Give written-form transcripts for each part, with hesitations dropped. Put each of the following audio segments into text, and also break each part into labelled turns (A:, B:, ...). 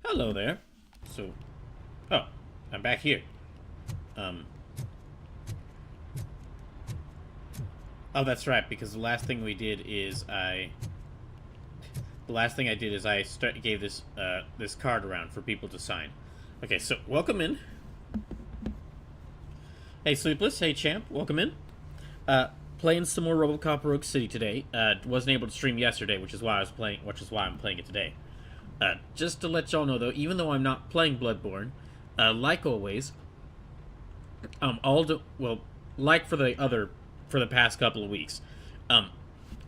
A: Hello there. So, oh, I'm back here. Um, oh, that's right, because the last thing we did is gave this, this card around for people to sign. Okay, so, welcome in. Hey, Sleepless. Hey, Champ. Welcome in. Playing some more RoboCop Rogue City today. Wasn't able to stream yesterday, which is why I'm playing it today. Just to let y'all know, though, even though I'm not playing Bloodborne, like always, like for the past couple of weeks,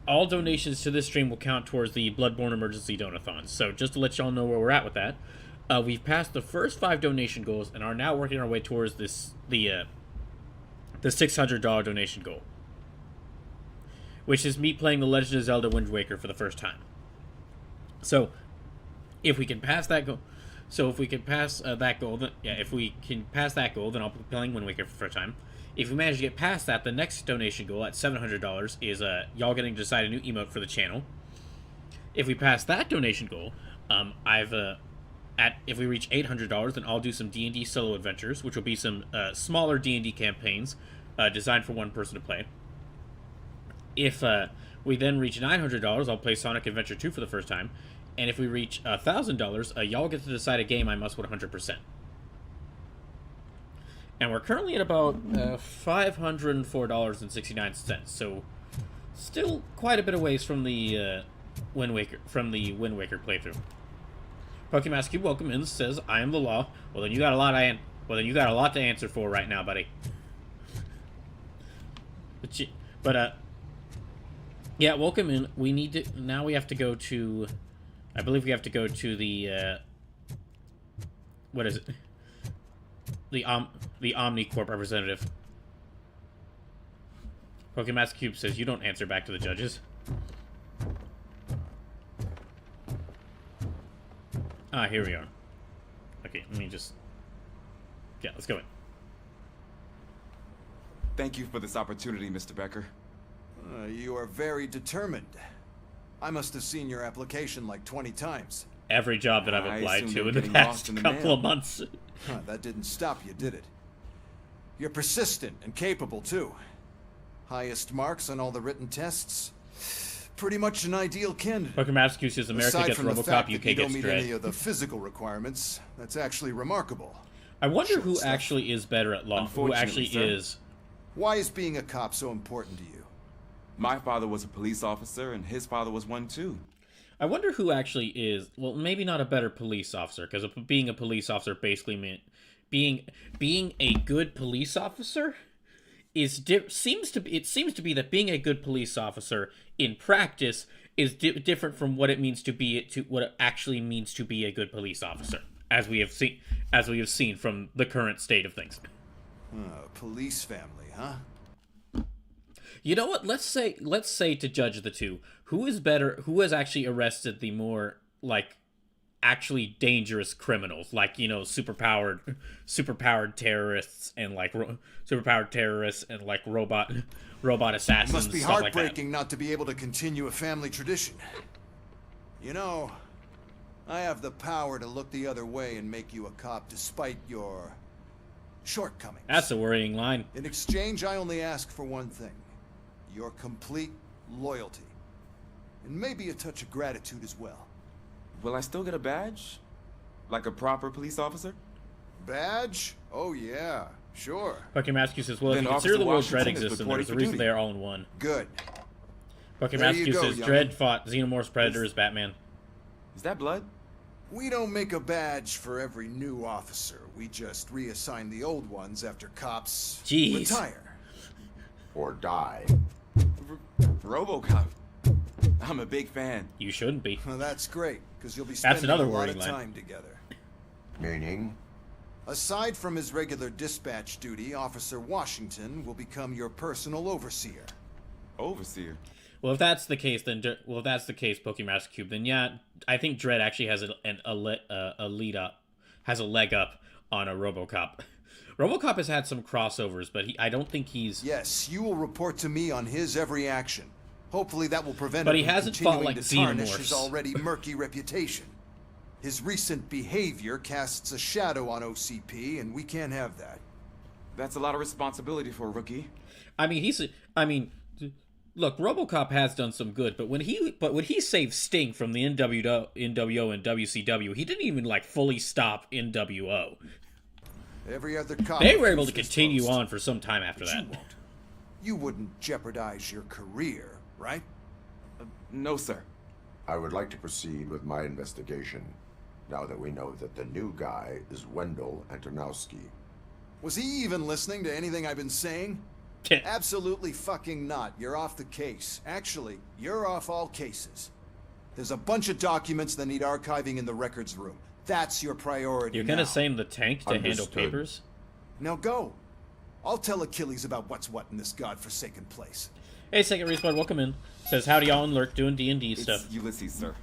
A: all donations to this stream will count towards the Bloodborne Emergency Donathon. So just to let y'all know where we're at with that, we've passed the first 5 donation goals and are now working our way towards the $600 donation goal, which is me playing The Legend of Zelda Wind Waker for the first time. So, if we can pass that goal, then I'll be playing Wind Waker for the first time. If we manage to get past that, the next donation goal at $700 is y'all getting to decide a new emote for the channel. If we pass that donation goal, if we reach $800, then I'll do some D&D solo adventures, which will be some smaller D&D campaigns designed for one person to play. If we then reach $900, I'll play Sonic Adventure 2 for the first time. And if we reach $1,000, y'all get to decide a game I must win 100%. And we're currently at about $504.69. So still quite a bit of ways from the Wind Waker playthrough. Pokemon Cube, welcome in, says I am the law. Well, then you got a lot to answer for right now, buddy. Yeah, welcome in. We have to go to, I believe we have to go to the, what is it? The Omnicorp representative. Pokemon Cube says you don't answer back to the judges. Ah, here we are. Okay, let me just, yeah, let's go in.
B: Thank you for this opportunity, Mr. Becker.
C: You are very determined. I must have seen your application like 20 times.
A: Every job that I've applied to in the past couple of months.
C: That didn't stop you, did it? You're persistent and capable, too. Highest marks on all the written tests. Pretty much an ideal candidate.
A: Pokemon says America gets RoboCop, UK gets Dread.
C: Don't meet any of the physical requirements. That's actually remarkable.
A: I wonder who actually is better at law. Who actually is.
C: Why is being a cop so important to you?
B: My father was a police officer, and his father was one too.
A: I wonder who actually is, well, maybe not a better police officer, because being a police officer basically meant being a good police officer seems to be that being a good police officer in practice is different from what it means to be what it actually means to be a good police officer, as we have seen from the current state of things.
C: Police family, huh?
A: You know what? Let's say to judge the two, who is better? Who has actually arrested the more actually dangerous criminals, superpowered terrorists and robot assassins?
C: It must be heartbreaking not to be able to continue a family tradition. You know, I have the power to look the other way and make you a cop despite your shortcomings.
A: That's a worrying line.
C: In exchange, I only ask for one thing. Your complete loyalty. And maybe a touch of gratitude as well.
B: Will I still get a badge? Like a proper police officer?
C: Badge? Oh yeah, sure.
A: Pokemon says, well, if you consider the world Dread exists, and there's a reason they are all in one.
C: Good.
A: Pokemon says, Dread fought Xenomorphs, Predators, Batman.
B: Is that blood?
C: We don't make a badge for every new officer. We just reassign the old ones after cops retire.
D: Or die.
B: RoboCop. I'm a big fan.
A: You shouldn't be.
C: Well, that's great, because you'll be spending a lot of time together.
D: Meaning?
C: Aside from his regular dispatch duty, Officer Washington will become your personal overseer.
B: Overseer?
A: Well, if that's the case, Pokemon Cube, then yeah, I think Dread actually has a leg up on a RoboCop. RoboCop has had some crossovers, but I don't think he's...
C: Yes, you will report to me on his every action. Hopefully that will prevent
A: but
C: him
A: he hasn't fought like
C: to tarnish
A: Xenomorphs.
C: his already murky reputation. His recent behavior casts a shadow on OCP, and we can't have that.
B: That's a lot of responsibility for a rookie.
A: I mean, look, RoboCop has done some good, but when he saved Sting from the NWO and WCW, he didn't even like fully stop NWO.
C: Every other cop.
A: They were able to continue on for some time after that.
C: You won't. You wouldn't jeopardize your career, right?
B: No, sir.
D: I would like to proceed with my investigation, now that we know that the new guy is Wendell Antonowski.
C: Was he even listening to anything I've been saying? Absolutely fucking not. You're off the case. Actually, you're off all cases. There's a bunch of documents that need archiving in the records room. That's your priority.
A: You're gonna send the tank to handle papers?
C: Now go. I'll tell Achilles about what's what in this godforsaken place.
A: Hey, Second Respawn, welcome in. Says, howdy y'all and Lurk doing D&D stuff.
B: It's Ulysses, sir.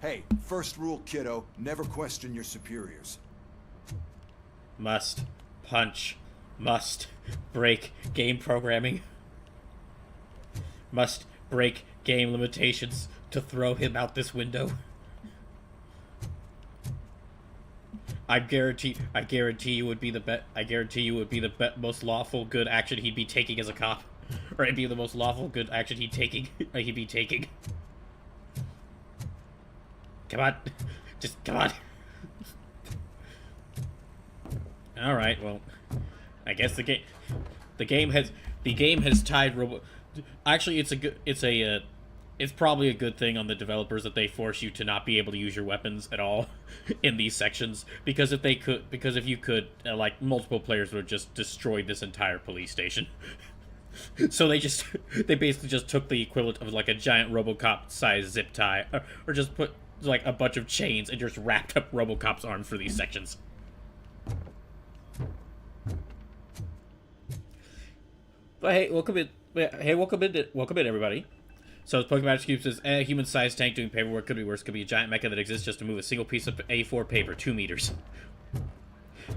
C: Hey, first rule, kiddo, never question your superiors.
A: Must break game programming. Must break game limitations to throw him out this window. I guarantee you would be the most lawful good action he'd be taking as a cop, or it'd be the most lawful good action he'd be taking. Come on, just come on. All right, well, I guess the game has tied Robo. Actually, it's probably a good thing on the developers that they force you to not be able to use your weapons at all in these sections, because if you could, like, multiple players would have just destroyed this entire police station. So they basically just took the equivalent of like a giant RoboCop size zip tie, or just put like a bunch of chains and just wrapped up RoboCop's arms for these sections. But hey, welcome in, everybody. So Pokemon Cube says, a human-sized tank doing paperwork could be worse. Could be a giant mecha that exists just to move a single piece of A4 paper 2 meters.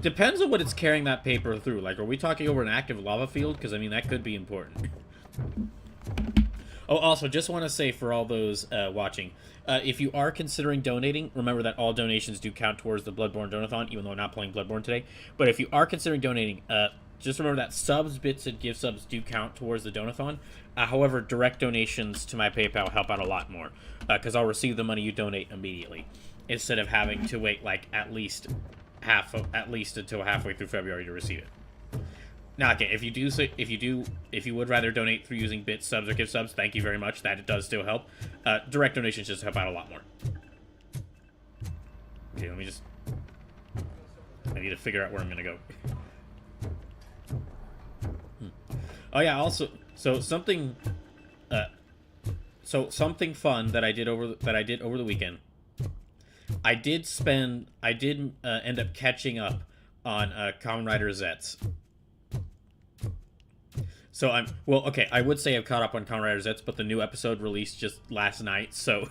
A: Depends on what it's carrying that paper through. Like, are we talking over an active lava field? Because, I mean, that could be important. Oh, also, just want to say for all those watching, if you are considering donating, remember that all donations do count towards the Bloodborne Donathon, even though I'm not playing Bloodborne today. But if you are considering donating, just remember that subs, bits, and gift subs do count towards the Donathon. However, direct donations to my PayPal help out a lot more, because I'll receive the money you donate immediately, instead of having to wait like at least until halfway through February to receive it. Now, again, if you would rather donate through using bits, subs, or gift subs, thank you very much. That does still help. Direct donations just help out a lot more. Okay, I need to figure out where I'm gonna go. Oh yeah, also, something fun that I did over the weekend. I did end up catching up on Kamen Rider Zets. So I would say I've caught up on Kamen Rider Zets, but the new episode released just last night, so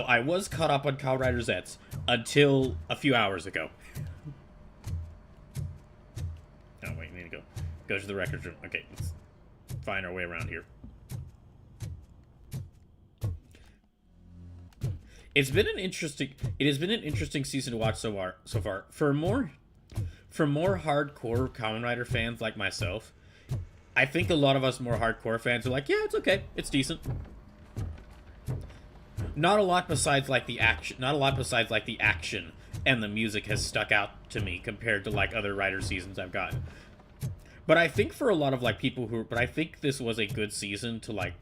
A: I was caught up on Kamen Rider Zets until a few hours ago. Oh wait, I need to go to the records room. Okay, let's find our way around here. It has been an interesting season to watch so far. For more hardcore Kamen Rider fans like myself, I think a lot of us more hardcore fans are like, yeah, it's okay, it's decent. Not a lot besides like the action. And the music has stuck out to me compared to like other Rider seasons I've gotten. But I think for a lot of like but I think this was a good season to like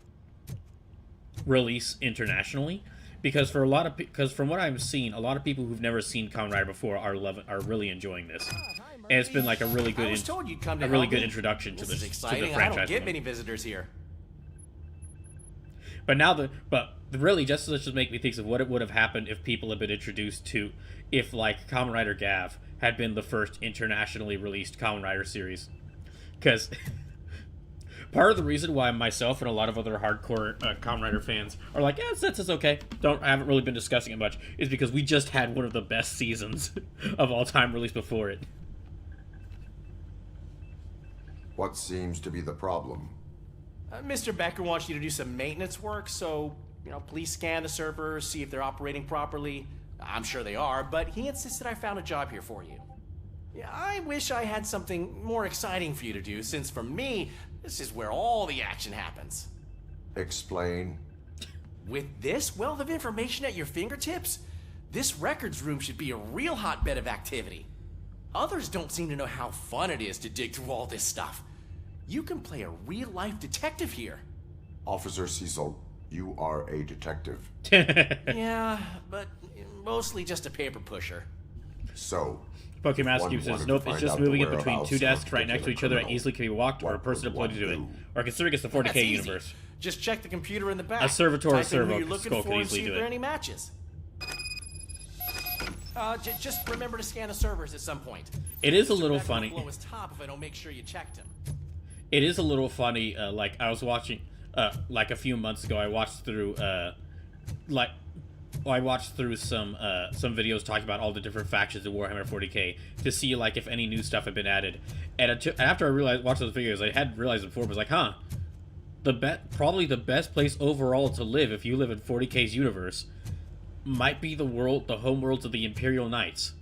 A: release internationally, because from what I've seen, a lot of people who've never seen Kamen Rider before are really enjoying this, and it's been like a really good introduction to the franchise.
E: I don't get many visitors here.
A: But really, just make me think of what it would have happened if people had been introduced to, if like Kamen Rider Gav had been the first internationally released Kamen Rider series. Because part of the reason why myself and a lot of other hardcore Kamen Rider fans are like, yeah, it's okay, I haven't really been discussing it much, is because we just had one of the best seasons of all time released before it.
D: What seems to be the problem?
E: Mr. Becker wants you to do some maintenance work, so Please scan the servers, see if they're operating properly. I'm sure they are, but he insisted I found a job here for you. Yeah, I wish I had something more exciting for you to do, since for me, this is where all the action happens.
D: Explain.
E: With this wealth of information at your fingertips, this records room should be a real hotbed of activity. Others don't seem to know how fun it is to dig through all this stuff. You can play a real-life detective here.
D: Officer Cecil, you are a detective.
E: Yeah, but mostly just a paper pusher.
D: So,
A: Pokemon Cube says, nope, it's just moving it between two desks right next to each other that easily can be walked, or a person deployed to do it. Or considering it's the 40k
E: That's easy.
A: universe.
E: Just check the computer in the back.
A: A servitor or
E: Type in
A: servo
E: who you're looking
A: skull
E: for
A: could
E: and
A: easily
E: see
A: do
E: if there are
A: it.
E: any matches. Just remember to scan the servers at some point.
A: It is a little
E: Back
A: funny.
E: will blow his top if I don't make sure you checked him.
A: It is a little funny. Like I was watching, like a few months ago, I watched through, some videos talking about all the different factions of Warhammer 40k to see like if any new stuff had been added. And after I watched those videos, I hadn't realized it before. But I was like, huh, probably the best place overall to live if you live in 40k's universe might be the home worlds of the Imperial Knights.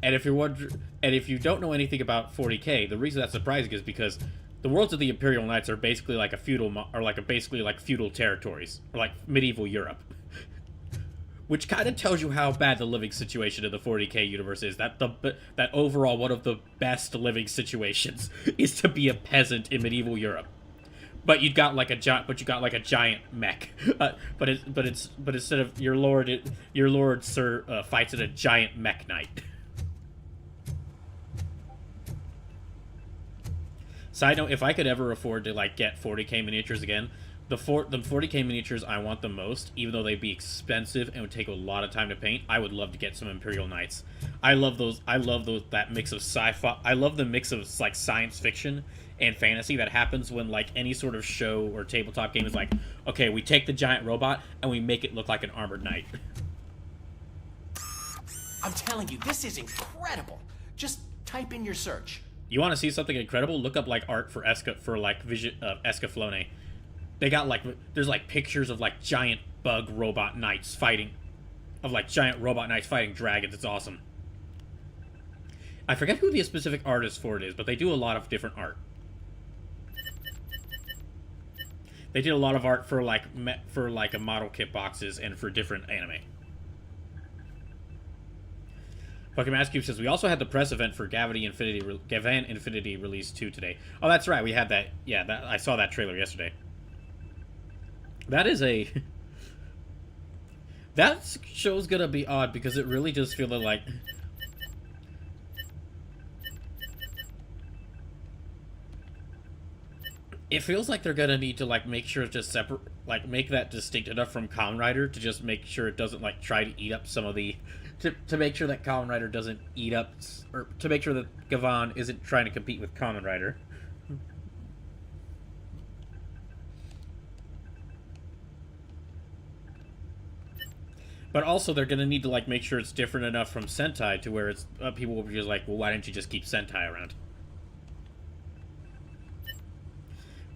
A: And if you don't know anything about 40k, the reason that's surprising is because the worlds of the Imperial Knights are basically like basically like feudal territories, or like medieval Europe. Which kind of tells you how bad the living situation in the 40k universe is. That overall one of the best living situations is to be a peasant in medieval Europe. But you got like a giant mech. But instead of your lord sir fights in a giant mech knight. Side note: if I could ever afford to like get 40k miniatures again, the 40k miniatures I want the most, even though they'd be expensive and would take a lot of time to paint, I would love to get some Imperial Knights. I love those. That mix of sci-fi. I love the mix of like science fiction and fantasy that happens when like any sort of show or tabletop game is like, okay, we take the giant robot and we make it look like an armored knight.
E: I'm telling you, this is incredible. Just type in your search.
A: You want to see something incredible? Look up like art for Escaflowne. They got like there's like pictures of like giant robot knights fighting dragons. It's awesome. I forget who the specific artist for it is, but they do a lot of different art. They did a lot of art for like a model kit boxes and for different anime. Fucking Mascube says we also had the press event for Gavan Infinity Release 2 today. Oh, that's right, we had that. Yeah, I saw that trailer yesterday. That show's gonna be odd because it really just feels like it feels like they're gonna need to like make sure it's just separate, like make that distinct enough from Kamen Rider to just make sure it doesn't like try to eat up some of the to make sure that Kamen Rider doesn't eat up, or to make sure that Gavan isn't trying to compete with Kamen Rider. But also, they're gonna need to like make sure it's different enough from Sentai to where it's people will be just like, well, why didn't you just keep Sentai around?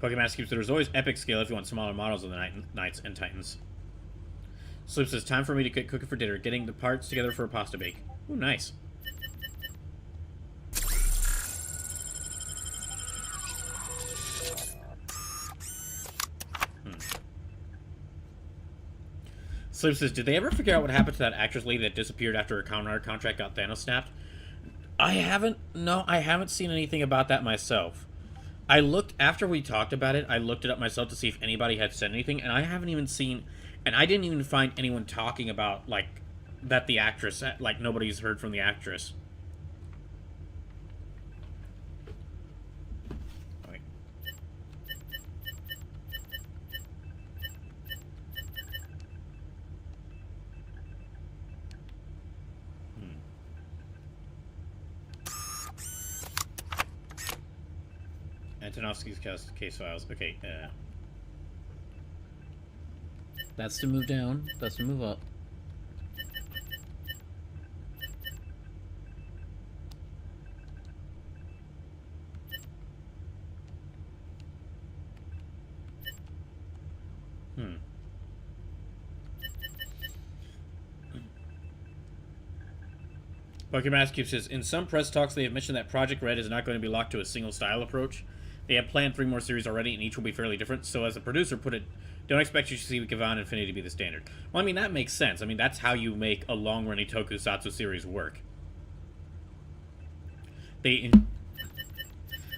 A: Pokemon keeps there's always epic scale if you want smaller models of the Knights and Titans. Sloop says, time for me to get cooking for dinner. Getting the parts together for a pasta bake. Ooh, nice. Sloop says, did they ever figure out what happened to that actress lady that disappeared after her Kamen Rider contract got Thanos snapped? I haven't seen anything about that myself. I looked, after we talked about it, I looked it up myself to see if anybody had said anything, and I haven't even seen, and I didn't even find anyone talking about, like, that the actress, like, nobody's heard from the actress. Okay. Antonovsky's case files. Okay, that's to move down. That's to move up. Pokemon Cube says, in some press talks, they have mentioned that Project Red is not going to be locked to a single style approach. They have planned 3 more series already, and each will be fairly different. So, as the producer put it, don't expect you to see Gavan Infinity be the standard. Well, I mean, that makes sense. I mean, that's how you make a long-running tokusatsu series work.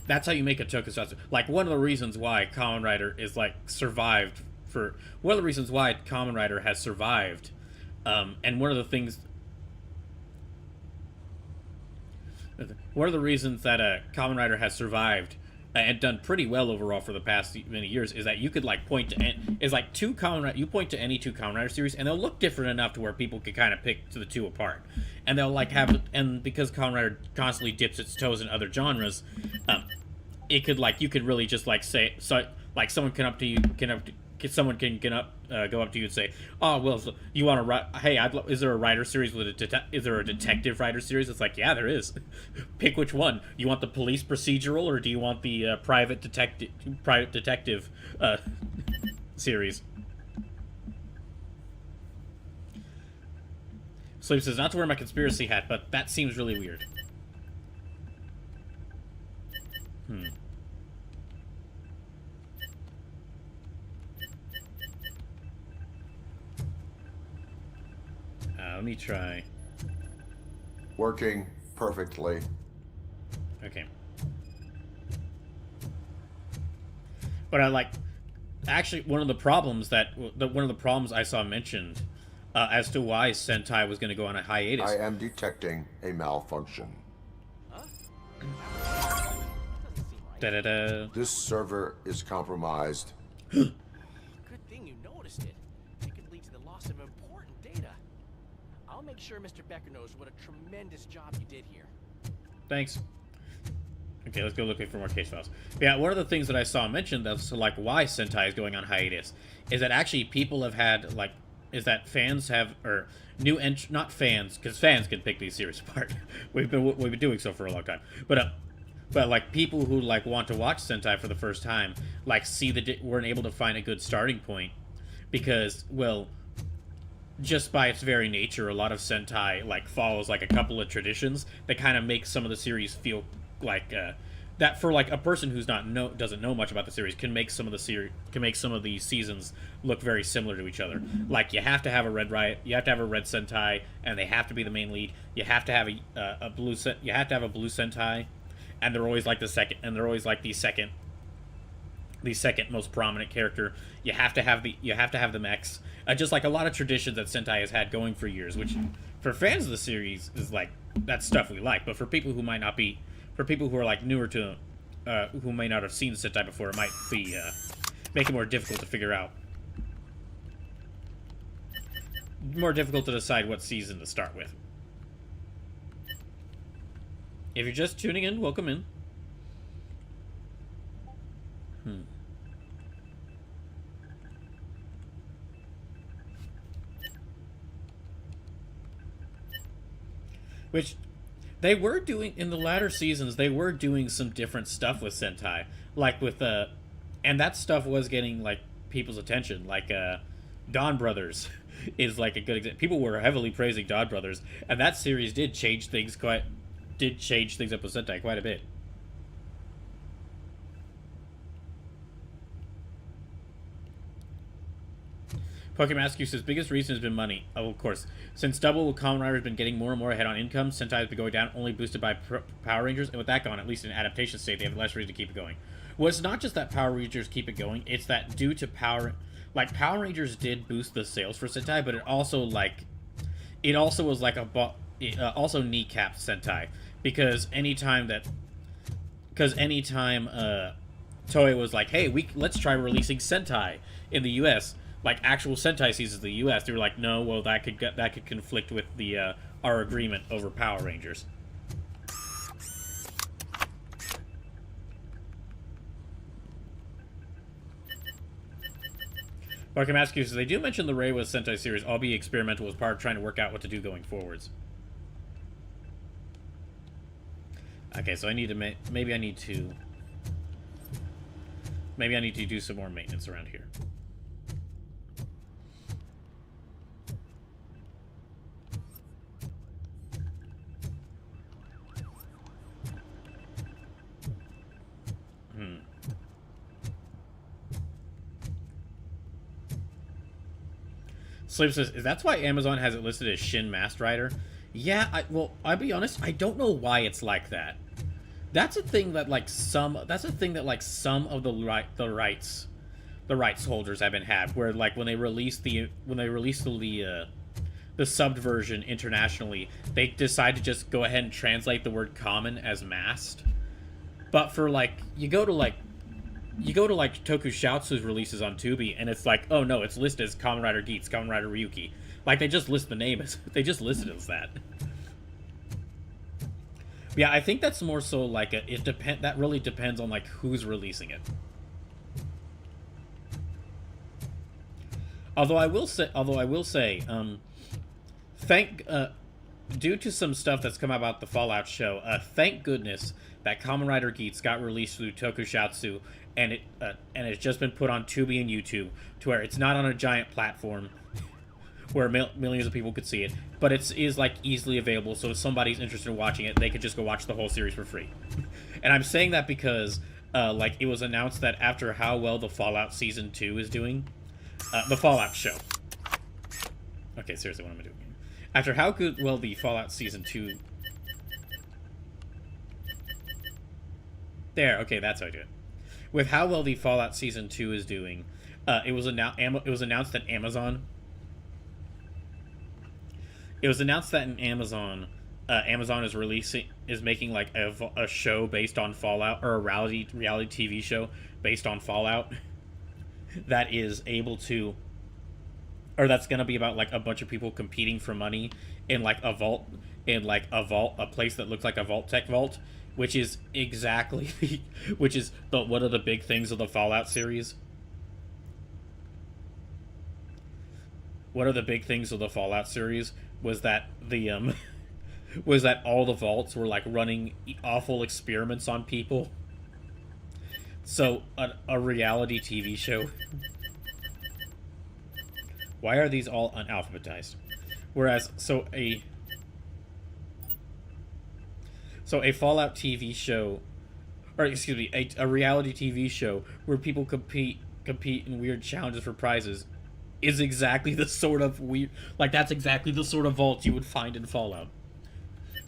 A: That's how you make a tokusatsu. Like, one of the reasons why Kamen Rider is, like, survived for... One of the reasons why Kamen Rider has survived, and one of the things... One of the reasons that Kamen Rider has survived and done pretty well overall for the past many years is that you could like point to you point to any 2 Kamen Rider series and they'll look different enough to where people can kind of pick the 2 apart, and they'll like have, and because Kamen Rider constantly dips its toes in other genres, it could like, you could really just like say, so like someone can go up to you and say, oh well, so you want to write, hey, is there a writer series with is there a detective writer series? It's like, yeah, there is. Pick which one. You want the police procedural, or do you want the private detective series? Sleep says, not to wear my conspiracy hat, but that seems really weird. Let me try.
D: Working perfectly.
A: Okay. But I like, actually, one of the problems I saw mentioned as to why Sentai was going to go on a hiatus.
D: I am detecting a malfunction.
A: Da-da-da.
D: This server is compromised.
E: Good thing you noticed it. It could lead to the loss of important data. I'll make sure Mr. Becker knows what a tremendous job you did here.
A: Thanks. Okay, let's go looking for more case files. Yeah, one of the things that I saw mentioned that's like why Sentai is going on hiatus is that actually people have had like, is that fans have, or not fans, because fans can pick these series apart. we've been doing so for a long time, but like people who like want to watch Sentai for the first time, like weren't able to find a good starting point because, well, just by its very nature, a lot of Sentai like follows like a couple of traditions that kind of make some of the series feel like that for like a person who's doesn't know much about the series can make some of the seasons look very similar to each other. Like you have to have a red Sentai, and they have to be the main lead. You have to have a blue Sentai, and they're always like the second most prominent character. You have to have the mechs. Just like a lot of traditions that Sentai has had going for years, which for fans of the series is like, that's stuff we like, but for people who are like newer to who may not have seen Sentai before, it might be make it more difficult to figure out, more difficult to decide what season to start with. If you're just tuning in, welcome in. Which they were doing in the latter seasons. They were doing some different stuff with Sentai, like with and that stuff was getting like people's attention. Like Dawn Brothers is like a good example. People were heavily praising Dawn Brothers, and that series did change things up with Sentai quite a bit. Pokemon Askew says, biggest reason has been money. Oh, of course. Since Double Kamen Rider has been getting more and more ahead on income, Sentai has been going down, only boosted by Power Rangers, and with that gone, at least in adaptation state, they have less reason to keep it going. Well, it's not just that Power Rangers keep it going, it's that due to Power Rangers did boost the sales for Sentai, but it also was like also kneecapped Sentai, because anytime Toei was like, hey, let's try releasing Sentai in the US, like actual Sentai seasons in the U.S., they were like, no, well, that could conflict with the our agreement over Power Rangers. Barkamascu says, they do mention the Reiwa Sentai series, albeit experimental, as part of trying to work out what to do going forwards. Okay, so I need to maybe I need to do some more maintenance around here. Slave says, is that's why Amazon has it listed as Shin Masked Rider? Yeah, well, I'll be honest, I don't know why it's like that. That's a thing that some of the rights holders have been had, where like when they release the subbed version internationally, they decide to just go ahead and translate the word common as masked. But for like you go to Tokusatsu's releases on Tubi, and it's like, oh no, it's listed as Kamen Rider Geats, Kamen Rider Ryuki. Like they just list the name as they just list it as that. Yeah, I think that's more so like that really depends on like who's releasing it. Although I will say, due to some stuff that's come out about the Fallout show, thank goodness that Kamen Rider Geats got released through Tokusatsu, and it's just been put on Tubi and YouTube, to where it's not on a giant platform where millions of people could see it, but it is like easily available. So if somebody's interested in watching it, they could just go watch the whole series for free. And I'm saying that because like it was announced that after how well the Fallout Season 2 is doing, the Fallout show. Okay, seriously, what am I doing? After how well the Fallout Season 2... There, okay, that's how I do it. With how well the Fallout Season 2 is doing, it was announced that Amazon... It was announced that in Amazon is making like a show based on Fallout, or a reality TV show based on Fallout, that is able to, or that's gonna be about like a bunch of people competing for money in like a vault, a place that looks like a Vault-Tec vault, which is exactly one of the big things of the Fallout series. One of the big things of the Fallout series was that all the vaults were like running awful experiments on people. So a reality TV show. Why are these all unalphabetized? Whereas a Fallout TV show, or excuse me, a reality TV show where people compete in weird challenges for prizes, is exactly the sort of weird, like that's exactly the sort of vault you would find in Fallout.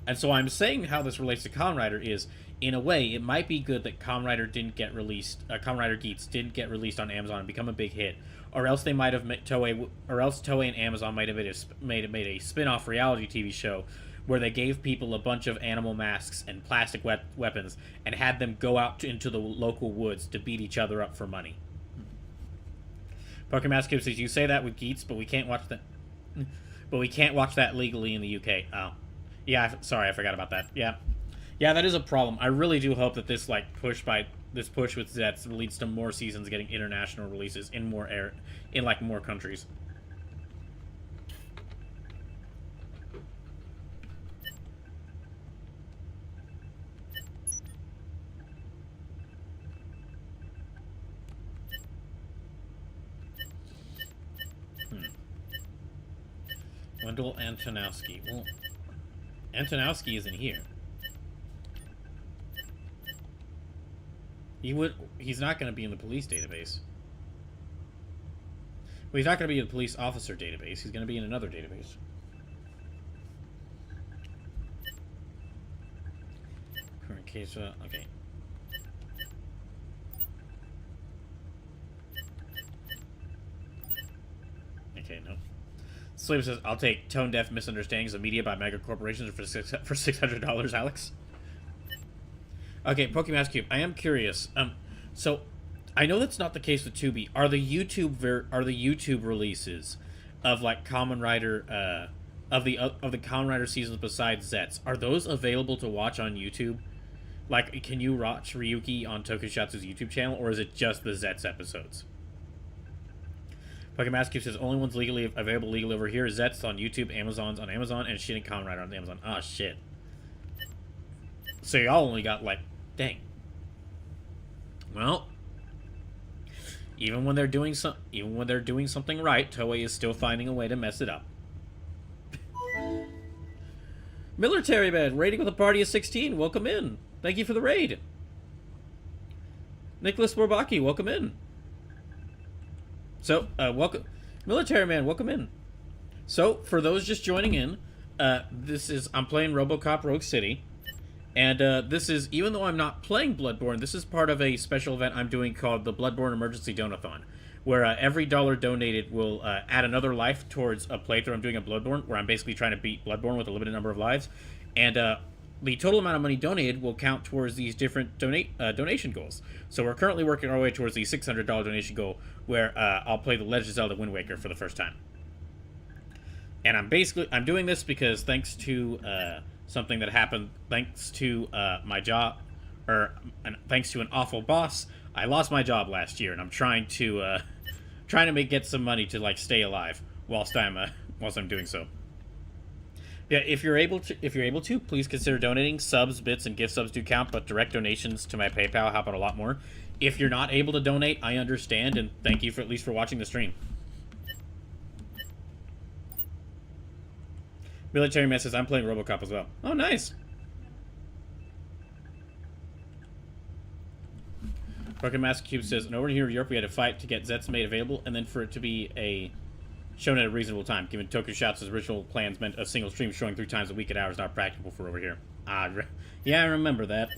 A: And so I'm saying how this relates to Kamen Rider is, in a way, it might be good that Kamen Rider didn't get released, Kamen Rider Geats didn't get released on Amazon and become a big hit, or else they might have Toei and Amazon might have made a spin-off reality TV show where they gave people a bunch of animal masks and plastic weapons and had them go out into the local woods to beat each other up for money. Pokemon Cube says, you say that with Geats, but we can't watch that. But we can't watch that legally in the UK. Oh, yeah. Sorry, I forgot about that. Yeah, that is a problem. I really do hope that this push with Zets leads to more seasons getting international releases in more more countries. Wendell Antonowski. Well, Antonowski isn't here. He's not going to be in the police database. Well, he's not going to be in the police officer database. He's going to be in another database. Current case, okay. Okay, no. Slave says, I'll take tone-deaf misunderstandings of media by mega corporations for $600, Alex. Okay, Pokemon Cube, I am curious. So I know that's not the case with Tubi. Are the YouTube releases of like Kamen Rider of the Kamen Rider seasons besides Zets, are those available to watch on YouTube? Like, can you watch Ryuki on Tokusatsu's YouTube channel, or is it just the Zets episodes? Pokemon Cube says, only ones available legally over here is Zets on YouTube, Amazon's on Amazon, and Shin and Kamen Rider on Amazon. Oh, shit. So y'all only got, like, dang. Well, even when they're doing something right, Toei is still finding a way to mess it up. Military Man, raiding with a party of 16, welcome in. Thank you for the raid. Nicholas Borbaki, welcome in. So, welcome. Military Man, welcome in. So, for those just joining in, I'm playing RoboCop Rogue City, and this is, even though I'm not playing Bloodborne, this is part of a special event I'm doing called the Bloodborne Emergency Donathon, where every dollar donated will add another life towards a playthrough I'm doing of Bloodborne, where I'm basically trying to beat Bloodborne with a limited number of lives, and the total amount of money donated will count towards these different donation goals. So we're currently working our way towards the $600 donation goal, where I'll play The Legend of Zelda Wind Waker for the first time. And I'm doing this because thanks to something that happened, thanks to my job, thanks to an awful boss, I lost my job last year, and I'm trying to get some money to like stay alive whilst I'm doing so. Yeah, if you're able to, please consider donating. Subs, bits, and gift subs do count, but direct donations to my PayPal help out a lot more. If you're not able to donate, I understand, and thank you for at least for watching the stream. Military Man says, I'm playing RoboCop as well. Oh, nice. Broken Master Cube says, in over here in Europe, we had to fight to get Zets made available, and then for it to be shown at a reasonable time, given Tokyo Shots' original plans meant a single stream showing 3 times a week at hours not practical for over here. Yeah, I remember that.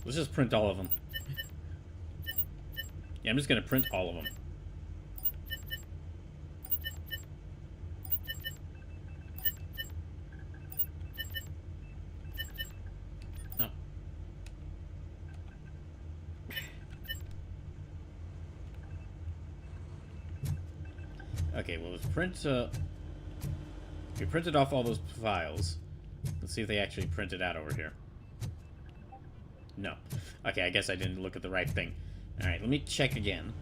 A: Let's just print all of them. Yeah, I'm just gonna print all of them. Oh. Okay, well, let's print, we printed off all those files. Let's see if they actually printed out over here. No. Okay, I guess I didn't look at the right thing. Alright, let me check again.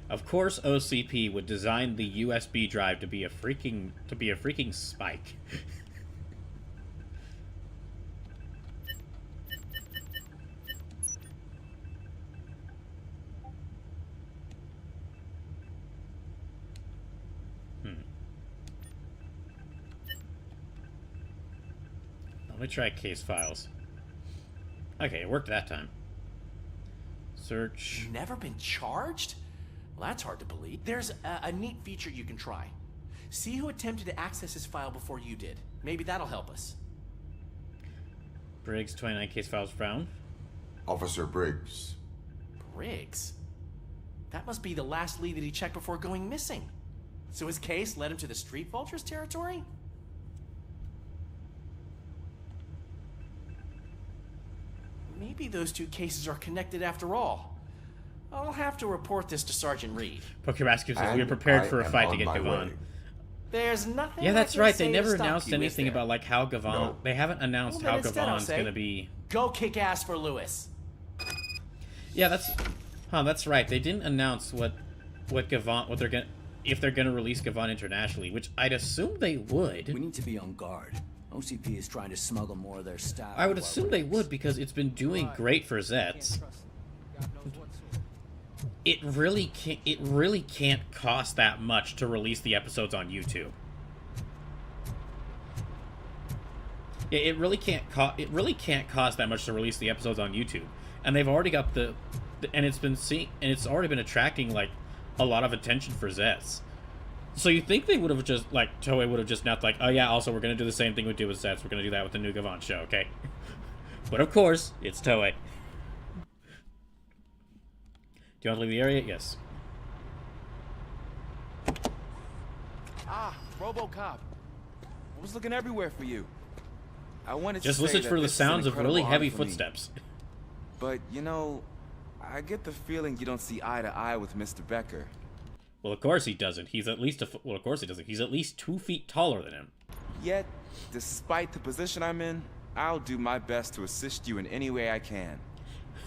A: Of course OCP would design the USB drive to be a freaking spike. Let me try case files. Okay, it worked that time. Search.
E: Never been charged? Well, that's hard to believe. There's a neat feature you can try. See who attempted to access his file before you did. Maybe that'll help us.
A: Briggs, 29 case files found.
D: Officer Briggs.
E: Briggs? That must be the last lead that he checked before going missing. So his case led him to the Street Vultures territory? Maybe those two cases are connected after all. I'll have to report this to Sergeant Reed.
A: Pokemon says we are prepared for a fight to get Gavon.
E: There's nothing.
A: Yeah, that's right. They never announced anything about like how Gavon.
D: No.
A: They haven't announced how Gavon's gonna be.
E: Go kick ass for Lewis.
A: Yeah, that's right. They didn't announce what they're gonna, if they're gonna release Gavon internationally, which I'd assume they would.
F: We need to be on guard. OCP is trying to smuggle more of their stuff.
A: I would assume they would because it's been doing great for Zets. It really can't cost that much to release the episodes on YouTube. It really can't cost that much to release the episodes on YouTube. And they've already got and it's already been attracting like a lot of attention for Zets. So you think they would have just, like, Toei would have just not like, oh yeah, also we're going to do the same thing we do with Zets. We're going to do that with the new Gavon show, okay? But of course, it's Toei. Do you want to leave the area? Yes.
B: Ah, RoboCop. I was looking everywhere for you. I wanted
A: just
B: to
A: listen
B: say
A: for
B: that
A: the
B: this is an
A: sounds of
B: incredible
A: really
B: honor
A: heavy
B: for me.
A: footsteps.
B: But, you know, I get the feeling you don't see eye to eye with Mr. Becker.
A: Well, of course he doesn't. He's at least well, of course he doesn't. He's at least 2 feet taller than him.
B: Yet, despite the position I'm in, I'll do my best to assist you in any way I can.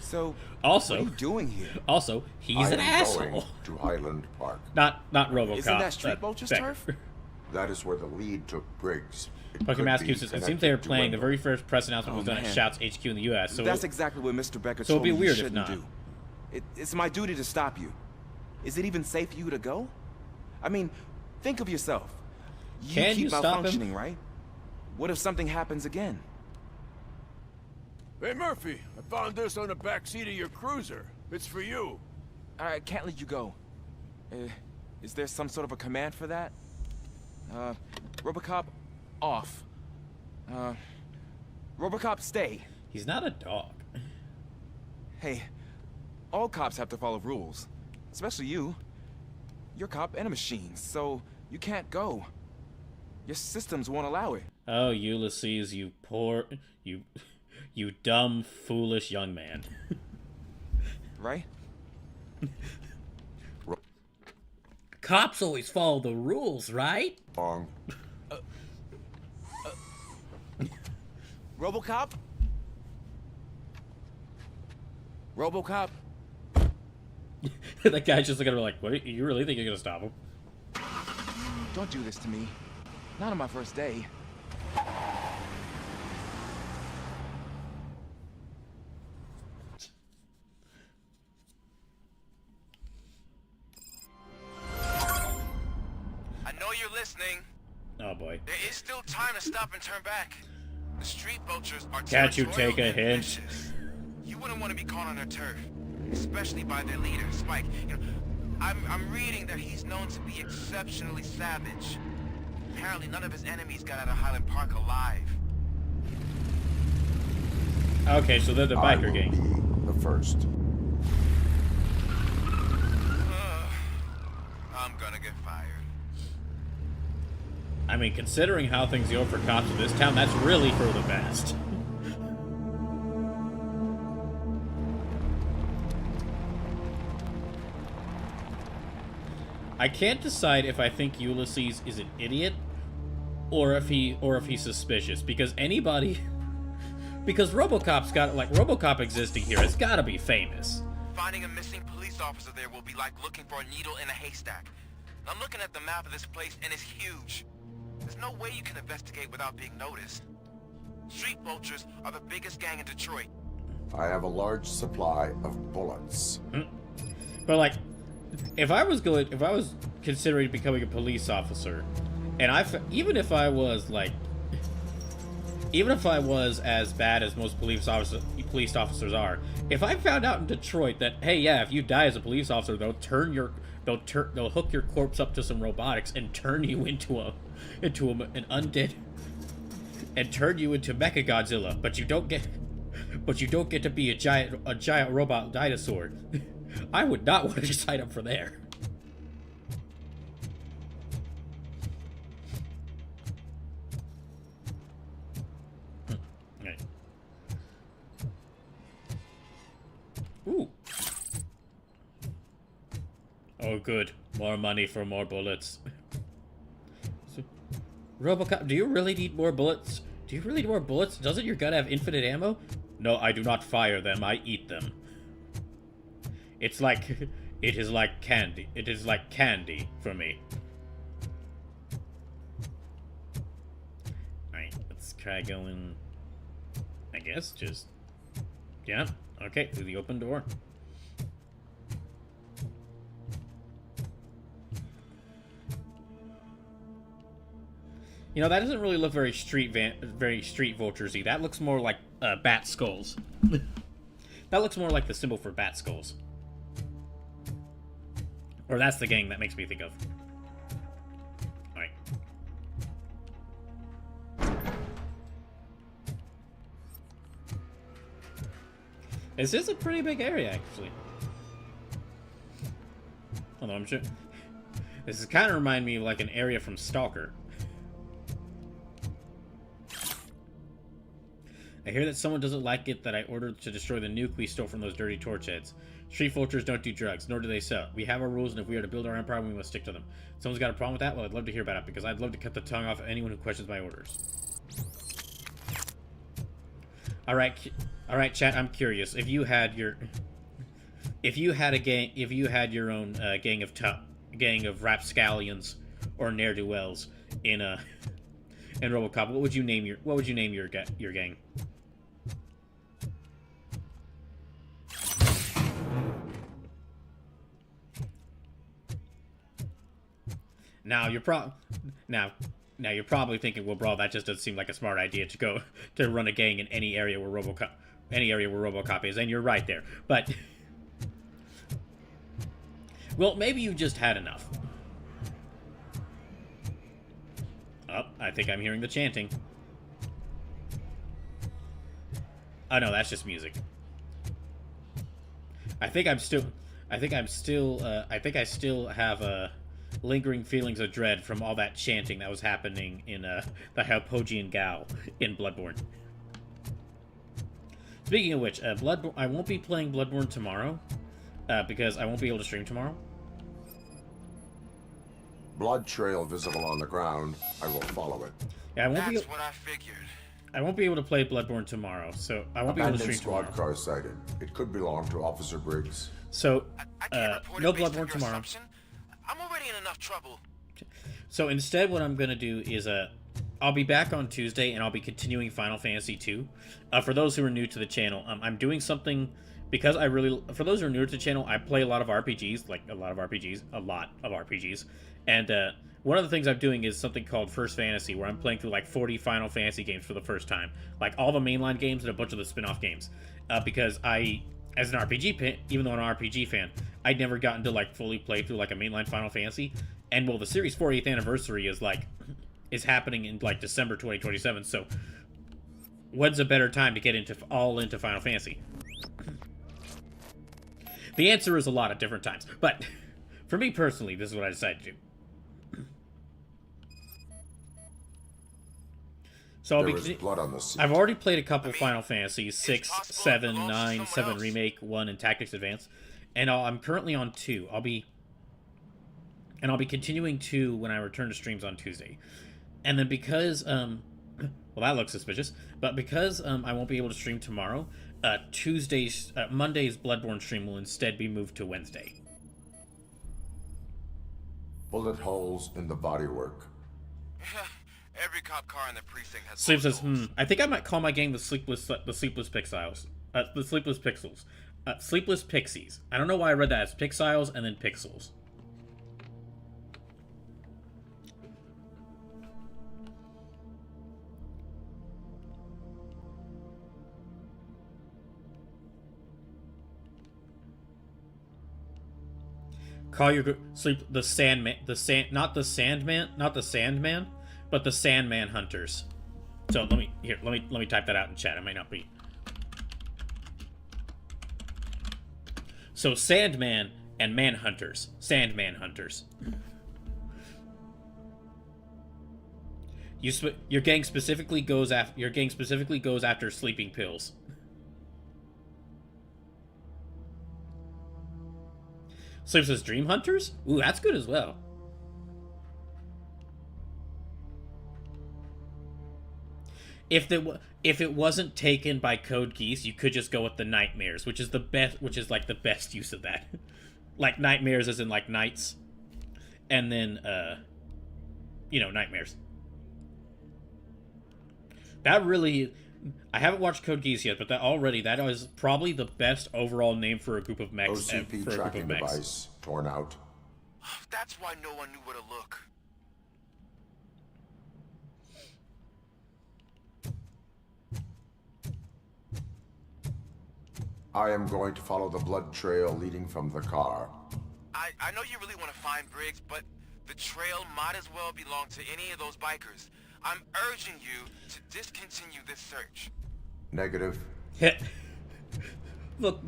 B: So,
A: Also,
B: what are you doing here?
A: Also, he's an asshole.
D: Going to Highland Park.
A: Not RoboCop.
B: Isn't that Street Vulture's
A: Becker.
B: turf?
D: That is where the lead took Briggs. It could
A: Pokemon
D: be
A: says it seems
D: connected
A: they were
D: to
A: playing. The
D: Wendell.
A: very first press announcement was done at
B: man.
A: Shouts HQ in the U.S. So
B: That's exactly what Mr. Becker
A: so it'd
B: told
A: be
B: me
A: weird
B: you
A: if
B: shouldn't
A: not.
B: do. It's my duty to stop you. Is it even safe for you to go? I mean, think of yourself.
A: Can
B: keep
A: you stop him?
B: malfunctioning, right? What if something happens again?
G: Hey, Murphy, I found this on the back seat of your cruiser. It's for you.
B: I can't let you go. Is there some sort of a command for that? RoboCop, off. RoboCop, stay.
A: He's not a dog.
B: Hey, all cops have to follow rules. Especially you. You're a cop and a machine, so you can't go. Your systems won't allow it.
A: Oh, Ulysses, you poor... You dumb, foolish young man.
B: Right?
A: Cops always follow the rules, right?
D: Wrong.
B: RoboCop? RoboCop?
A: That guy's just looking at her like, what, you really think you're gonna stop him?
B: Don't do this to me. Not on my first day.
H: I know you're listening.
A: Oh boy.
H: There is still time to stop and turn back. The street vultures are
A: Can't you
H: territorial
A: take a
H: and
A: hint?
H: vicious. You wouldn't want to be caught on their turf, especially by their leader, Spike. You know, I'm reading that he's known to be exceptionally savage. Apparently, none of his enemies got out of Highland Park alive.
A: Okay, so they're the
D: I
A: biker
D: will
A: gang.
D: be the first.
H: I'm gonna get fired.
A: I mean, considering how things go for cops in this town, that's really for the best. I can't decide if I think Ulysses is an idiot or if he's suspicious, because RoboCop's got, like, RoboCop existing here, it's gotta be famous.
H: Finding a missing police officer there will be like looking for a needle in a haystack. I'm looking at the map of this place, and it's huge. There's no way you can investigate without being noticed. Street vultures are the biggest gang in Detroit.
D: I have a large supply of bullets.
A: But, like, if I was considering becoming a police officer, and even if I was as bad as most police officers are, if I found out in Detroit that, hey, yeah, if you die as a police officer, they'll hook your corpse up to some robotics and turn you into an undead, and turn you into Mechagodzilla, but you don't get to be a giant robot dinosaur. I would not want to sign up for there. Right. Ooh. Oh, good. More money for more bullets. RoboCop, do you really need more bullets? Do you really need more bullets? Doesn't your gun have infinite ammo? No, I do not fire them. I eat them. It is like candy. It is like candy for me. Alright, let's try going, I guess, just, yeah, okay, through the open door. You know, that doesn't really look very street vultures-y. That looks more like bat skulls. That looks more like the symbol for bat skulls. Or that's the gang that makes me think of. Alright. This is a pretty big area, actually. Hold on, I'm sure. This is kind of remind me of like an area from Stalker. I hear that someone doesn't like it that I ordered to destroy the nuke we stole from those dirty torch heads. Street vultures don't do drugs, nor do they sell. We have our rules, and if we are to build our empire, we must stick to them. Someone's got a problem with that? Well, I'd love to hear about it, because I'd love to cut the tongue off of anyone who questions my orders. Alright, chat, I'm curious. If you had your own gang of rapscallions or ne'er-do-wells in RoboCop, what would you name your gang? Now Now you're probably thinking, well, bro, that just doesn't seem like a smart idea to go to run a gang in any area where RoboCop is, and you're right there. But well, maybe you just had enough. Oh, I think I'm hearing the chanting. Oh no, that's just music. I still have lingering feelings of dread from all that chanting that was happening in the Hypogean Gao in Bloodborne. Speaking of which, I won't be playing Bloodborne tomorrow because I won't be able to stream tomorrow.
D: Blood trail visible on the ground. I will follow it.
A: Yeah,
H: That's what I figured.
A: I won't be able to play Bloodborne tomorrow, so I won't be able to stream tomorrow.
D: Squad car sighted. It could belong to Officer Briggs.
A: So,
H: I can't report
A: no
H: it based on
A: Bloodborne
H: your
A: tomorrow.
H: assumption. I'm already in enough trouble.
A: So instead, what I'm gonna do is I'll be back on Tuesday and I'll be continuing Final Fantasy II. For those who are new to the channel, I'm doing something because for those who are new to the channel, I play a lot of RPGs, a lot of RPGs, and one of the things I'm doing is something called First Fantasy, where I'm playing through like 40 Final Fantasy games for the first time, like all the mainline games and a bunch of the spin-off games, because as an RPG fan, even though I'm an RPG fan, I'd never gotten to like fully play through like a mainline Final Fantasy. And well, the series' 40th anniversary is happening in like December 2027. So, when's a better time to get into Final Fantasy? The answer is a lot of different times, but for me personally, this is what I decided to do. So
D: Blood on the seat.
A: I've already played a couple Final Fantasies, 6, 7, 9, 7 Remake, 1, and Tactics Advance, and I'm currently on 2. I'll be continuing 2 when I return to streams on Tuesday. And then because, well, that looks suspicious, but because I won't be able to stream tomorrow, Monday's Bloodborne stream will instead be moved to Wednesday.
D: Bullet holes in the bodywork.
H: Every cop car in the precinct has.
A: Sleep says,
H: holes.
A: I think I might call my gang the Sleepless Pixels. Sleepless Pixies. I don't know why I read that as Pixiles and then Pixels. Call your sleep the Sandman, not the Sandman, but the Sandman Hunters. So let me type that out in chat. It might not be. So Sandman and Manhunters, Sandman Hunters. Your gang specifically goes after sleeping pills. Sleep says Dream Hunters? Ooh, that's good as well. If it wasn't taken by Code Geass, you could just go with the Nightmares, which is like the best use of that. Like Nightmares as in like nights. And then Nightmares. That really, I haven't watched Code Geass yet, but that is probably the best overall name for a group of mechs.
D: OCP tracking device torn out.
H: That's why no one knew where to look.
D: I am going to follow the blood trail leading from the car.
H: I know you really want to find Briggs, but the trail might as well belong to any of those bikers. I'm urging you to discontinue this search.
D: Negative.
A: Look,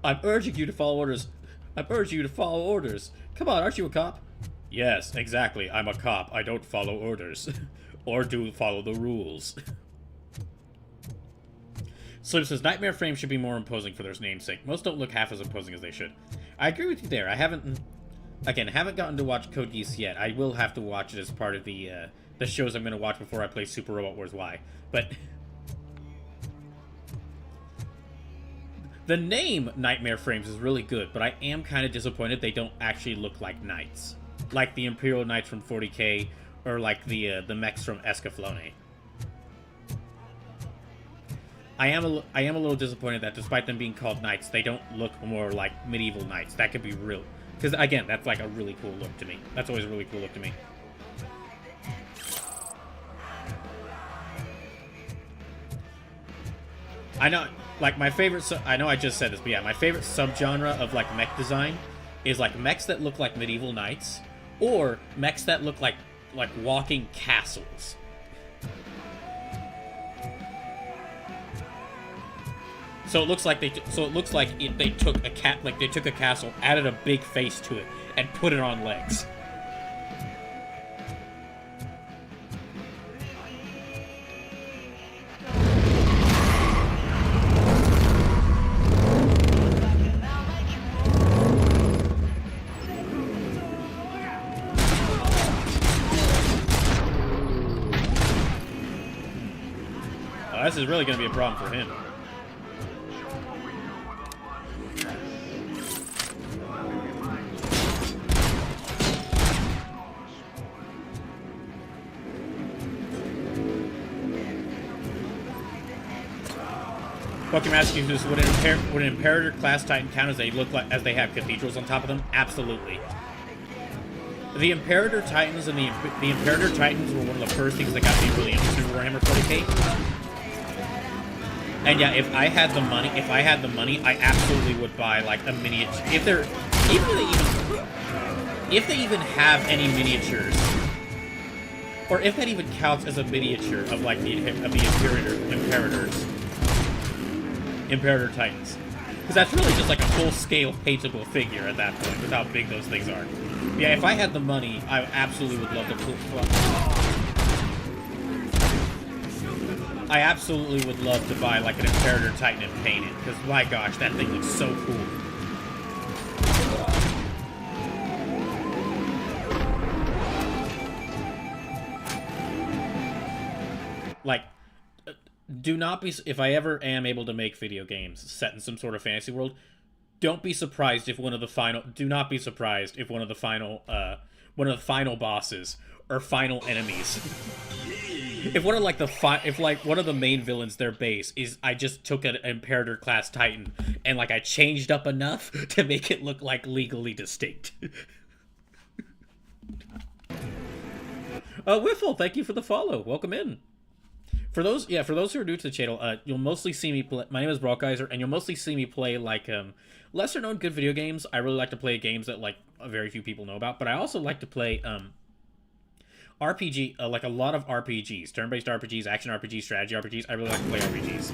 A: I'm urging you to follow orders. Come on, aren't you a cop? Yes, exactly. I'm a cop. I don't follow orders. Or do follow the rules. Slim says, Nightmare Frame should be more imposing for their namesake. Most don't look half as imposing as they should. I agree with you there. I haven't gotten to watch Code Geass yet. I will have to watch it as part of the shows I'm going to watch before I play Super Robot Wars Y. But the name Nightmare Frames is really good, but I am kind of disappointed they don't actually look like knights. Like the Imperial Knights from 40K, or like the mechs from Escaflowne. I am a little disappointed that despite them being called knights, they don't look more like medieval knights. That could be real, because again, that's like a really cool look to me. That's always a really cool look to me. I know, like, my favorite, I know I just said this, but yeah, my favorite subgenre of, like, mech design is, like, mechs that look like medieval knights, or mechs that look like walking castles. So it looks like they took a castle, added a big face to it, and put it on legs. Oh, this is really going to be a problem for him. Pokemon asking this, would an Imperator class Titan count as they look like as they have cathedrals on top of them? Absolutely. The Imperator Titans and the Imperator Titans were one of the first things that got me really interested in Warhammer 40k. And yeah, if I had the money, I absolutely would buy like a miniature. If they even have any miniatures, or if that even counts as a miniature of like the Imperator Titans. Because that's really just like a full-scale paintable figure at that point, with how big those things are. Yeah, if I had the money, I absolutely would love to... I absolutely would love to buy like an Imperator Titan and paint it, because my gosh, that thing looks so cool. Like... do not be, if I ever am able to make video games set in some sort of fantasy world, don't be surprised if one of the final bosses or final enemies, if one of like one of the main villains, their base is, I just took an Imperator class Titan and like I changed up enough to make it look like legally distinct. Wiffle, thank you for the follow. Welcome in. For those who are new to the channel, you'll mostly see me play. My name is Brockgeyser, and you'll mostly see me play like lesser known good video games. I really like to play games that like very few people know about, but I also like to play RPG, like a lot of RPGs, turn-based RPGs, action RPGs, strategy RPGs. I really like to play RPGs.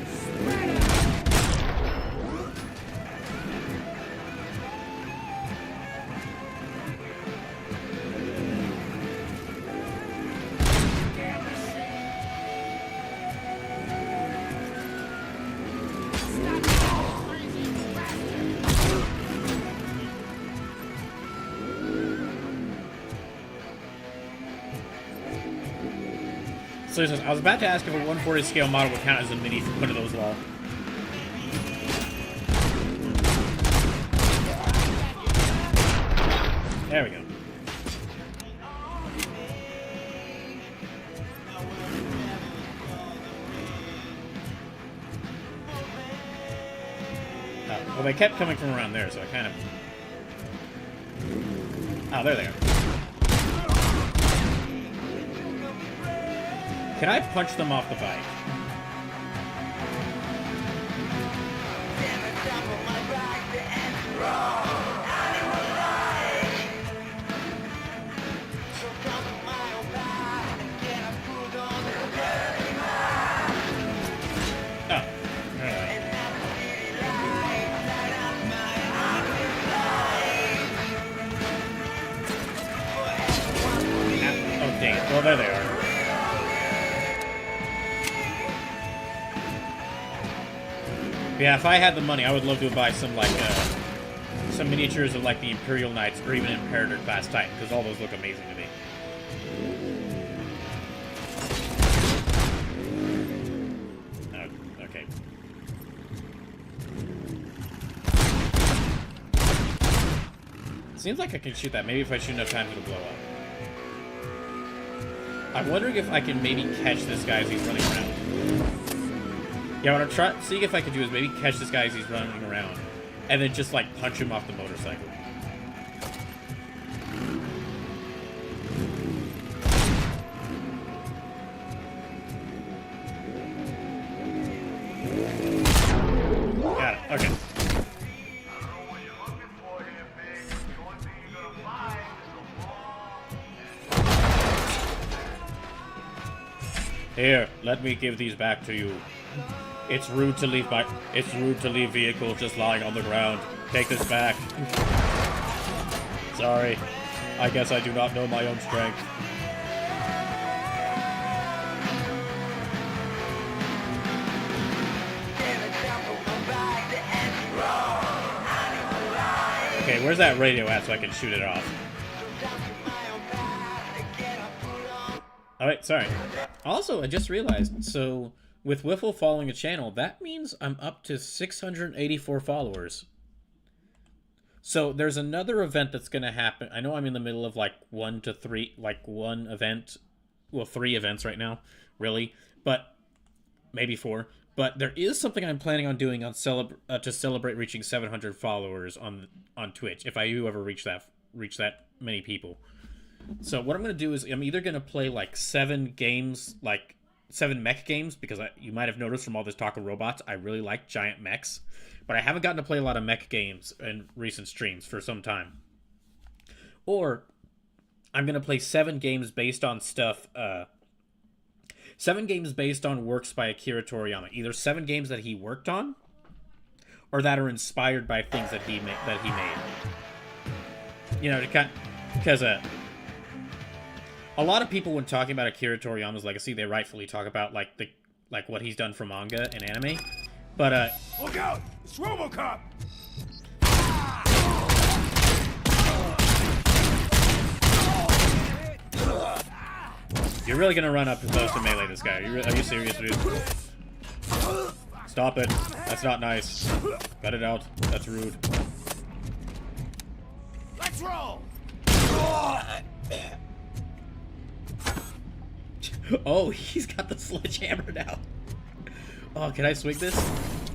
A: So he says, I was about to ask if a 140 scale model would count as a mini for put of those lol. There we go. Well, they kept coming from around there, so I kind of... Oh, there they are. Can I punch them off the bike? Oh, dang it. Well, there they are. Yeah, if I had the money, I would love to buy some, like, some miniatures of, like, the Imperial Knights, or even Imperator class Titan, because all those look amazing to me. Okay. Seems like I can shoot that. Maybe if I shoot enough times, it'll blow up. I'm wondering if I can maybe catch this guy as he's running around. Yeah, what I'm seeing if I can do is maybe catch this guy as he's running around, and then just, like, punch him off the motorcycle. Here, let me give these back to you. It's rude to leave vehicles just lying on the ground. Take this back. Sorry. I guess I do not know my own strength. Okay, where's that radio at so I can shoot it off? Alright, sorry. Also, I just realized, so with Wiffle following a channel, that means I'm up to 684 followers. So there's another event that's going to happen. I know I'm in the middle of like one event. Well, 3 events right now, really. But maybe 4. But there is something I'm planning on doing on to celebrate reaching 700 followers on Twitch, if I do ever reach that many people. So what I'm going to do is I'm either going to play like 7 games, like 7 mech games, because you might have noticed from all this talk of robots, I really like giant mechs. But I haven't gotten to play a lot of mech games in recent streams for some time. Or I'm going to play 7 games based on stuff... 7 games based on works by Akira Toriyama. Either 7 games that he worked on, or that are inspired by things that he made. You know, because a lot of people, when talking about Akira Toriyama's legacy, they rightfully talk about like what he's done for manga and anime. But
G: Look out! It's RoboCop!
A: You're really gonna run up close to melee this guy? Are you serious, dude? Stop it. That's not nice. Cut it out. That's rude.
G: Let's roll!
A: Oh, he's got the sledgehammer now. Oh, can I swing this?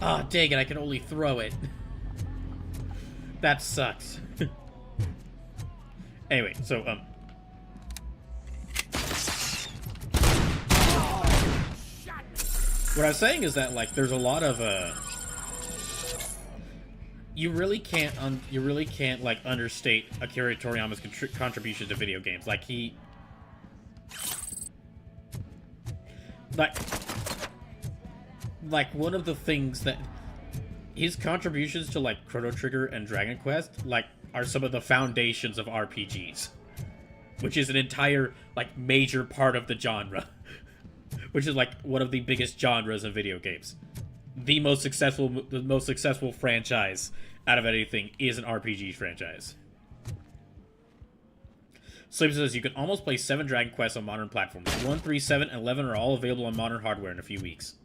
A: Oh, dang it, I can only throw it. That sucks. Anyway, so, what I was saying is that, like, there's a lot of, you really can't, like, understate Akira Toriyama's contribution to video games. Like, like, one of the things that, his contributions to, like, Chrono Trigger and Dragon Quest, like, are some of the foundations of RPGs. Which is an entire, like, major part of the genre. Which is like one of the biggest genres of video games. The most successful franchise out of anything is an RPG franchise. Sleep says you can almost play 7 Dragon Quests on modern platforms. 1, 3, 7, and 11 are all available on modern hardware in a few weeks.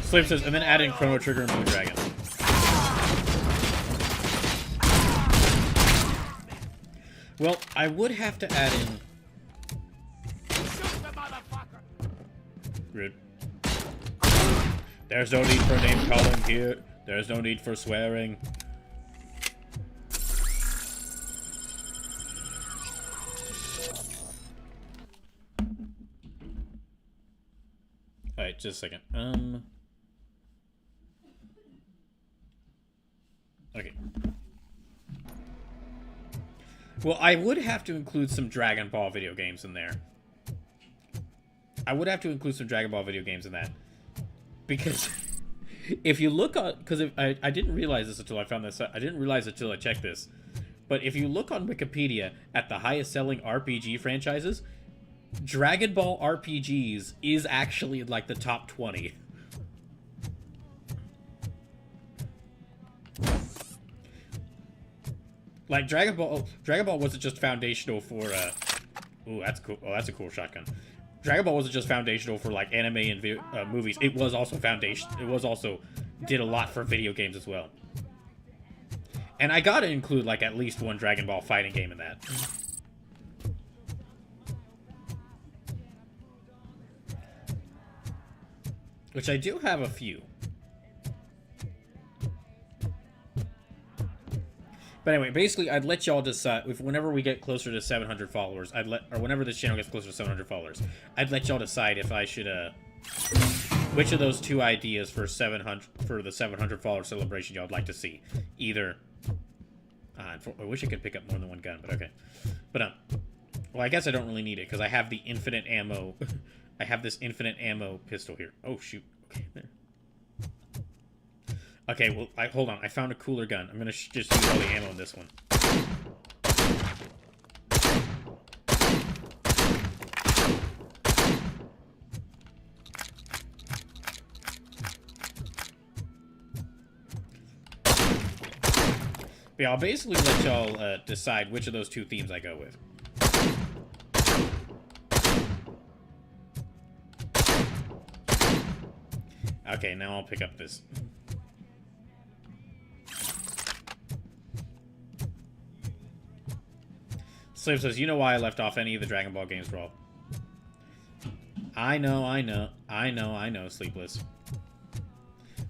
A: Sleep says, and then add in Chrono Trigger and Blue Dragon. Well, I would have to add in... Rude. There's no need for name calling here. There's no need for swearing. Alright, just a second. Okay. Well, I would have to include some Dragon Ball video games in there. I would have to include some Dragon Ball video games in that. Because if you look on... Because I didn't realize this until I found this out. I didn't realize it until I checked this. But if you look on Wikipedia at the highest selling RPG franchises, Dragon Ball RPGs is actually in, like, the top 20. Like, Dragon Ball wasn't just foundational for, ooh, that's cool. Oh, that's a cool shotgun. Dragon Ball wasn't just foundational for, like, anime and movies. It was also did a lot for video games as well. And I gotta include, like, at least one Dragon Ball fighting game in that. Which I do have a few. But anyway, basically, I'd let y'all decide whenever we get closer to 700 followers, or whenever this channel gets closer to 700 followers, I'd let y'all decide if I should which of those two ideas for 700 for the 700 follower celebration y'all would like to see. Either I wish I could pick up more than one gun, but okay. But well, I guess I don't really need it because I have the infinite ammo. I have this infinite ammo pistol here. Oh shoot. Okay, there. Okay, well, hold on. I found a cooler gun. I'm gonna just use all the ammo in this one. But yeah, I'll basically let y'all decide which of those two themes I go with. Okay, now I'll pick up this. Slave says, you know why I left off any of the Dragon Ball games, bro. I know, Sleepless.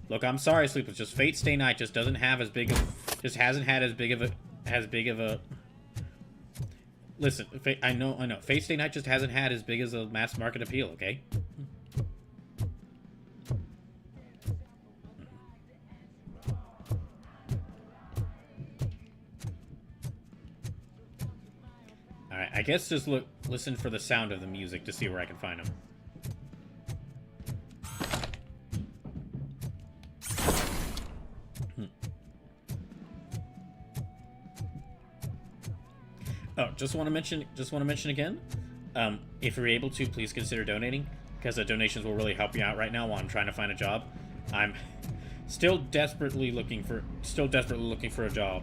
A: Look, I'm sorry, Sleepless. Just Fate Stay Night just doesn't have as big of, just hasn't had as big of a. Listen, I know. Fate Stay Night just hasn't had as big as a mass market appeal. Okay. Alright, I guess just listen for the sound of the music to see where I can find them. Oh, just want to mention again, if you're able to, please consider donating, because the donations will really help you out right now while I'm trying to find a job. I'm still desperately looking for a job.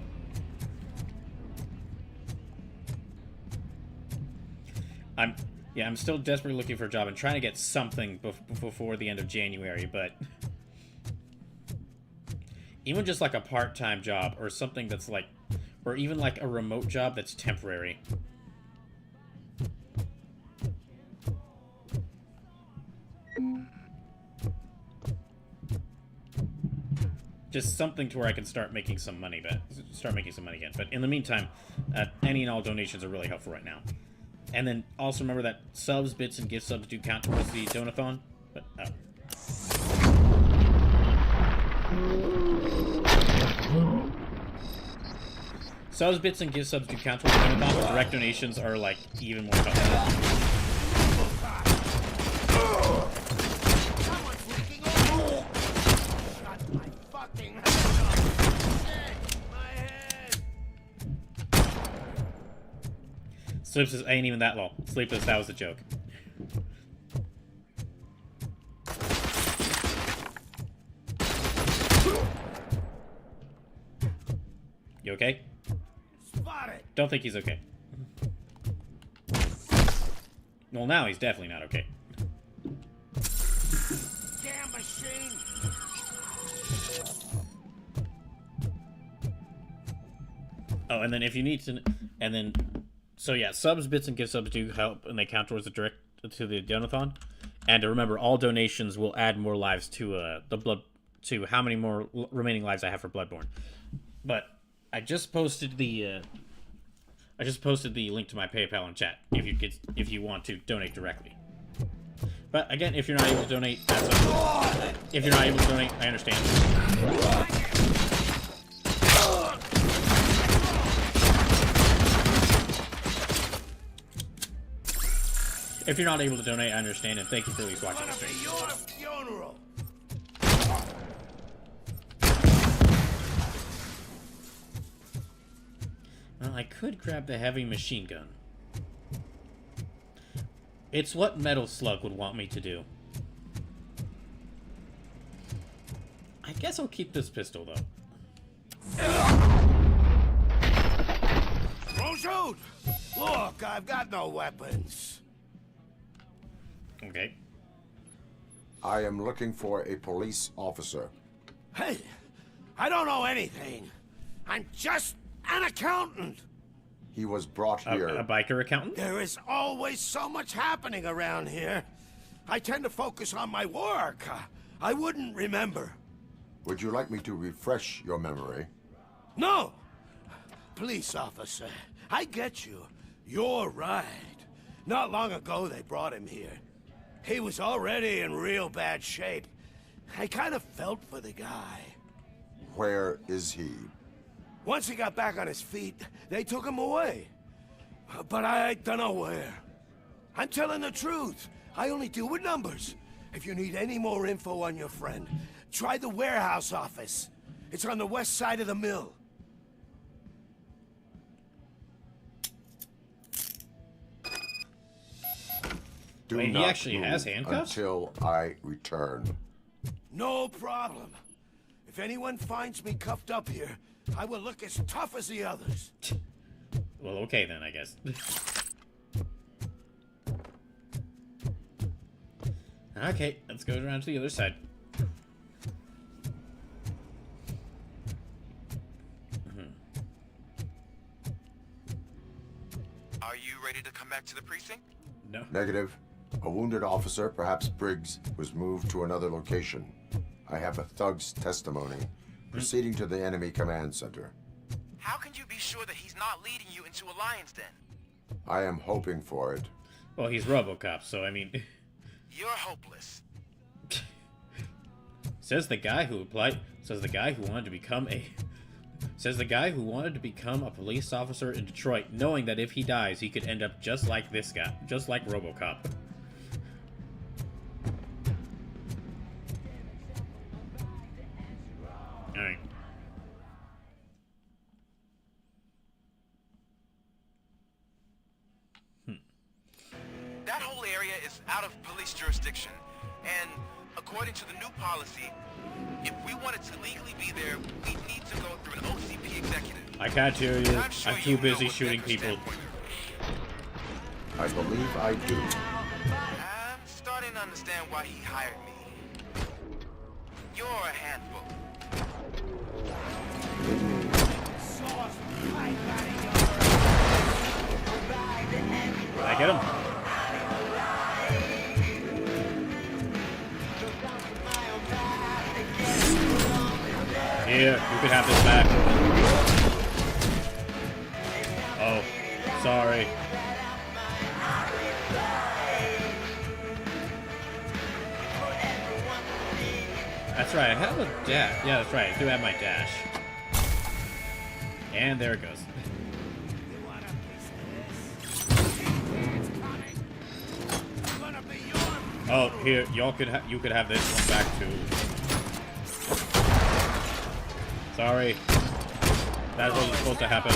A: I'm still desperately looking for a job and trying to get something before the end of January, but even just like a part-time job or something that's like, or even like a remote job that's temporary. Just something to where I can start making some money again. But in the meantime, any and all donations are really helpful right now. And then also remember that subs, bits, and gift subs do count towards the donathon. But subs, bits, and gift subs do count towards the donathon, but direct donations are like even more helpful. Sleepless ain't even that low. Sleepless, that was a joke. You okay? Spotted. Don't think he's okay. Well, now he's definitely not okay.
G: Damn machine!
A: Oh, and then if you need to, and then. So yeah, subs, bits, and gift subs do help, and they count towards the donathon. And to remember, all donations will add more lives to to how many more remaining lives I have for Bloodborne. But I just posted the link to my PayPal in chat if you want to donate directly. But again, if you're not able to donate, that's okay. If you're not able to donate, I understand. If you're not able to donate, I understand, and thank you for at least watching the stream.
G: Your funeral.
A: Well, I could grab the heavy machine gun. It's what Metal Slug would want me to do. I guess I'll keep this pistol, though.
G: Don't shoot! Look, I've got no weapons.
A: Okay.
D: I am looking for a police officer.
G: Hey, I don't know anything. I'm just an accountant.
D: He was brought here.
A: A biker accountant?
G: There is always so much happening around here. I tend to focus on my work. I wouldn't remember.
D: Would you like me to refresh your memory?
G: No! Police officer, I get you. You're right. Not long ago they brought him here. He was already in real bad shape, I kind of felt for the guy.
D: Where is he?
G: Once he got back on his feet, they took him away. But I don't know where. I'm telling the truth. I only deal with numbers. If you need any more info on your friend, try the warehouse office. It's on the west side of the mill.
D: Do
A: Wait, he
D: not
A: actually has
D: move
A: handcuffs?
D: until I return.
G: No problem. If anyone finds me cuffed up here, I will look as tough as the others.
A: Well, okay then, I guess. Okay, let's go around to the other side.
H: Are you ready to come back to the precinct?
A: No.
D: Negative. A wounded officer, perhaps Briggs, was moved to another location. I have a thug's testimony. Proceeding to the enemy command center.
H: How can you be sure that he's not leading you into a lion's den?
D: I am hoping for it.
A: Well, he's RoboCop, so I mean...
H: You're hopeless.
A: Says the guy who applied... Says the guy who wanted to become a... Says the guy who wanted to become a police officer in Detroit, knowing that if he dies, he could end up just like this guy. Just like RoboCop. Alright.
H: That whole area is out of police jurisdiction, and according to the new policy, if we wanted to legally be there, we'd need to go through an OCP executive.
A: I can't hear you.
H: I'm sure
A: I'm
H: you
A: too
H: know
A: busy
H: what
A: shooting
H: Becker's
A: people.
H: standpoint is.
D: I believe I do.
H: I'm starting to understand why he hired me. You're a handful.
A: Did I get him? Here, you could have this back. Oh, sorry. That's right, I have a dash. Yeah, that's right, I do have my dash. And there it goes. Oh, here, y'all could you could have this one back too. Sorry. That wasn't supposed to happen.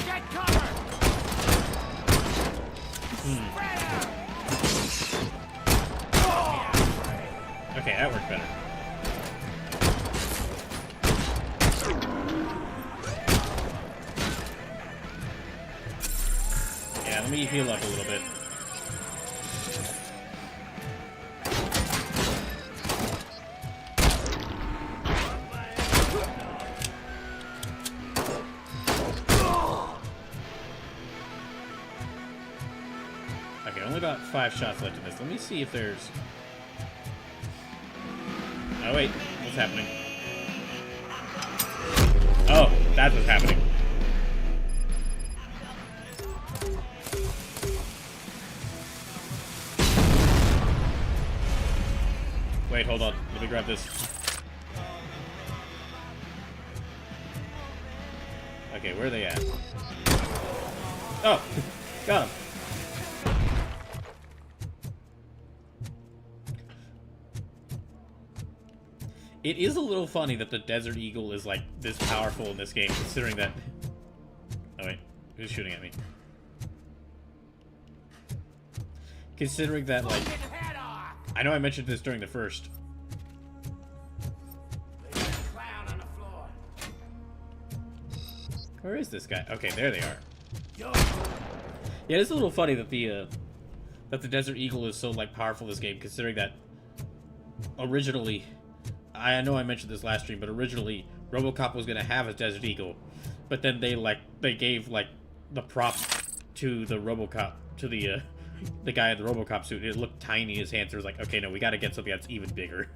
G: Get cover!
A: Okay, that worked better. Yeah, let me heal up a little bit. Okay, only about 5 shots left in this. Let me see if there's... Oh, wait. What's happening? Oh, that's what's happening. Wait, hold on. Let me grab this. Okay, where are they at? Oh! Got him. It is a little funny that the Desert Eagle is, like, this powerful in this game, considering that... Oh, wait. Who's shooting at me? Considering that, like... I know I mentioned this during the first. Where is this guy? Okay, there they are. Yeah, it's a little funny that the Desert Eagle is so, like, powerful in this game, considering that originally... I know I mentioned this last stream, but originally RoboCop was gonna have a Desert Eagle, but then they gave like the props to the RoboCop to the guy in the RoboCop suit. It looked tiny. His hands were like, okay, no, we got to get something that's even bigger.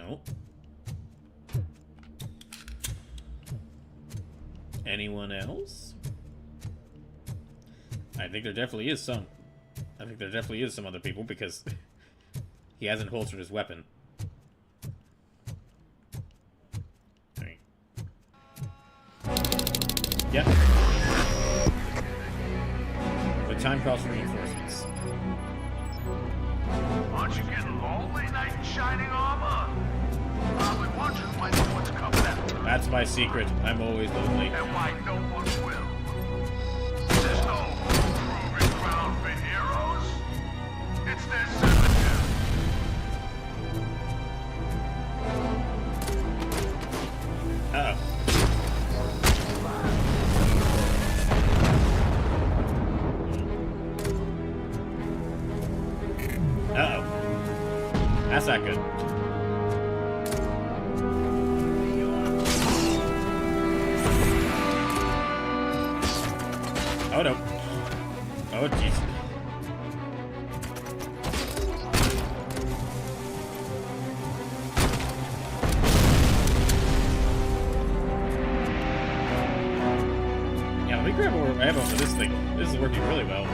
A: No. Anyone else? I think there definitely is some. I think there definitely is some other people because he hasn't holstered his weapon. Alright. Yep. The time calls for reinforcements.
I: Aren't you getting lonely, knight in shining armor? Probably wondering why no one's coming after us.
A: That's my secret. I'm always lonely.
I: And why no one will. There's no proving ground for heroes. It's their cemetery.
A: Uh-oh. Uh-oh. That's not good. Oh no. Oh jeez. Yeah, let me grab more ammo for this thing. This is working really well.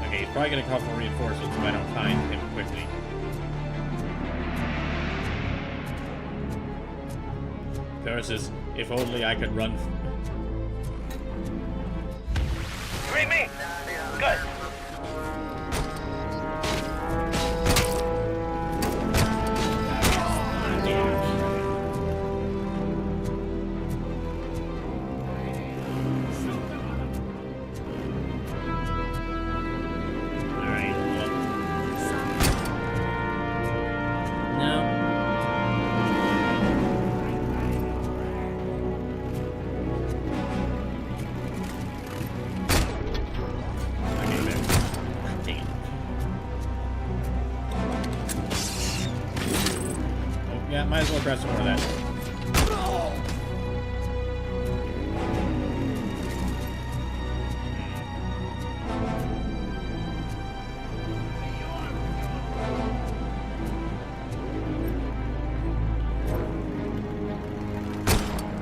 A: Okay, he's probably gonna call for reinforcements if I don't find him quickly. Versus, if only I could run.
I: You read me? Good.
A: Alright, well. No. Okay, there. Dang it. Oh, yeah, might as well grab some more of that.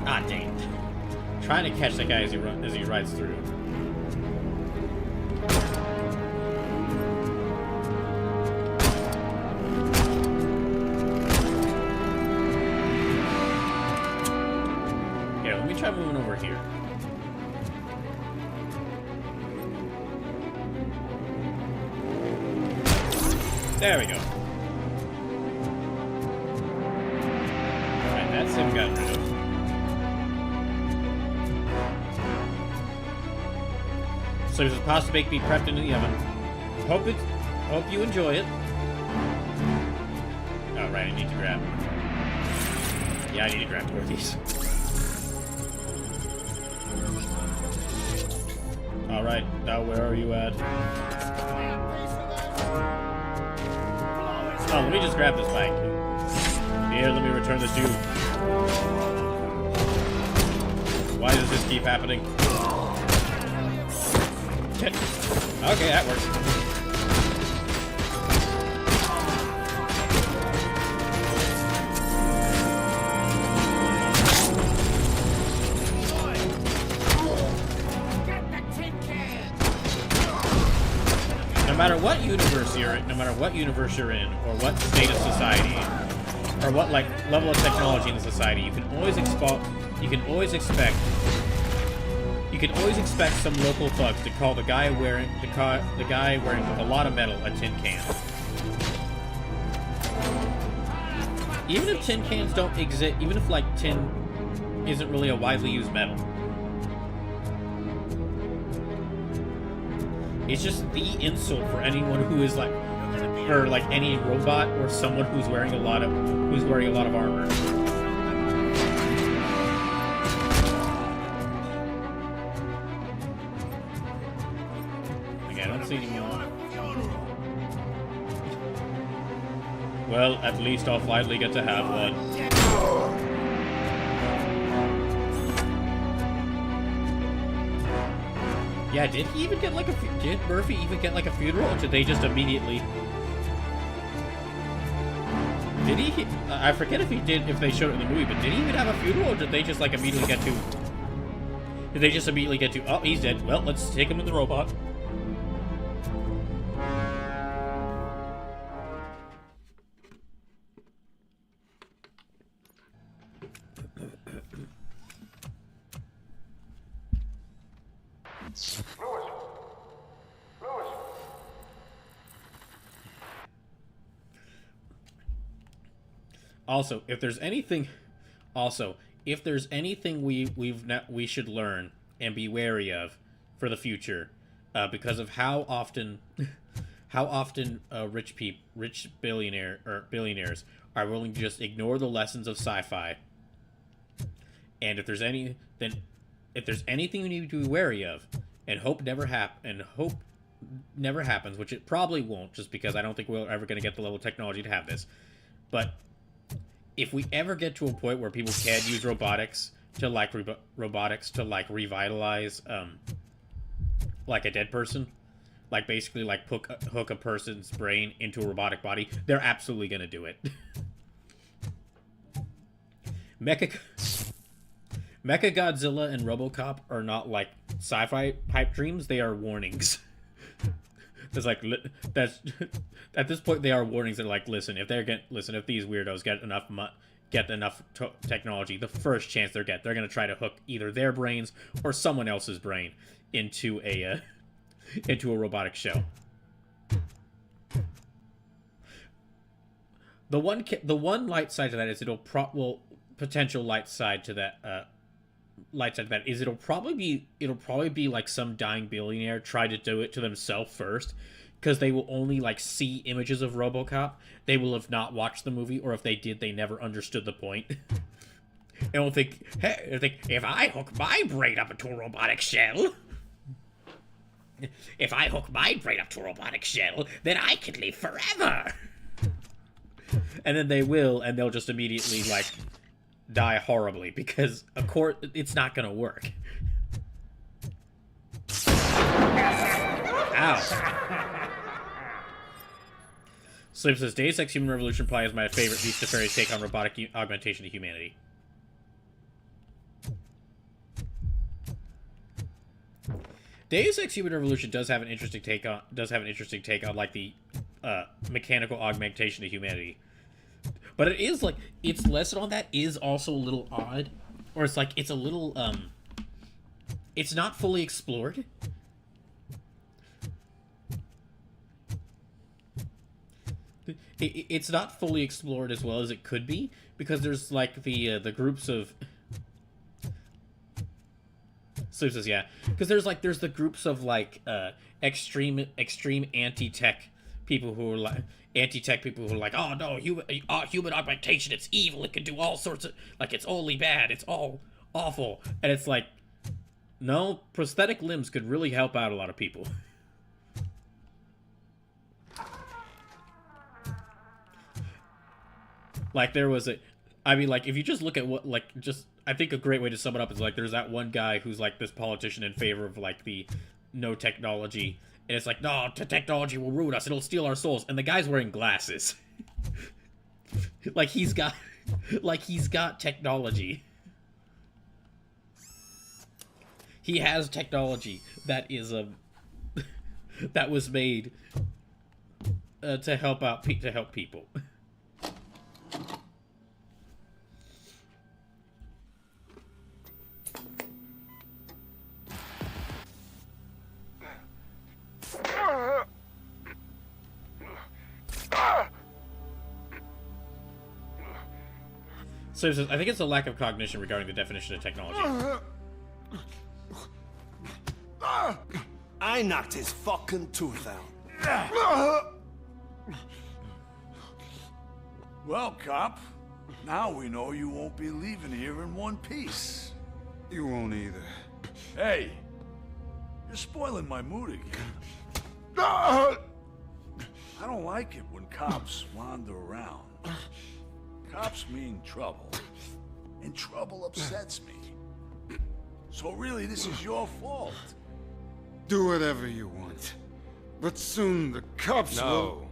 A: Ah, dang it. Trying to catch that guy as he rides through. Here, let me try moving over here. There we go. Alright, that's him gotten rid of. So there's a pasta baked beef prepped into the oven. Hope you enjoy it. Oh right, I need to grab. Yeah, I need to grab more of these. All right, now where are you at? Oh, let me just grab this bike. Here, let me return the tube. Why does this keep happening? Okay, that works. No matter what universe you're in, or what state of society, or what like level of technology in the society, you can always expect some local thugs to call the guy wearing with a lot of metal a tin can. Even if tin cans don't exist, even if like tin isn't really a widely used metal, it's just the insult for anyone who is like, or like any robot or someone who's wearing a lot of armor. Okay, I don't see any more. Well, at least I'll finally get to have one. Yeah, did he even get like a... Did Murphy even get like a funeral? Or did they just immediately... Did he... I forget if he did, if they showed it in the movie, but did he even have a funeral, or did they just like immediately get to... Did they just immediately get to, oh, he's dead. Well, let's take him in the robot. Also, if there's anything we should learn and be wary of for the future, because of how often rich billionaires are willing to just ignore the lessons of sci-fi. And if there's anything we need to be wary of, and hope never happens, which it probably won't, just because I don't think we're ever going to get the level of technology to have this, but if we ever get to a point where people can use robotics to revitalize like a dead person, like basically like hook a person's brain into a robotic body, they're absolutely gonna do it. Mechagodzilla and RoboCop are not like sci-fi pipe dreams; they are warnings. It's like that's at this point they are warnings. They're like, listen, if these weirdos get enough technology, the first chance they're gonna try to hook either their brains or someone else's brain into a robotic shell. The one light side to that is potential light side to that is it'll probably be like some dying billionaire try to do it to themselves first, because they will only like see images of RoboCop. They will have not watched the movie, or if they did, they never understood the point. And will think, hey, if I hook my brain up into a robotic shell, then I can live forever. And then they will, and they'll just immediately like die horribly, because of course it's not gonna work. Ow. Slim says, Deus Ex Human Revolution probably is my favorite least nefarious take on robotic augmentation to humanity. Deus Ex Human Revolution does have an interesting take on like the mechanical augmentation to humanity. But it is like its lesson on that is also a little odd, or it's like it's a little it's not fully explored. It's not fully explored as well as it could be, because there's like the groups of. So it says, yeah, because there's the groups of like extreme anti-tech people who are like oh no, human augmentation, it's evil, it can do all sorts of, like, it's only bad, it's all awful. And it's like, no, prosthetic limbs could really help out a lot of people. Like, there was like, if you just look at what, like, just, I think a great way to sum it up is, like, there's that one guy who's, like, this politician in favor of, like, the no technology, and it's like, no, technology will ruin us, it'll steal our souls, and the guy's wearing glasses. like, he's got technology. He has technology that is, that was made, to help people. So it says, I think it's a lack of cognition regarding the definition of technology.
G: I knocked his fucking tooth out.
I: Well, cop, now we know you won't be leaving here in one piece.
B: You won't either.
I: Hey, you're spoiling my mood again. I don't like it when cops wander around. Cops mean trouble, and trouble upsets me. So really, this is your fault.
J: Do whatever you want. But soon the cops will...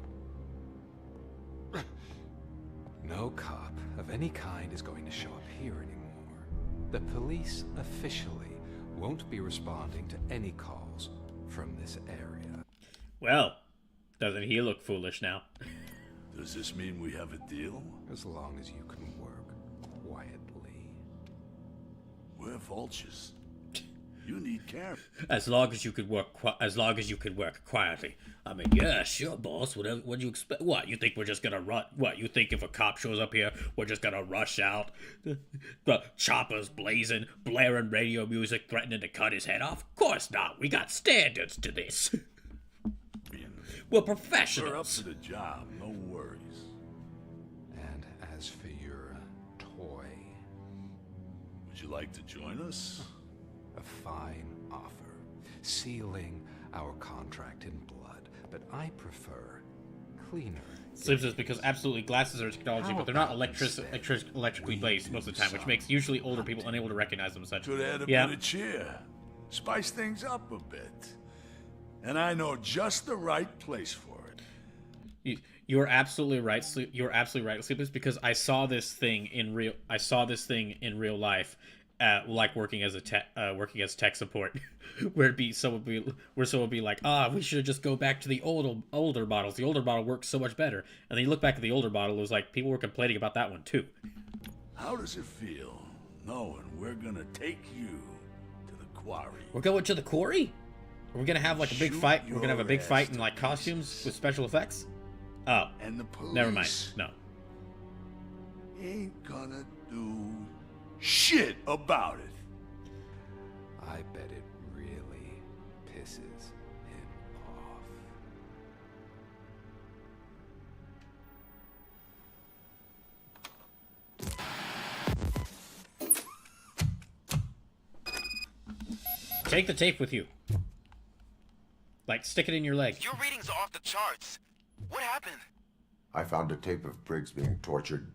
K: No cop of any kind is going to show up here anymore. The police officially won't be responding to any calls from this area.
A: Well, doesn't he look foolish now?
I: Does this mean we have a deal?
K: As long as you can work quietly.
I: We're vultures. You need care.
A: As long as you could work quietly. I mean, yeah, sure, boss. What do you expect? What, you think we're just gonna run? What, you think if a cop shows up here, we're just gonna rush out? The choppers blazing, blaring radio music, threatening to cut his head off? Of course not. We got standards to this. We're professionals.
I: We're up to the job. No worries.
K: And as for your toy,
I: would you like to join us?
K: a fine offer, sealing our contract in blood, but I prefer cleaner.
A: Sleeps is because absolutely glasses are technology, but they're not electrically based most of the time, which makes usually older people unable to recognize them as such.
I: Could add a bit of cheer, spice things up a bit, and I know just the right place for it.
A: You're absolutely right. You're absolutely right, Sleepless, because I saw this thing in real life, like working as tech support, where someone would be like, we should just go back to the older models. The older model works so much better. And then you look back at the older model, it was like people were complaining about that one too.
I: How does it feel knowing we're gonna take you to the quarry?
A: We're going to the quarry? We're gonna have like a big fight. We're gonna have a big fight in like costumes with special effects. Oh,
I: and the police
A: never mind. No,
I: ain't gonna do shit about it.
K: I bet it really pisses him off.
A: Take the tape with you. Like, stick it in your leg.
H: Your readings are off the charts. What happened?
D: I found a tape of Briggs being tortured.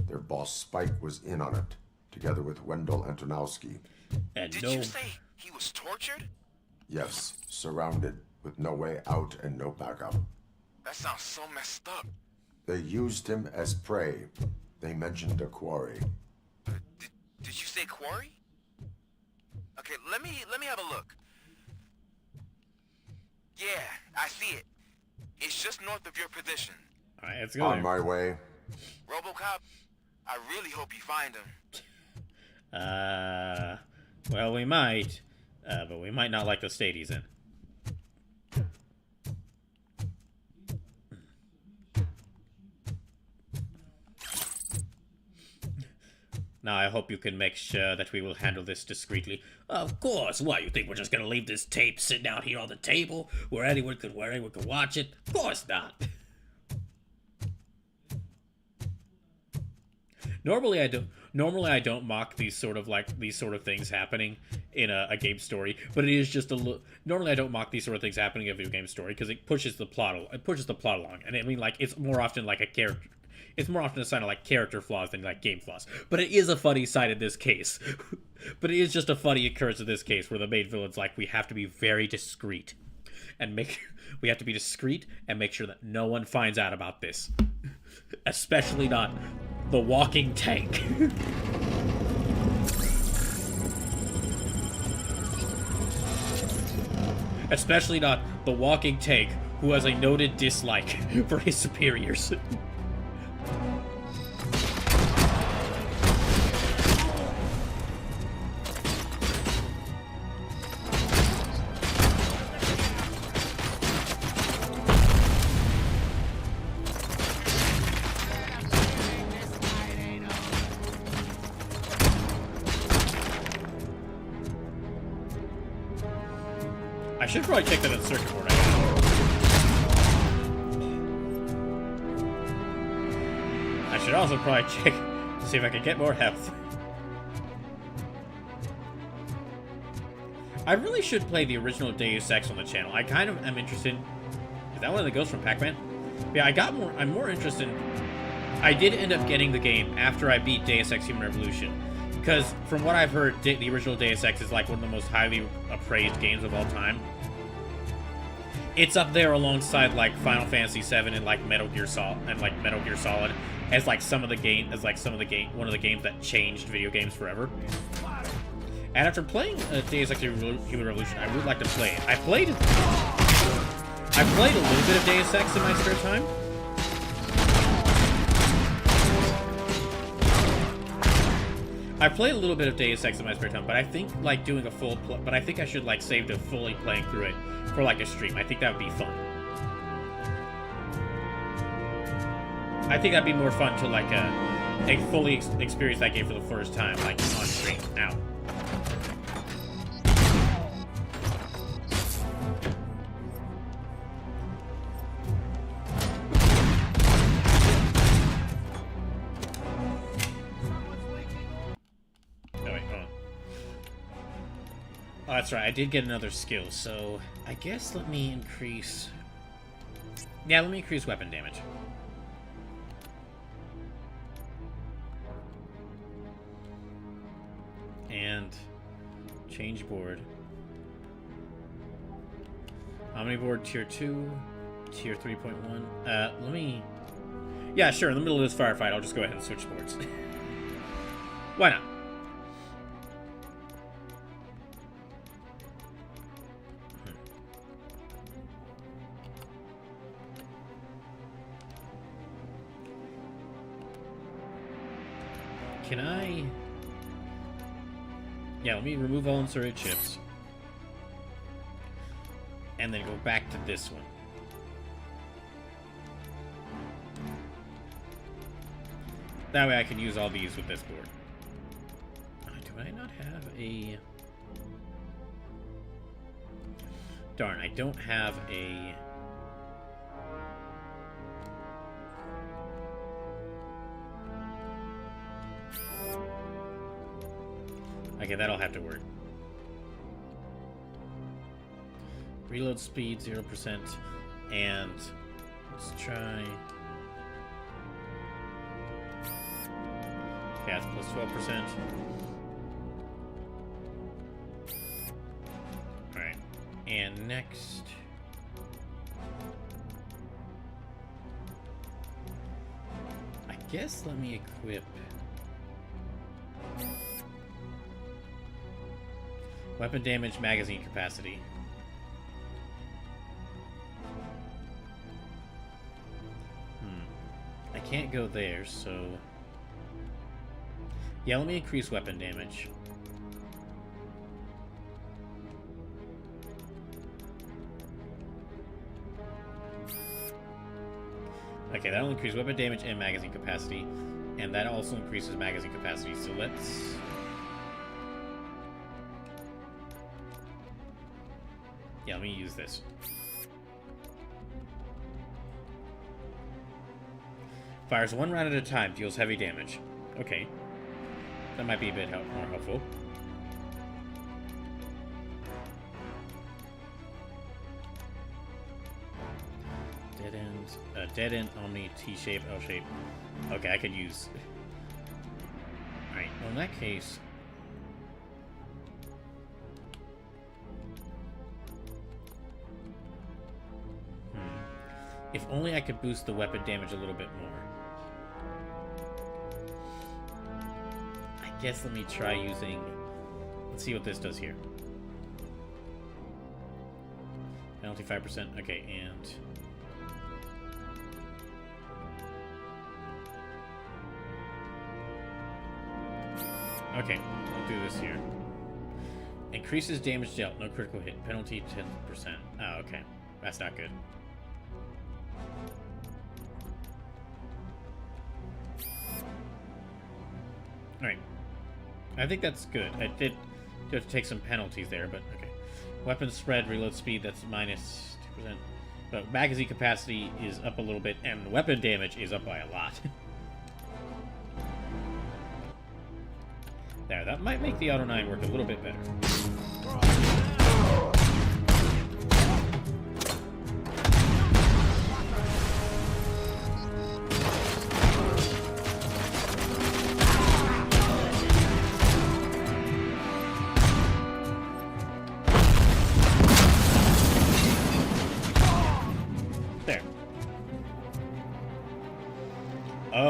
D: Their boss Spike was in on it, together with Wendell Antonowski.
A: And
H: Did you say he was tortured?
D: Yes, surrounded, with no way out and no backup.
H: That sounds so messed up.
D: They used him as prey. They mentioned a quarry.
H: Did you say quarry? Okay, let me have a look. Yeah, I see it. It's just north of your position.
A: Alright, let's go.
D: On my way.
H: RoboCop, I really hope you find him.
A: Well, we might, but we might not like the state he's in. Now, I hope you can make sure that we will handle this discreetly. Of course. What, you think we're just gonna leave this tape sitting out here on the table where anyone could watch it? Of course not. Normally I don't mock these sort of things happening in a game story, but it is just normally I don't mock these sort of things happening in a video game story because it pushes the plot along. And I mean, like, it's more often like it's more often a sign of like character flaws than like game flaws. But it is a funny side in this case. But it is just a funny occurrence in this case where the main villain's like, we have to be very discreet and make sure that no one finds out about this. Especially not the walking tank. Especially not the walking tank who has a noted dislike for his superiors. I should probably check that on circuit board. I should also probably check to see if I can get more health. I really should play the original Deus Ex on the channel. I kind of am interested. Is that one of the ghosts from Pac-Man? Yeah, I'm more interested. I did end up getting the game after I beat Deus Ex Human Revolution. Because from what I've heard, the original Deus Ex is like one of the most highly appraised games of all time. It's up there alongside like Final Fantasy VII and like Metal Gear Solid as like one of the games that changed video games forever. And after playing Deus Ex Human Revolution, I would like to play it. I played a little bit of Deus Ex in my spare time. I played a little bit of Deus Ex in my spare time, but I think like doing a full but I think I should like save to fully playing through it for like a stream. I think that would be fun. I think that'd be more fun to like fully experience that game for the first time, like on stream. Now. Oh, that's right, I did get another skill, so I guess let me increase... Yeah, let me increase weapon damage. And change board. Omni board tier 2, tier 3.1. Let me... Yeah, sure, in the middle of this firefight, I'll just go ahead and switch boards. Why not? Can I... Yeah, let me remove all inserted chips. And then go back to this one. That way I can use all these with this board. Do I not have a... Darn, I don't have a... Okay, that'll have to work. Reload speed, 0%. And let's try... Okay, that's plus 12%. Alright. And next... I guess let me equip... Weapon damage, magazine capacity. I can't go there, so... Yeah, let me increase weapon damage. Okay, that'll increase weapon damage and magazine capacity. And that also increases magazine capacity, so let's... Yeah, let me use this. Fires one round at a time, deals heavy damage. Okay. That might be a bit more helpful. Dead end. Dead end, Omni, T-shape, L-shape. Okay, I could use... Alright, well in that case... If only I could boost the weapon damage a little bit more. I guess let me try using... Let's see what this does here. Penalty 5%. Okay, and... Okay, I'll do this here. Increases damage dealt. No critical hit. Penalty 10%. Oh, okay. That's not good. Alright. I think that's good. I did have to take some penalties there, but okay. Weapon spread, reload speed, that's minus 2%. But magazine capacity is up a little bit, and weapon damage is up by a lot. There, that might make the Auto 9 work a little bit better.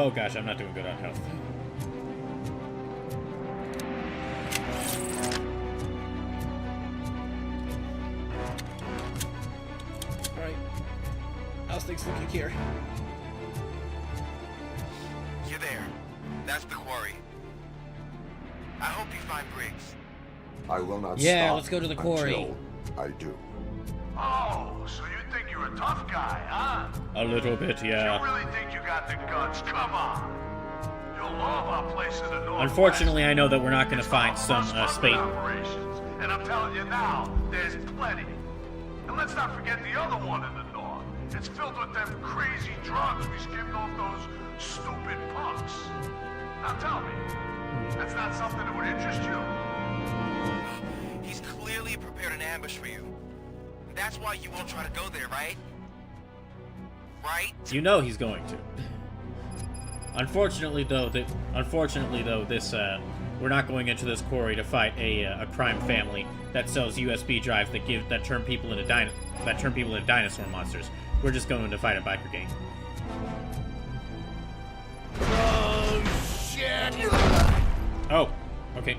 A: Oh gosh, I'm not doing good on health.
L: Alright. How's things looking here?
H: You're there. That's the quarry. I hope you find Briggs.
D: I will not
A: Yeah,
D: stop
A: let's go to the quarry.
D: until I do.
I: Oh, so you think you're a tough guy, huh?
A: A little bit, yeah.
I: You really think you got the guts? Come on. You'll love our place in the north.
A: Unfortunately, I know that we're not going to find some space.
I: Operations. And I'm telling you now, there's plenty. And let's not forget the other one in the north. It's filled with them crazy drugs we skimmed off those stupid punks. Now tell me, that's not something that would interest you?
H: He's clearly prepared an ambush for you. That's why you won't try to go there, right? Right?
A: You know he's going to. Unfortunately, though, this we're not going into this quarry to fight a crime family that sells USB drives that turn people into dinosaur monsters. We're just going to fight a biker gang.
G: Oh, shit!
A: Oh, okay.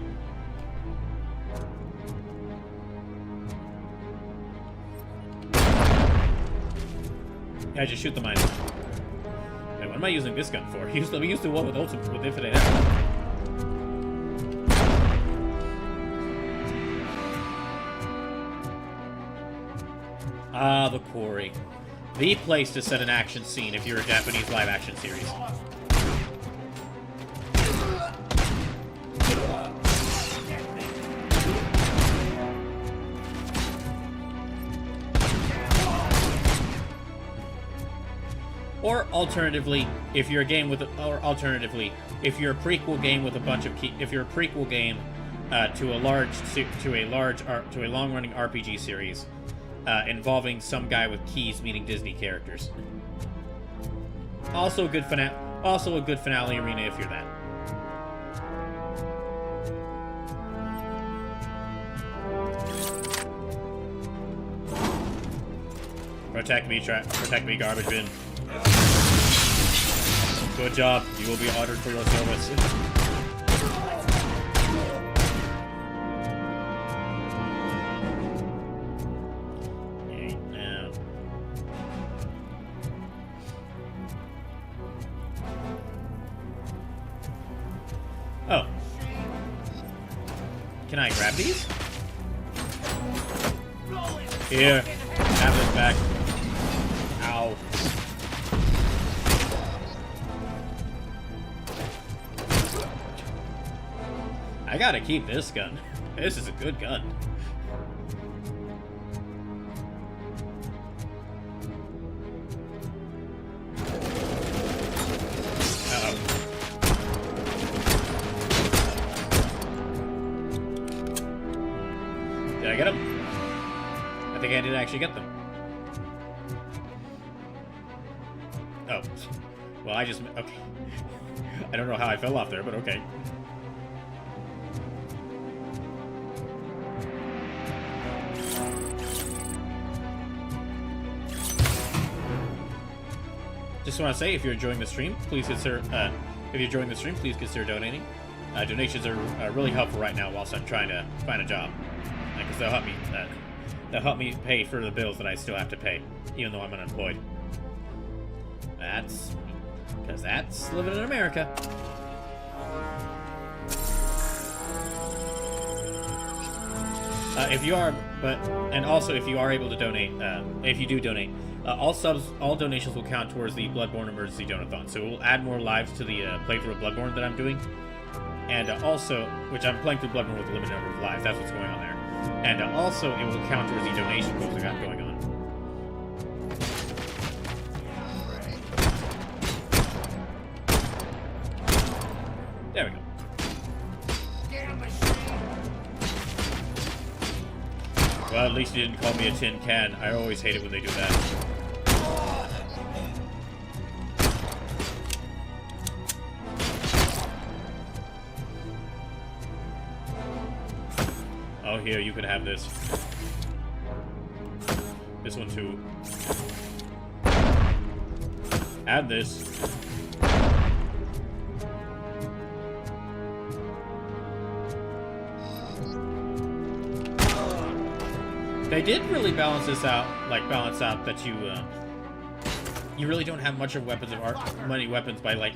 A: Yeah, just shoot the mine. Yeah, what am I using this gun for? We used the one with infinite ammo. Ah, the quarry. The place to set an action scene if you're a Japanese live-action series. Or alternatively, if you're a game with, if you're a prequel game with a bunch of if you're a prequel game to a long-running RPG series involving some guy with keys meeting Disney characters. Also a good finale arena if you're that. Protect me, garbage bin. Good job. You will be honored for your service. Oh. Can I grab these? Here. Have this back. Ow. I gotta keep this gun. This is a good gun. Uh-oh. Did I get them? I think I did actually get them. Oh. Well, okay. I don't know how I fell off there, but okay. Just want to say, if you're enjoying the stream, please consider donating. Donations are really helpful right now whilst I'm trying to find a job, because they'll help me pay for the bills that I still have to pay, even though I'm unemployed. That's living in America. If you are able to donate, if you do donate, all donations will count towards the Bloodborne Emergency Donathon. So we'll add more lives to the playthrough of Bloodborne that I'm doing, and which I'm playing through Bloodborne with a limited number of lives. That's what's going on there, and also it will count towards the donation goals I got going on. There we go. Well, at least he didn't call me a tin can. I always hate it when they do that. Oh, here, you can have this. This one, too. Add this. They did really balance this out, like balance out that you really don't have much of many weapons by like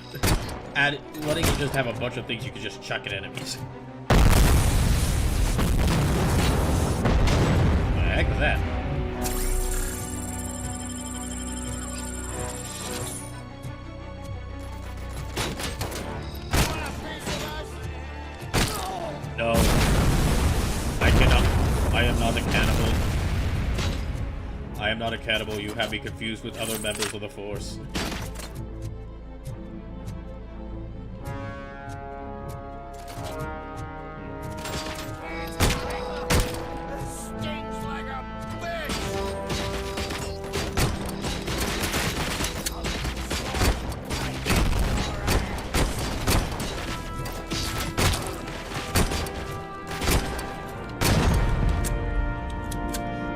A: letting you just have a bunch of things you can just chuck at enemies. What the heck was that? No. I cannot. I am not a cannibal. I am not a cannibal. You have me confused with other members of the Force.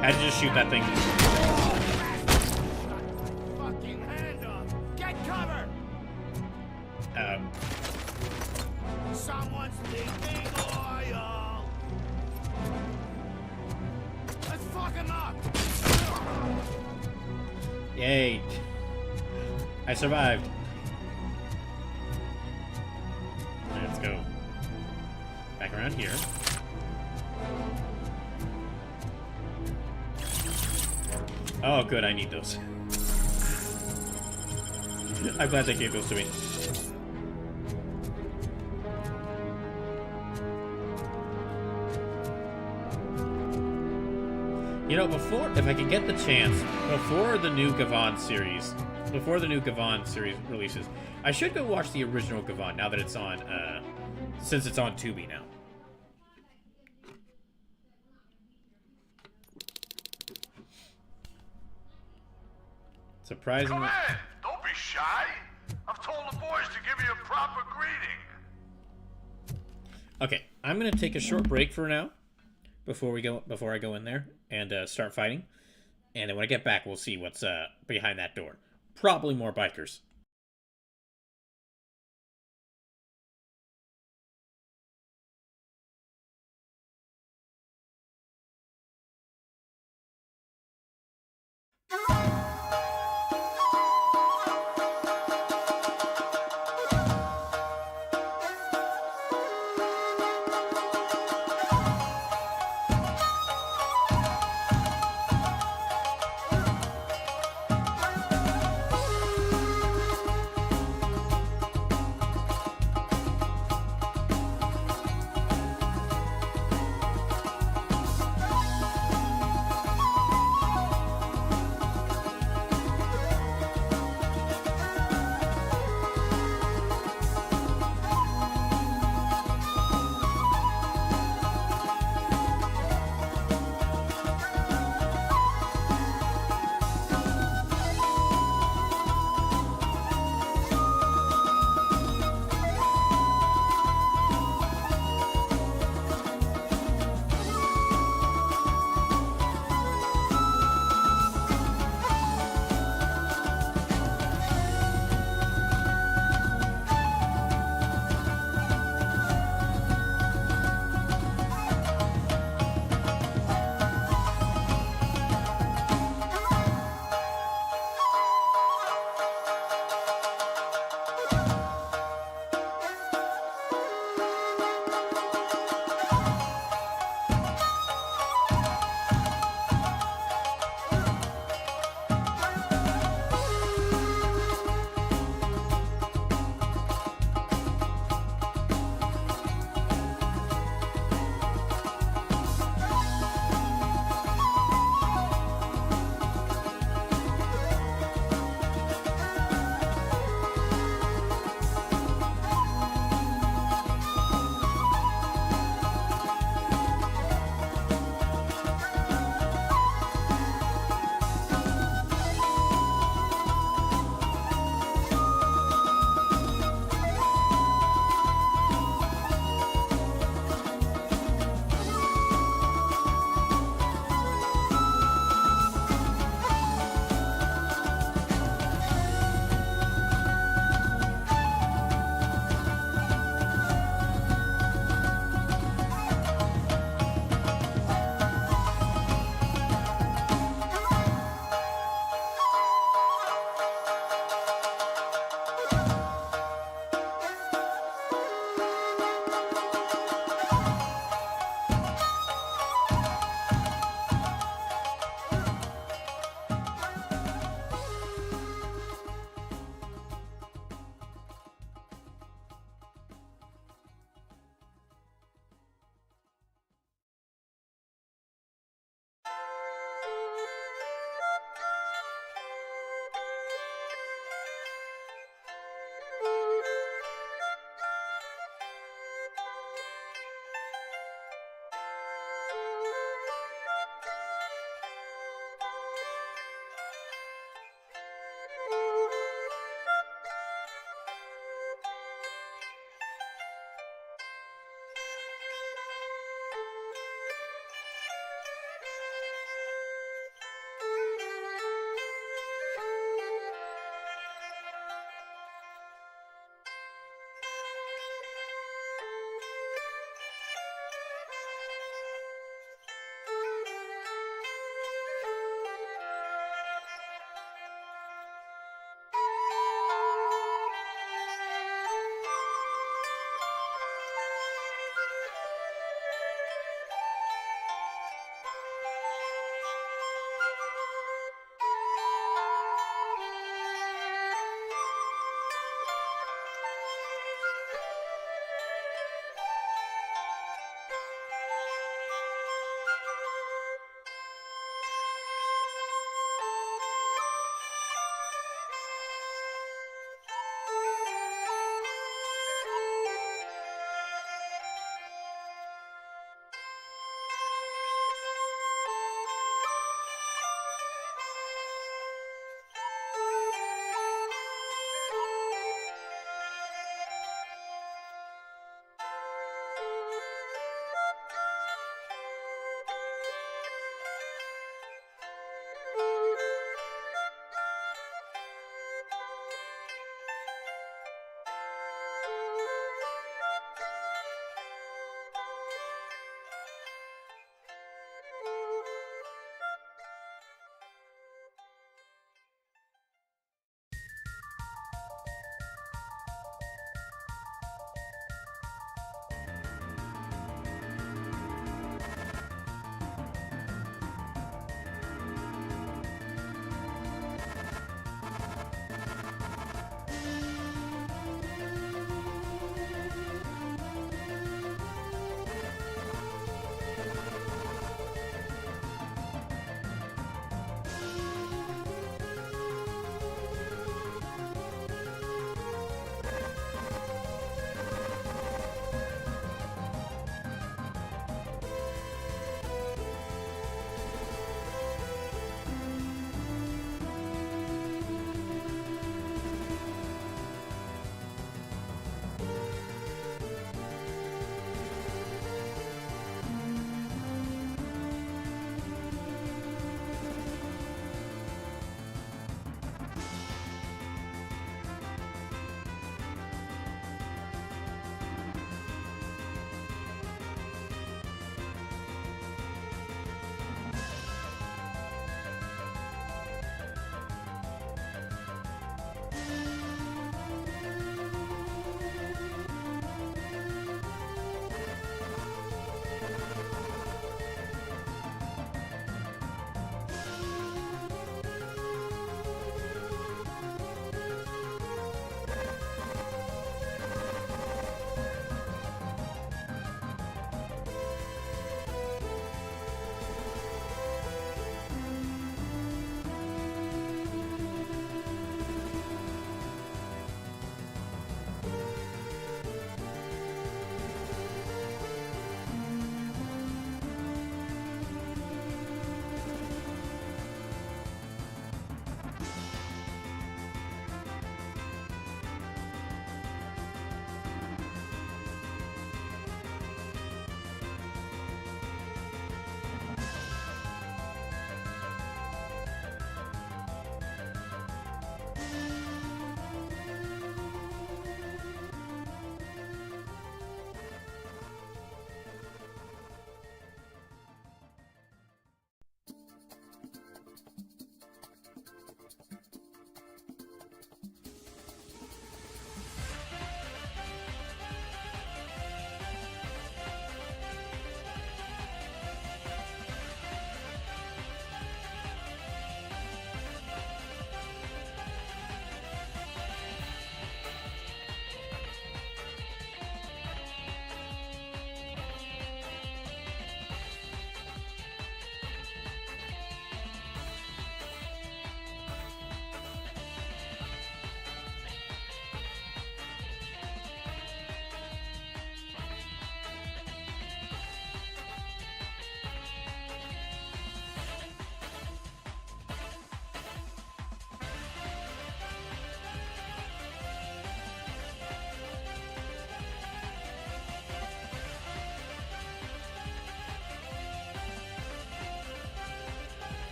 A: I had to just shoot that thing.
G: Fucking hand up! Get cover! Someone's leaking oil! Let's fuck him up!
A: Yay. I survived. Let's go. Back around here. Oh, good, I need those. I'm glad they gave those to me. You know, if I can get the chance, before the new Gavon series releases, I should go watch the original Gavon now that it's on, since it's on Tubi now. Surprisingly.
I: Come in! Don't be shy! I've told the boys to give you a proper greeting.
A: Okay, I'm gonna take a short break for now before I go in there and start fighting. And then when I get back, we'll see what's behind that door. Probably more bikers.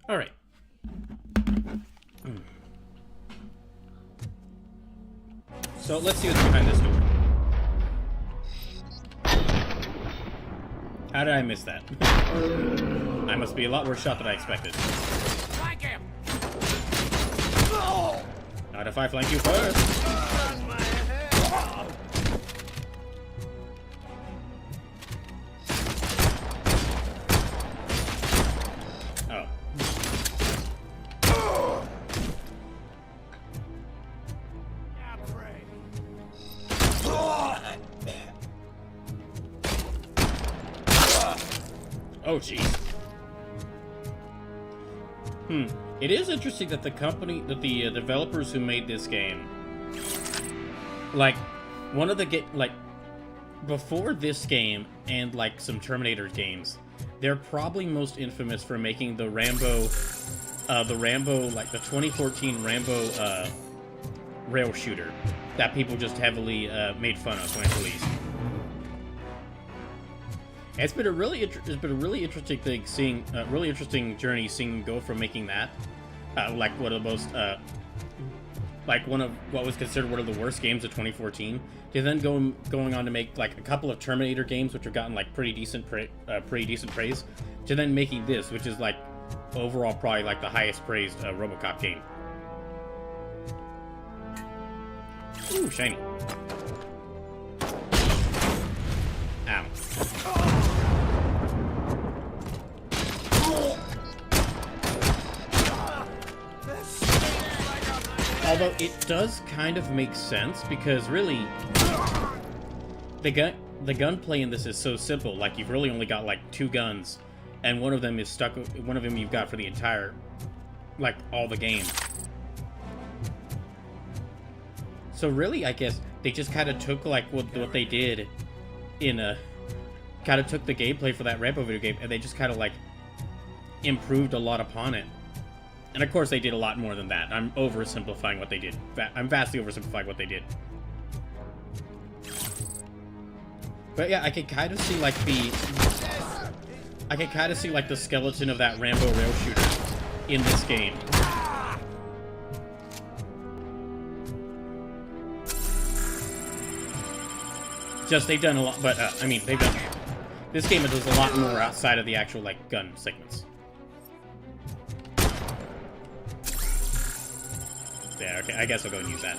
A: All right. So let's see what's behind this door. How did I miss that? I must be a lot worse shot than I expected. Not if I flank you first. Oh. Oh, jeez. It is interesting that the developers who made this game, like, one of the before this game and, like, some Terminator games, they're probably most infamous for making the Rambo, like, the 2014 Rambo, rail shooter that people just heavily, made fun of when it released. It's been a really interesting thing seeing, really interesting journey seeing go from making that, like one of the most, like one of what was considered one of the worst games of 2014, to then going on to make like a couple of Terminator games, which have gotten like pretty decent praise, to then making this, which is like overall probably like the highest praised RoboCop game. Ooh, shiny. Ow. Although it does kind of make sense, because really, the gunplay in this is so simple. Like, you've really only got like 2 guns, and one of them is stuck. One of them you've got for the entire, like, all the game. So really, I guess they just kind of took like what they did in kind of took the gameplay for that Rambo video game, and they just kind of like improved a lot upon it. And of course, they did a lot more than that. I'm oversimplifying what they did. I'm vastly oversimplifying what they did. But yeah, I can kind of see like the skeleton of that Rambo rail shooter in this game. Just they've done a lot, but I mean, they've done. This game does a lot more outside of the actual like gun segments. Yeah, okay, I guess I'll go and use that.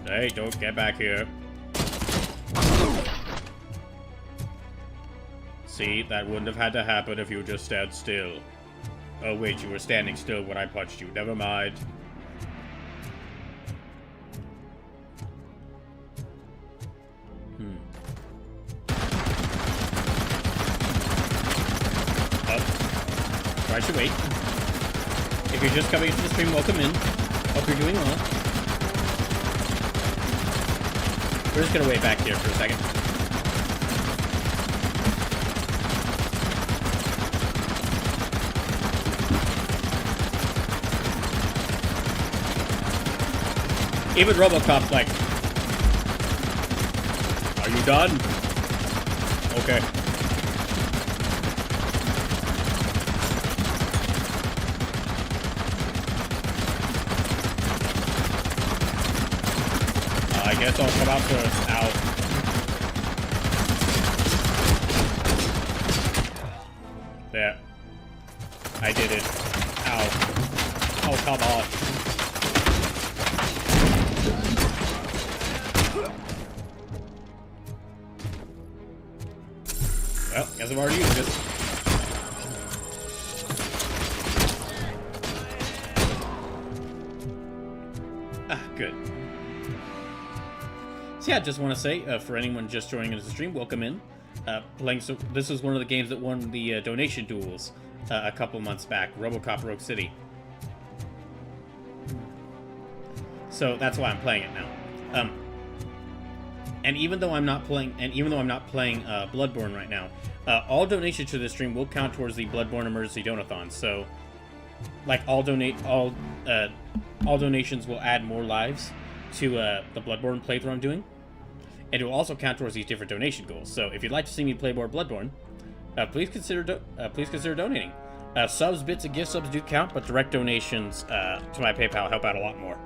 A: Hey, don't get back here. See, that wouldn't have had to happen if you just stood still. Oh wait, you were standing still when I punched you. Never mind. Oh. I should wait. If you're just coming into the stream, welcome in. Hope you're doing well. We're just gonna wait back here for a second. Even RoboCop's like, are you done? Okay. I guess I'll come out first. Ow. There. I did it. Ow. Oh, come on. Well, guess I've already used it. Ah, good. So yeah, I just want to say, for anyone just joining into the stream, welcome in. So this is one of the games that won the donation duels a couple months back, RoboCop Rogue City. So that's why I'm playing it now. And even though I'm not playing, Bloodborne right now, all donations to this stream will count towards the Bloodborne Emergency Donathon. So, like, all donations will add more lives to the Bloodborne playthrough I'm doing, and it will also count towards these different donation goals. So if you'd like to see me play more Bloodborne, please consider donating. Subs, bits, and gift subs do count, but direct donations to my PayPal help out a lot more.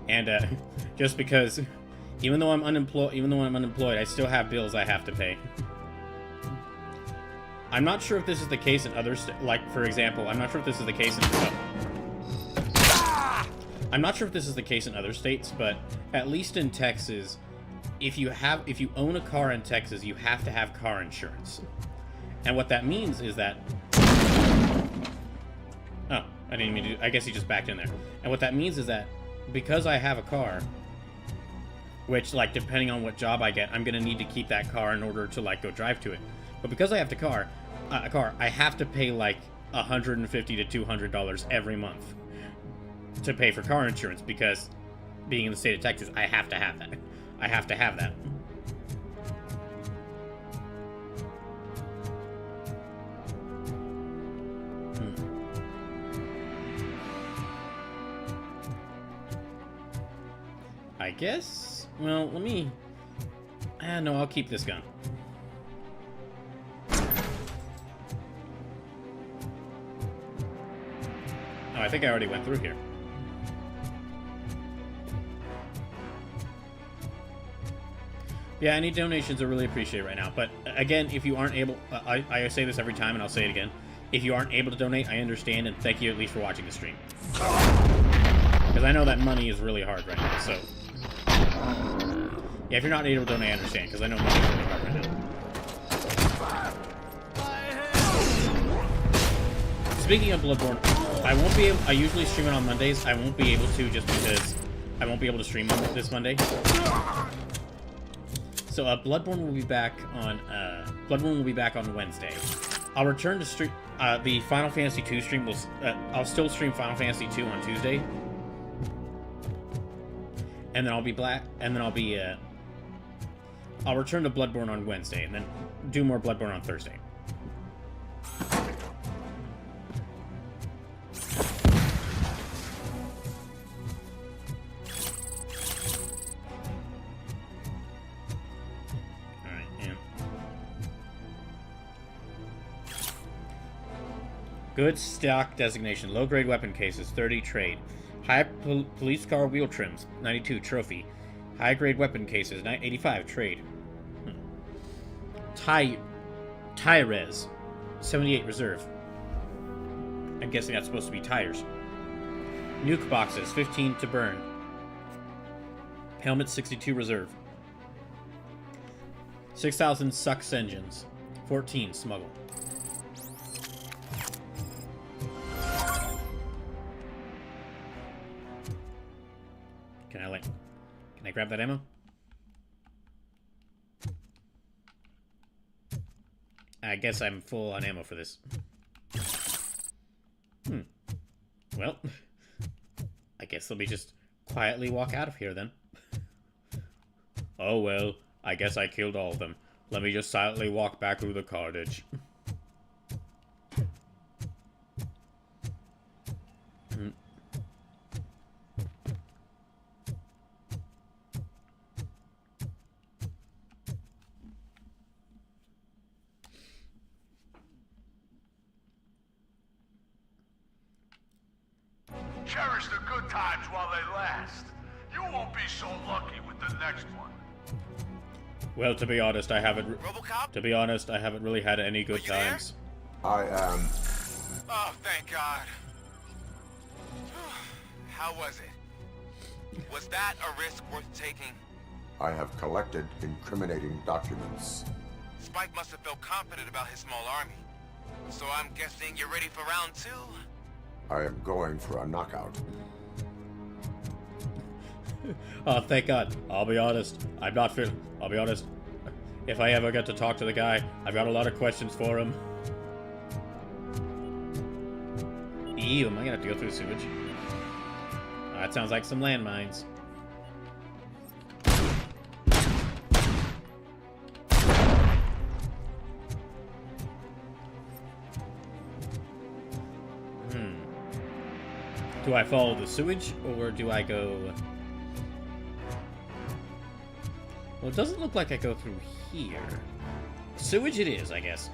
A: And just because, even though I'm unemployed, I still have bills I have to pay. I'm not sure if this is the case in other like, for example, I'm not sure if this is the case in I'm not sure if this is the case in other states, but at least in Texas, if you own a car in Texas, you have to have car insurance. And what that means is that oh, I didn't mean to, I guess he just backed in there. And what that means is that because I have a car, which, like, depending on what job I get, I'm gonna need to keep that car in order to, like, go drive to it. But because I have a car, I have to pay like $150 to $200 every month to pay for car insurance, because being in the state of Texas, I have to have that. I have to have that. I guess, well, let me... no, I'll keep this gun. Oh, I think I already went through here. Yeah, any donations are really appreciated right now. But again, if you aren't able... I say this every time, and I'll say it again. If you aren't able to donate, I understand, and thank you at least for watching the stream. Because I know that money is really hard right now, so... Yeah, if you're not able to donate, I understand, because I know money is really hard right now. Speaking of Bloodborne, I won't be able... I usually stream it on Mondays. I won't be able to just because I won't be able to stream this Monday. So, Bloodborne will be back on... Bloodborne will be back on Wednesday. I'll return to stream... the Final Fantasy II stream will... I'll still stream Final Fantasy II on Tuesday. And then I'll be black... And then I'll be... I'll return to Bloodborne on Wednesday, and then do more Bloodborne on Thursday. Alright, yeah. Good stock designation. Low-grade weapon cases, 30 trade. High police car wheel trims, 92 trophy. High-grade weapon cases, 85 trade. Tires, 78 reserve. I'm guessing that's supposed to be tires. Nuke boxes, 15 to burn. Helmet, 62 reserve. 6,000 sucks engines, 14 smuggle. Can I grab that ammo? I guess I'm full on ammo for this. Well, I guess let me just quietly walk out of here then. Oh well, I guess I killed all of them. Let me just silently walk back through the carnage.
I: Cherish the good times while they last. You won't be so lucky with the next one.
A: Well, to be honest, I haven't...
H: RoboCop?
A: To be honest, I haven't really had any good times.
D: I am...
H: Oh, thank God. How was it? Was that a risk worth taking?
D: I have collected incriminating documents.
H: Spike must have felt confident about his small army. So I'm guessing you're ready for round 2?
D: I am going for a knockout.
A: Oh, thank God. I'll be honest. I'm not feeling... I'll be honest. If I ever get to talk to the guy, I've got a lot of questions for him. Ew, am I gonna have to go through sewage? That sounds like some landmines. Do I follow the sewage, or do I go... Well, it doesn't look like I go through here. Sewage it is, I guess.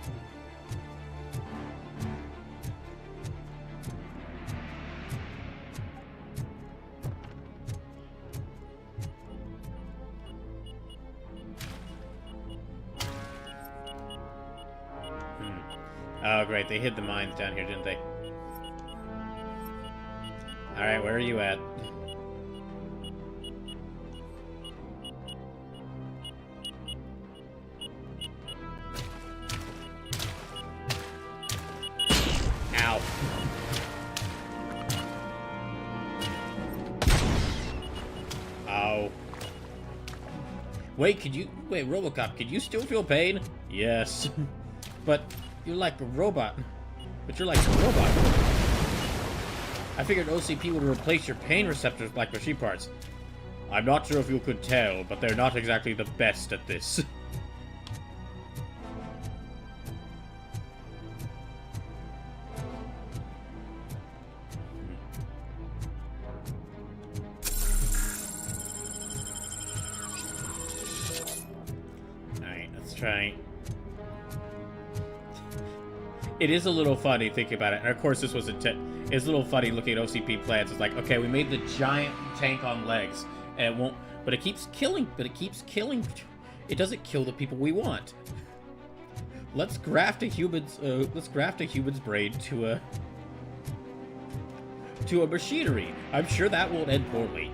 A: Oh, great. They hid the mines down here, didn't they? Alright, where are you at? Ow. Ow. Wait, RoboCop, could you still feel pain? Yes. But you're like a robot. But you're like a robot. I figured OCP would replace your pain receptors like machine parts. I'm not sure if you could tell, but they're not exactly the best at this. Alright, let's try. It is a little funny thinking about it, and of course this was it's a little funny looking at OCP plans. It's like, okay, we made the giant tank on legs, and it won't, but it keeps killing, it doesn't kill the people we want. Let's graft a human's brain to a machinery. I'm sure that won't end poorly.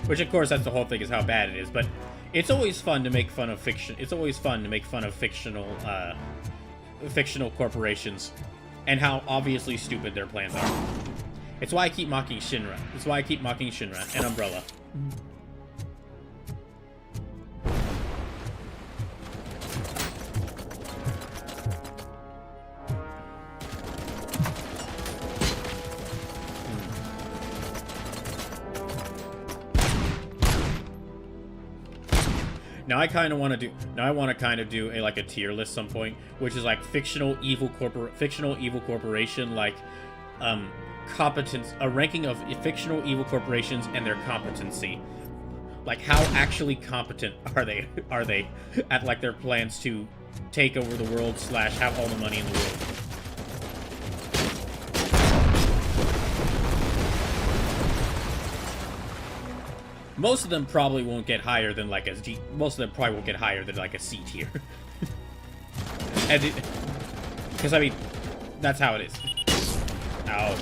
A: Which of course that's the whole thing, is how bad it is, but it's always fun to make fun of fiction. It's always fun to make fun of fictional corporations and how obviously stupid their plans are. It's why I keep mocking Shinra. It's why I keep mocking Shinra and Umbrella. Now I kind of want to do. Now I want to kind of do a tier list some point, which is like fictional evil corporation, like competence, a ranking of fictional evil corporations and their competency. Like how actually competent are they at like their plans to take over the world / have all the money in the world. Most of them probably won't get higher than like a D. Most of them probably won't get higher than like a C tier. And because I mean, that's how it is. Ow.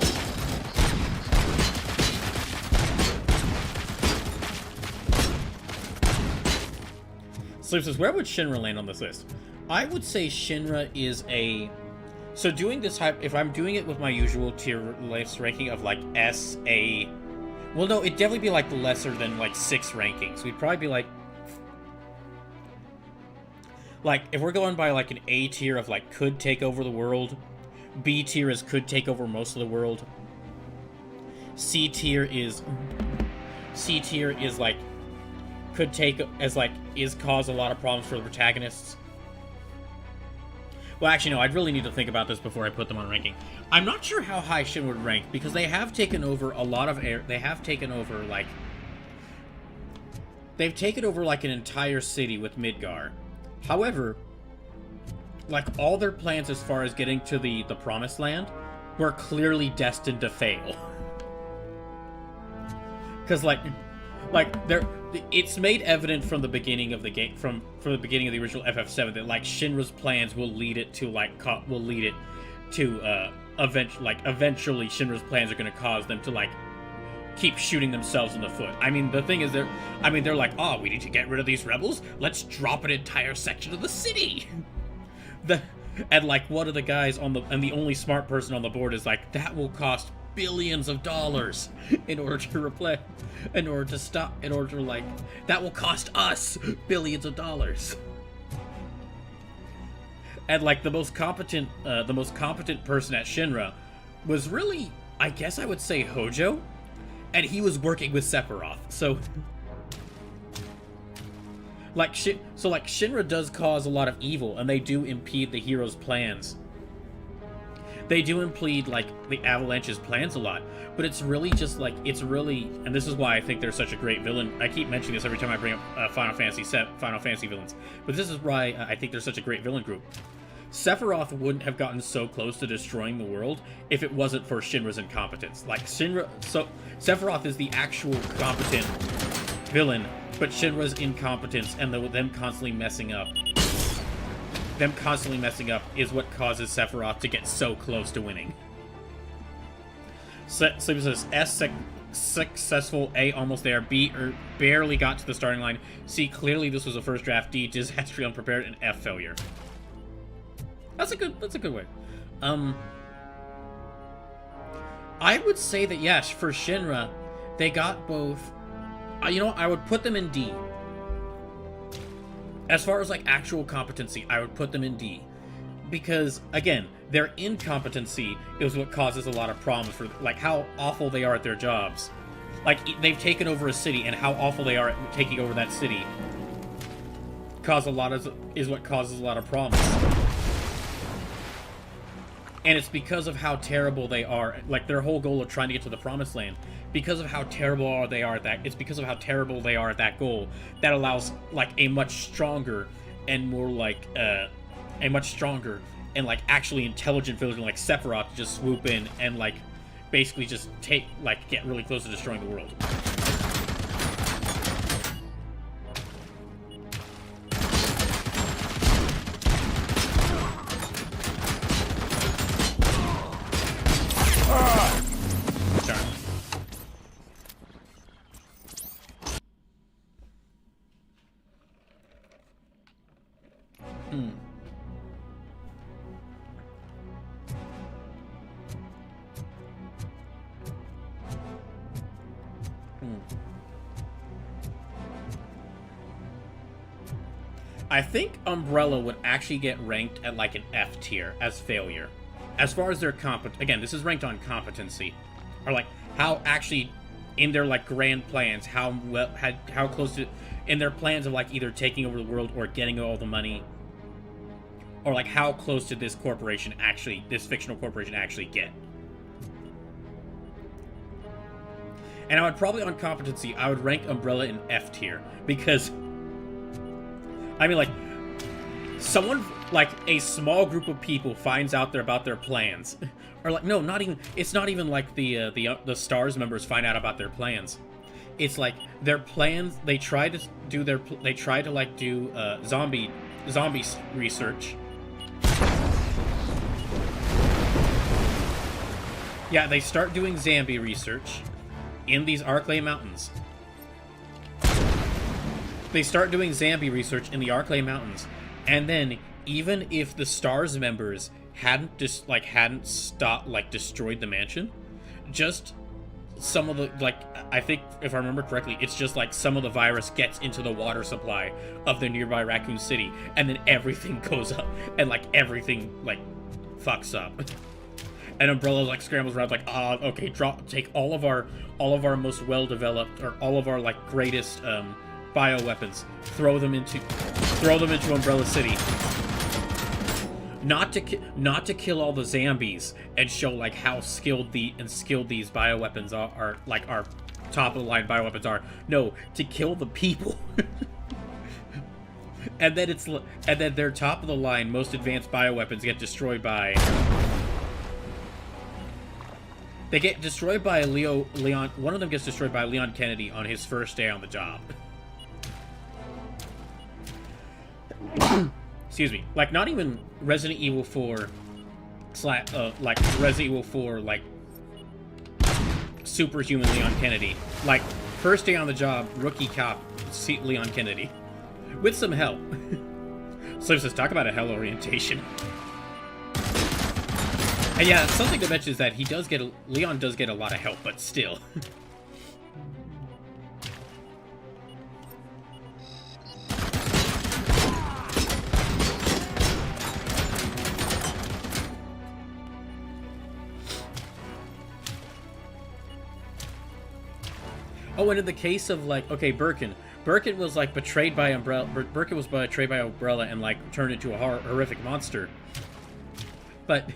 A: Sleep says, where would Shinra land on this list? I would say Shinra is a. So doing this hype, if I'm doing it with my usual tier list ranking of like S, A. Well, no, it'd definitely be, like, lesser than, like, 6 rankings. We'd probably be, like, if we're going by, like, an A tier of, like, could take over the world, B tier is could take over most of the world, C tier is, like, could take, as, like, is cause a lot of problems for the protagonists. Well, actually, no, I'd really need to think about this before I put them on ranking. I'm not sure how high Shin would rank, because they have taken over a lot of air. They have taken over, like... They've taken over, like, an entire city with Midgar. However, like, all their plans as far as getting to the Promised Land were clearly destined to fail. Because, it's made evident from the beginning of the game, from the beginning of the original FF7, that like Shinra's plans will lead it to eventually Shinra's plans are going to cause them to like keep shooting themselves in the foot. I mean, the thing is they're like, oh, we need to get rid of these rebels. Let's drop an entire section of the city. And like one of the guys and the only smart person on the board is like, that will cost billions of dollars that will cost us billions of dollars. And like the most competent person at Shinra was really, I guess I would say, Hojo, and he was working with Sephiroth. So Shinra does cause a lot of evil, and they do impede the hero's plans. they do impede like the Avalanche's plans a lot, but it's really just like and this is why I think they're such a great villain. I keep mentioning this every time I bring up Final Fantasy villains, but this is why I think they're such a great villain group. Sephiroth wouldn't have gotten so close to destroying the world if it wasn't for Shinra's incompetence. Like Sephiroth is the actual competent villain, but Shinra's incompetence and them constantly messing up is what causes Sephiroth to get so close to winning. Sleeper says S successful, A almost there, B barely got to the starting line, C clearly this was a first draft, D disastrously unprepared, and F failure. That's a good way. I would say that yes, for Shinra, they got both. You know, I would put them in D. As far as like actual competency, I would put them in D, because again, their incompetency is what causes a lot of problems for like how awful they are at their jobs. Like they've taken over a city, and how awful they are at taking over that city is what causes a lot of problems. And it's because of how terrible they are, like their whole goal of trying to get to the promised land, because of how terrible they are at that, it's because of how terrible they are at that goal that allows like a much stronger and more like actually intelligent villain like Sephiroth to just swoop in and like basically just get really close to destroying the world. I think Umbrella would actually get ranked at like an F tier as failure. As far as their again, this is ranked on competency. Or like how actually in their like grand plans, how close to in their plans of like either taking over the world or getting all the money. Or like how close did this fictional corporation actually get? And I would probably on competency, I would rank Umbrella in F tier, because I mean, like, someone, like, a small group of people finds out about their plans. Or, like, no, it's not even like the STARS members find out about their plans. It's like, their plans, they try to do zombie research. Yeah, they start doing zombie research in these Arklay Mountains. They start doing zombie research in the Arklay Mountains, and then even if the STARS members hadn't destroyed the mansion, just some of the I think if I remember correctly, it's just like some of the virus gets into the water supply of the nearby Raccoon City, and then everything goes up and like everything like fucks up. And Umbrella like scrambles around like, okay, take all of our most well developed or all of our like greatest bioweapons, throw them into Umbrella City. Not to kill all the zombies and show like how skilled these bioweapons are like our top of the line bioweapons are. No, to kill the people. and then their top of the line most advanced bioweapons get destroyed by. They get destroyed by Leon. One of them gets destroyed by Leon Kennedy on his first day on the job. Excuse me. Like, not even Resident Evil 4 like Resident Evil 4 like superhuman Leon Kennedy. Like, first day on the job, rookie cop Leon Kennedy. With some help. So says, talk about a hell orientation. And yeah, something to mention is that Leon does get a lot of help, but still. Oh, and in the case of like, okay, Birkin was like betrayed by Umbrella. Birkin was betrayed by Umbrella and like turned into a horrific monster. But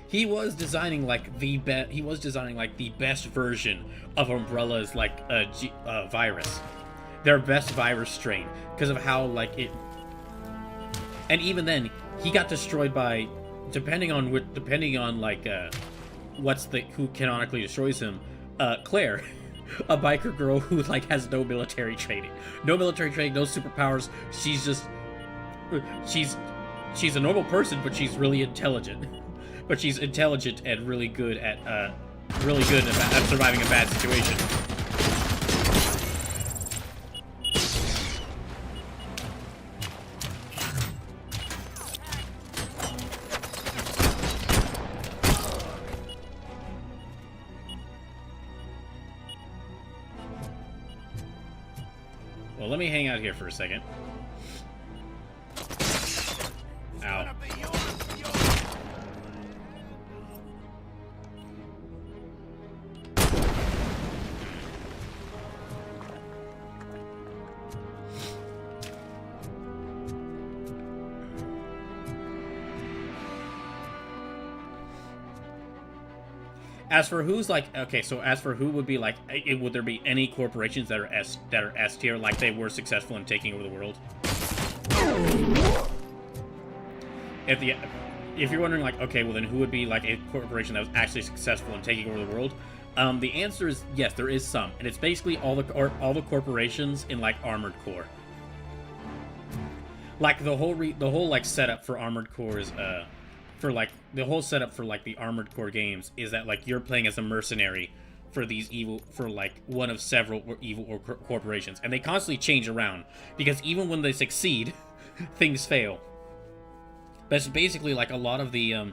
A: he was designing like the best version of Umbrella's like virus, their best virus strain, because of how like it. And even then, he got destroyed by, depending on like who canonically destroys him, Claire, a biker girl who like has no military training, no superpowers. She's a normal person, but she's really intelligent. But she's intelligent and really good at surviving a bad situation. Well, let me hang out here for a second. Ow. As for who's like, okay, so as for who would be like, would there be any corporations that are S tier, like they were successful in taking over the world? If you're wondering, like, okay, well then who would be like a corporation that was actually successful in taking over the world? The answer is yes, there is some, and it's basically all the corporations in like Armored Core. Like the whole like setup for Armored Core is for like the whole setup for like the Armored Core games is that like you're playing as a mercenary for like one of several evil corporations, and they constantly change around because even when they succeed, things fail. That's basically like a lot of the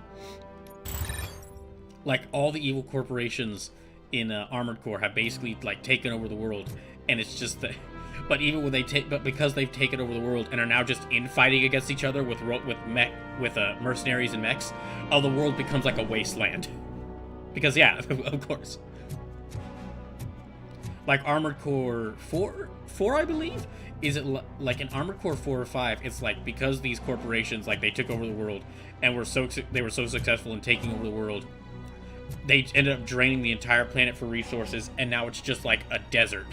A: like all the evil corporations in Armored Core have basically like taken over the world, and it's just that. But even when because they've taken over the world and are now just infighting against each other with mercenaries and mechs, the world becomes like a wasteland. Because yeah, of course. Like Armored Core 4 I believe, is it like in Armored Core 4 or 5? It's like because these corporations like they took over the world and they were so successful in taking over the world, they ended up draining the entire planet for resources, and now it's just like a desert.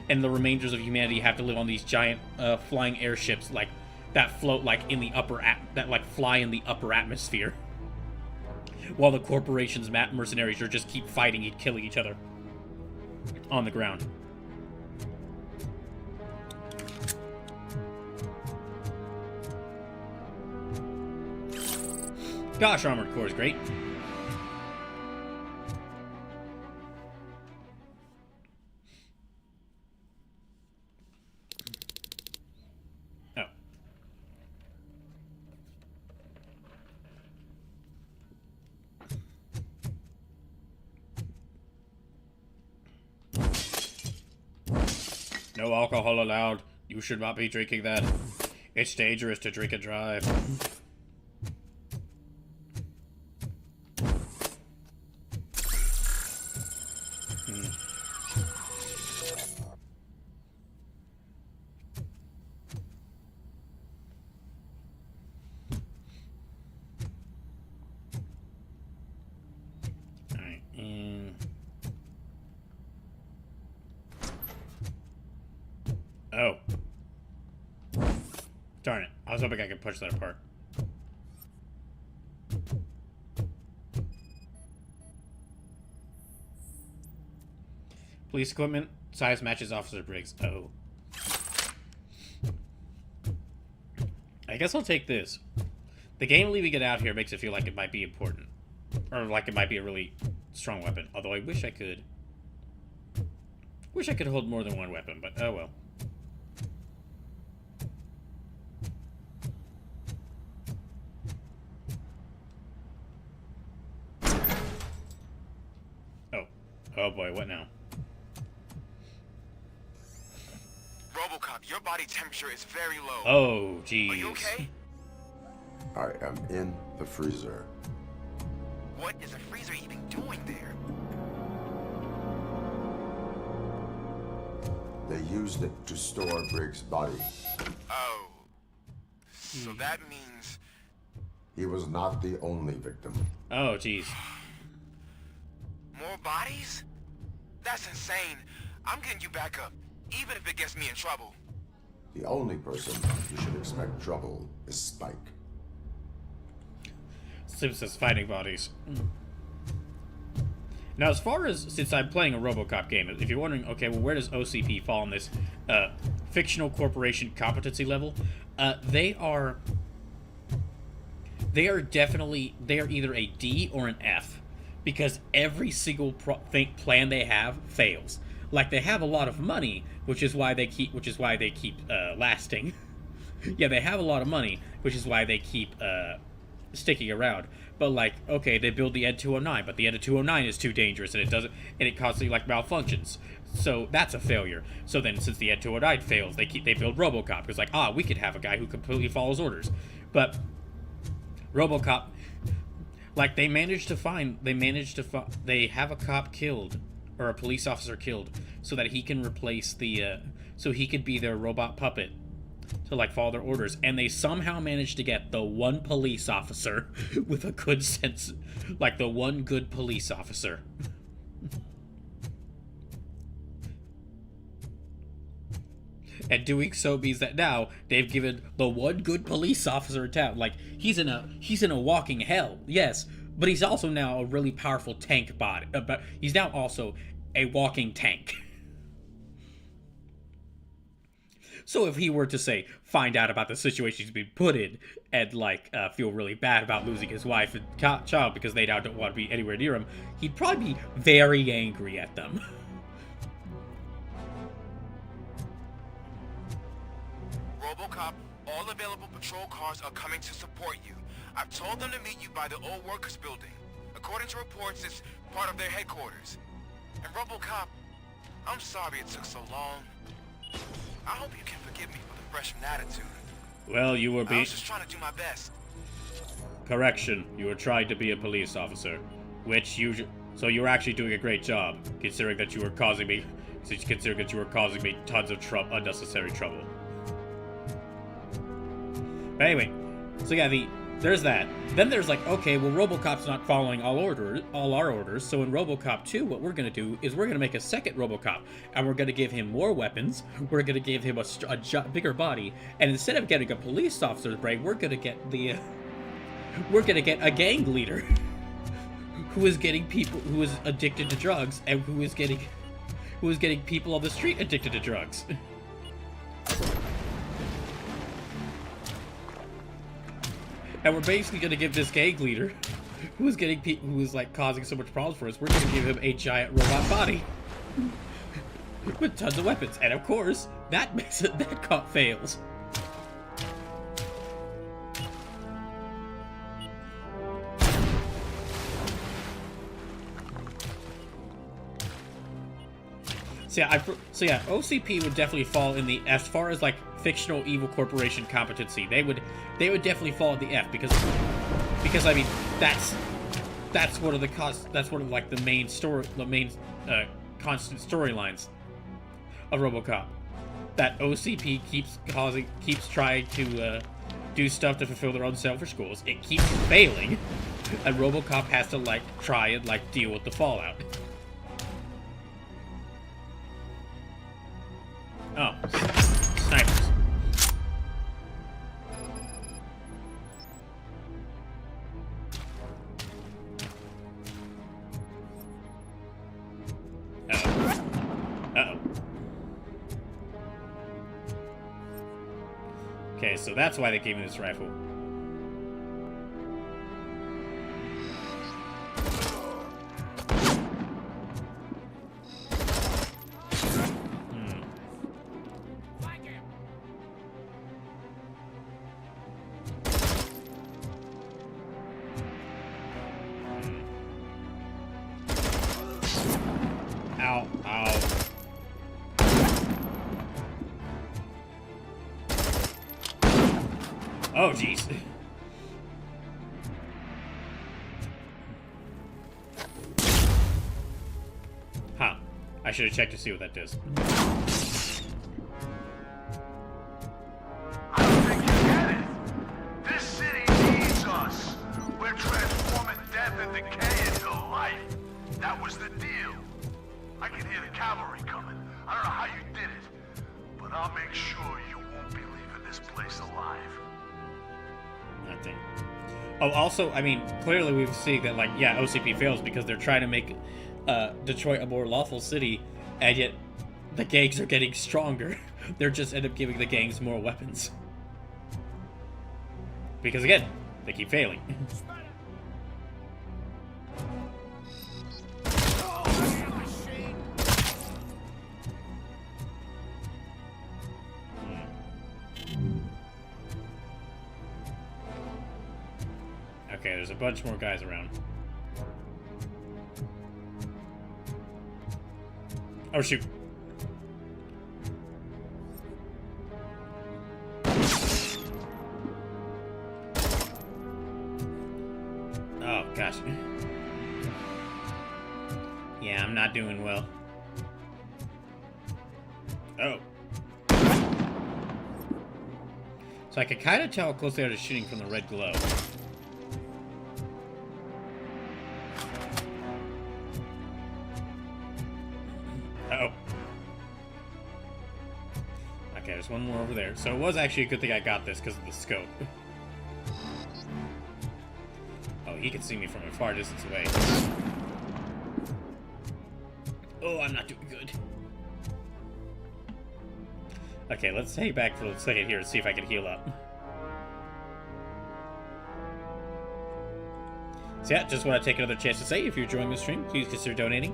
A: And the remainders of humanity have to live on these giant flying airships like that float like in the fly in the upper atmosphere, while the corporations' mercenaries are just keep fighting and killing each other on the ground. Gosh, Armored Core is great. No alcohol allowed. You should not be drinking that. It's dangerous to drink and drive. Oh. Darn it. I was hoping I could push that apart. Police equipment. Size matches Officer Briggs. Oh. I guess I'll take this. The game leaving it out here makes it feel like it might be important. Or like it might be a really strong weapon. Although I wish I could... hold more than one weapon, but oh well. Oh boy, what now?
H: RoboCop, your body temperature is very low.
A: Oh, jeez.
H: Are you okay?
D: I am in the freezer.
H: What is a freezer even doing there?
D: They used it to store Briggs' body.
H: Oh. So that means...
D: He was not the only victim.
A: Oh, jeez.
H: More bodies? That's insane. I'm getting you back up, even if it gets me in trouble.
D: The only person you should expect trouble is Spike.
A: Simpsons fighting bodies. Now, as far as, since I'm playing a RoboCop game, if you're wondering, okay, well, where does OCP fall on this fictional corporation competency level? They are definitely, they are either a D or an F, because every single plan they have fails. Like, they have a lot of money, which is why they keep lasting. Yeah, they have a lot of money, which is why they keep sticking around. But, like, okay, they build the N209, but the N209 is too dangerous, and it constantly, like, malfunctions. So that's a failure. So then, since the N209 fails, they build RoboCop. It's like, we could have a guy who completely follows orders. But RoboCop, like, they have a cop killed, or a police officer killed, so that he can replace so he could be their robot puppet to, like, follow their orders. And they somehow managed to get the one police officer with a good sense, like, the one good police officer. And doing so means that now they've given the one good police officer in town, like, he's in a walking hell, yes, but he's also now a really powerful tank bot. But he's now also a walking tank. So if he were to, say, find out about the situation he's been put in and, like, feel really bad about losing his wife and child because they now don't want to be anywhere near him, he'd probably be very angry at them.
H: RoboCop, all available patrol cars are coming to support you. I've told them to meet you by the old workers building. According to reports, it's part of their headquarters. And RoboCop, I'm sorry it took so long. I hope you can forgive me for the freshman attitude.
A: Well, you were
H: I was just trying to do my best.
A: Correction, you were trying to be a police officer, so you were actually doing a great job, considering that you were causing me tons of unnecessary trouble. But anyway, so yeah, there's that. Then there's like, okay, well, RoboCop's not following all our orders, so in RoboCop 2, what we're gonna do is we're gonna make a second RoboCop, and we're gonna give him more weapons, we're gonna give him a bigger body, and instead of getting a police officer's brain, we're gonna get a gang leader who is addicted to drugs, and who is getting people on the street addicted to drugs. And we're basically gonna give this gang leader, who is like causing so much problems for us, we're gonna give him a giant robot body with tons of weapons. And of course, that cop fails. So yeah, OCP would definitely fall in the, as far as like fictional evil corporation competency, they would definitely fall in the F, because I mean that's one of like the main constant storylines of RoboCop, that OCP keeps trying to do stuff to fulfill their own selfish goals. It keeps failing, and RoboCop has to like try and like deal with the fallout. Oh, snipers. Uh-oh. Okay, so that's why they gave me this rifle. Ow, ow. Oh, jeez. Huh. I should have checked to see what that does.
I: I don't think you get it. This city needs us. that was the deal. I can hear the cavalry coming. I don't know how you did it, but I'll make sure you won't be leaving this place alive.
A: Nothing. Oh, also, I mean, clearly we've seen that, like, yeah, OCP fails because they're trying to make Detroit a more lawful city, and yet the gangs are getting stronger. They're just end up giving the gangs more weapons. Because, again, they keep failing. Okay, there's a bunch more guys around. Oh, shoot. Oh, gosh. Yeah, I'm not doing well. Oh. So I can kind of tell how close they are to shooting from the red glow. Uh-oh. Okay, there's one more over there. So it was actually a good thing I got this because of the scope. Oh, he can see me from a far distance away. Oh, I'm not doing good. Okay, let's stay back for a second here and see if I can heal up. So yeah, just want to take another chance to say, if you're enjoying the stream, please consider donating,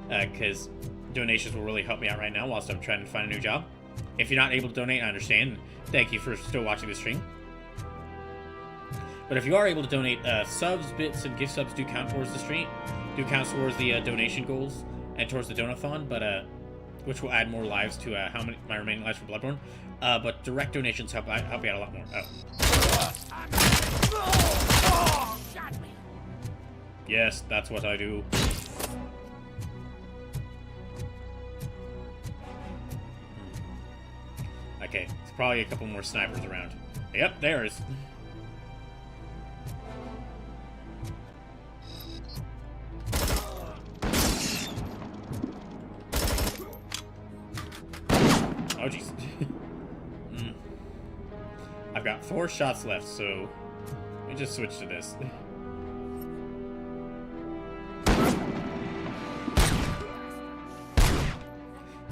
A: because donations will really help me out right now whilst I'm trying to find a new job. If you're not able to donate, I understand. Thank you for still watching the stream. But if you are able to donate, subs, bits, and gift subs do count towards the stream, do count towards the donation goals and towards the donathon, but which will add more lives to how many my remaining lives for Bloodborne. But direct donations help you out a lot more. Oh. Yes, that's what I do. Okay, there's probably a couple more snipers around. Yep, there is. Oh, jeez. I've got 4 shots left, so let me just switch to this.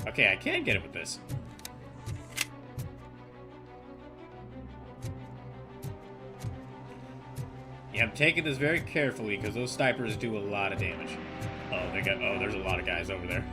A: Okay, I can get it with this. Yeah, I'm taking this very carefully because those snipers do a lot of damage. Oh, there's a lot of guys over there.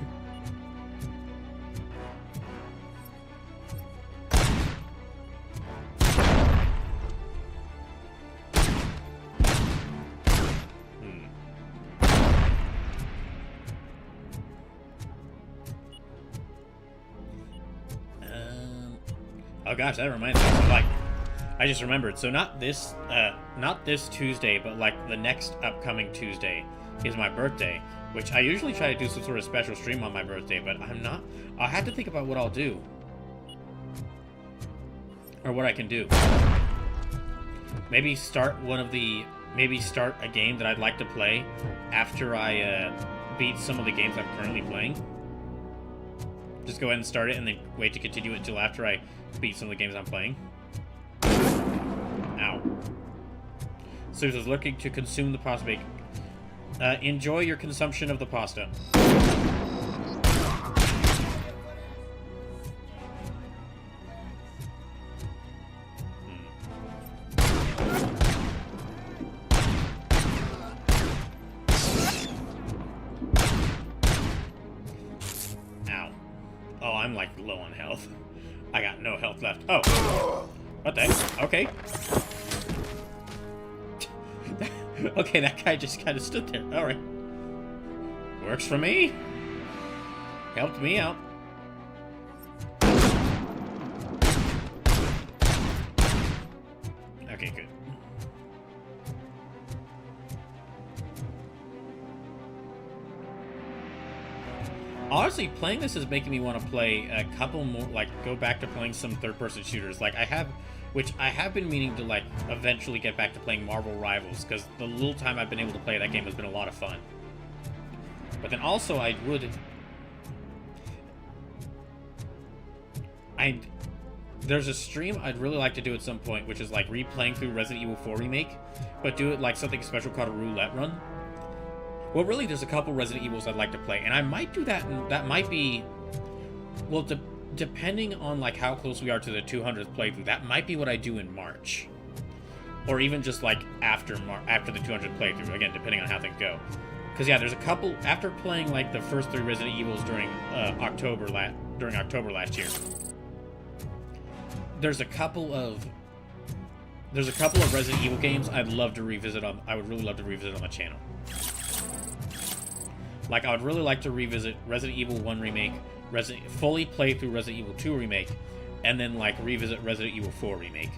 A: Oh gosh, that reminds me. So, like, I just remembered. So not this Tuesday, but like the next upcoming Tuesday is my birthday, which I usually try to do some sort of special stream on my birthday, but I'm not. I'll have to think about what I'll do. Or what I can do. Maybe start start a game that I'd like to play after I beat some of the games I'm currently playing. Just go ahead and start it and then wait to continue it until after I beat some of the games I'm playing. Ow. Susan's looking to consume the pasta bake. Enjoy your consumption of the pasta. Ow. Oh, I'm like low on health. I got no health left. Oh. What the heck? Okay. Okay, that guy just kind of stood there. Alright. Works for me. Helped me out. Okay, good. Honestly, playing this is making me want to play a couple more, like, go back to playing some third-person shooters. Like, I have been meaning to, like, eventually get back to playing Marvel Rivals, because the little time I've been able to play that game has been a lot of fun. But then also there's a stream I'd really like to do at some point, which is like replaying through Resident Evil 4 Remake, but do it like something special called a roulette run. Well, really, there's a couple Resident Evils I'd like to play, and I might do that, and that might be, well, depending on like how close we are to the 200th playthrough, that might be what I do in March. Or even just like after the 200th playthrough, again, depending on how things go. Because yeah, there's a couple, after playing like the first 3 Resident Evils during October last year, there's a couple of Resident Evil games I would really love to revisit on the channel. Like, I would really like to revisit Resident Evil 1 Remake, fully play through Resident Evil 2 Remake, and then like revisit Resident Evil 4 Remake.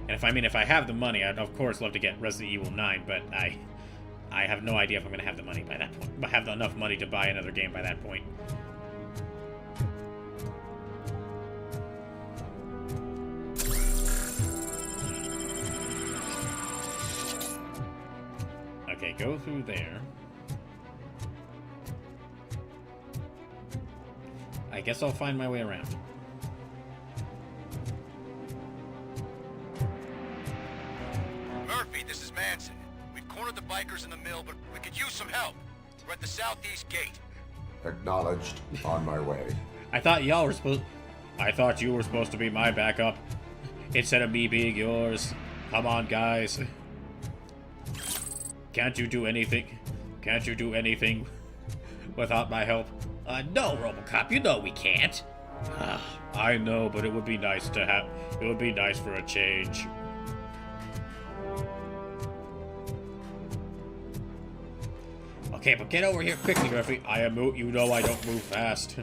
A: And if I have the money, I'd of course love to get Resident Evil 9, but I have no idea if I'm going to have the money by that point. I have enough money to buy another game by that point. Okay, go through there. I guess I'll find my way around.
M: Murphy, this is Manson. We've cornered the bikers in the mill, but we could use some help. We're at the southeast gate.
D: Acknowledged. On my way.
A: I thought you were supposed to be my backup instead of me being yours. Come on, guys. Can't you do anything? Can't you do anything without my help? No, RoboCop, you know we can't. I know, but it would be nice to have. It would be nice for a change. Okay, but get over here quickly, Murphy. You know I don't move fast.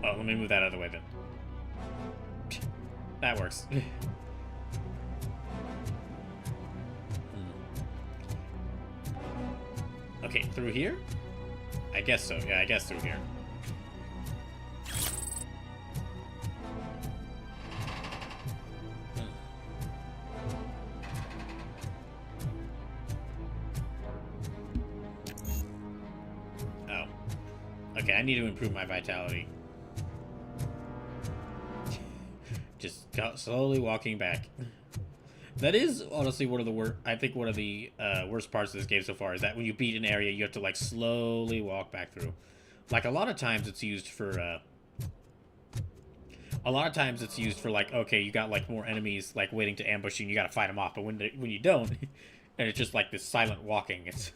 A: Let me move that out of the way then. That works. Okay, through here? I guess so. Yeah, I guess through here. Oh. Okay, I need to improve my vitality. Just slowly walking back. That is honestly one of the worst. I think one of the worst parts of this game so far is that when you beat an area, you have to like slowly walk back through. Like a lot of times, it's used for. Like, okay, you got like more enemies like waiting to ambush you, and you got to fight them off. But when you don't, and it's just like this silent walking. It's.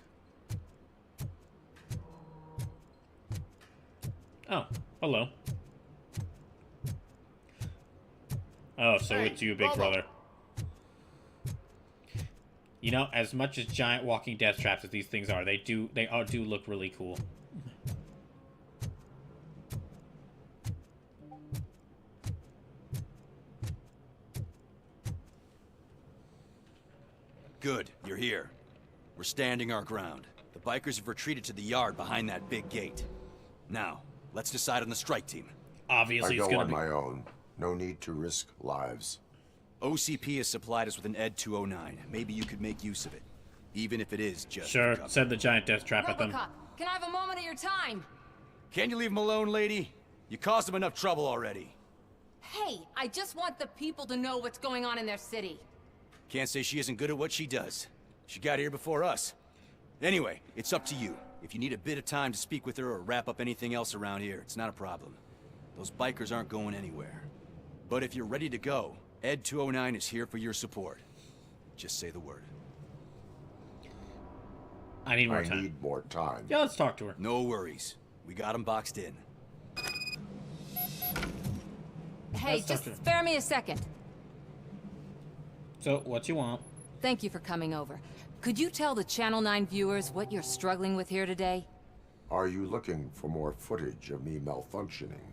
A: Oh, hello. Oh, so hey, it's you, big brother. You know, as much as giant walking death traps as these things are, they do look really cool.
N: Good, you're here. We're standing our ground. The bikers have retreated to the yard behind that big gate. Now, let's decide on the strike team.
A: Obviously,
D: I go on my own. No need to risk lives.
N: OCP has supplied us with an ED 209. Maybe you could make use of it. Even if it is just...
A: Sure, send the giant death trap at them.
O: RoboCop, can I have a moment of your time?
N: Can you leave him alone, lady? You caused him enough trouble already.
O: Hey, I just want the people to know what's going on in their city.
N: Can't say she isn't good at what she does. She got here before us. Anyway, it's up to you. If you need a bit of time to speak with her or wrap up anything else around here, it's not a problem. Those bikers aren't going anywhere. But if you're ready to go, ED 209 is here for your support. Just say the word.
A: I need more time.
D: I need more time.
A: Yeah, let's talk to her.
N: No worries. We got him boxed in.
O: Hey, just spare me a second.
A: So, what you want?
O: Thank you for coming over. Could you tell the Channel 9 viewers what you're struggling with here today?
D: Are you looking for more footage of me malfunctioning?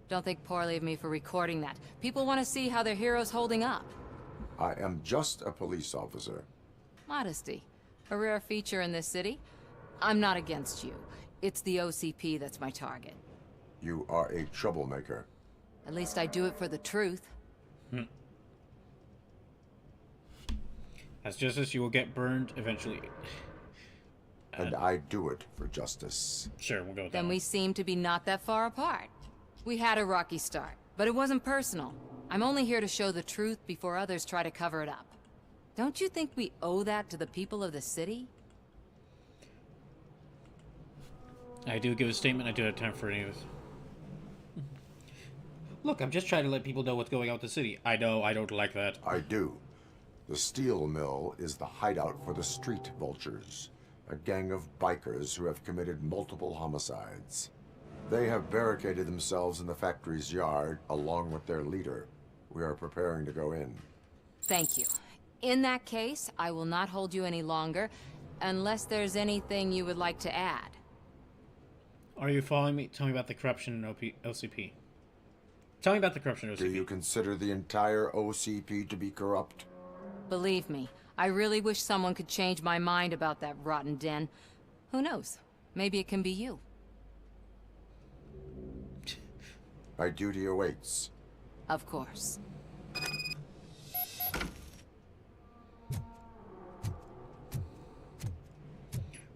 O: Don't think poorly of me for recording that. People want to see how their hero's holding up.
D: I am just a police officer.
O: Modesty. A rare feature in this city. I'm not against you. It's the OCP that's my target.
D: You are a troublemaker.
O: At least I do it for the truth.
A: As justice, you will get burned eventually.
D: And I do it for justice.
A: Sure, we'll go with that.
O: Then we seem to be not that far apart. We had a rocky start, but it wasn't personal. I'm only here to show the truth before others try to cover it up. Don't you think we owe that to the people of the city?
A: I do give a statement. I do have time for any of this. Look, I'm just trying to let people know what's going on with the city. I know, I don't like that.
D: I do. The steel mill is the hideout for the street vultures, a gang of bikers who have committed multiple homicides. They have barricaded themselves in the factory's yard along with their leader. We are preparing to go in.
O: Thank you. In that case, I will not hold you any longer, unless there's anything you would like to add.
A: Are you following me? Tell me about the corruption in OCP. Tell me about the corruption in OCP.
D: Do you consider the entire OCP to be corrupt?
O: Believe me, I really wish someone could change my mind about that rotten den. Who knows? Maybe it can be you.
D: My duty awaits.
O: Of course.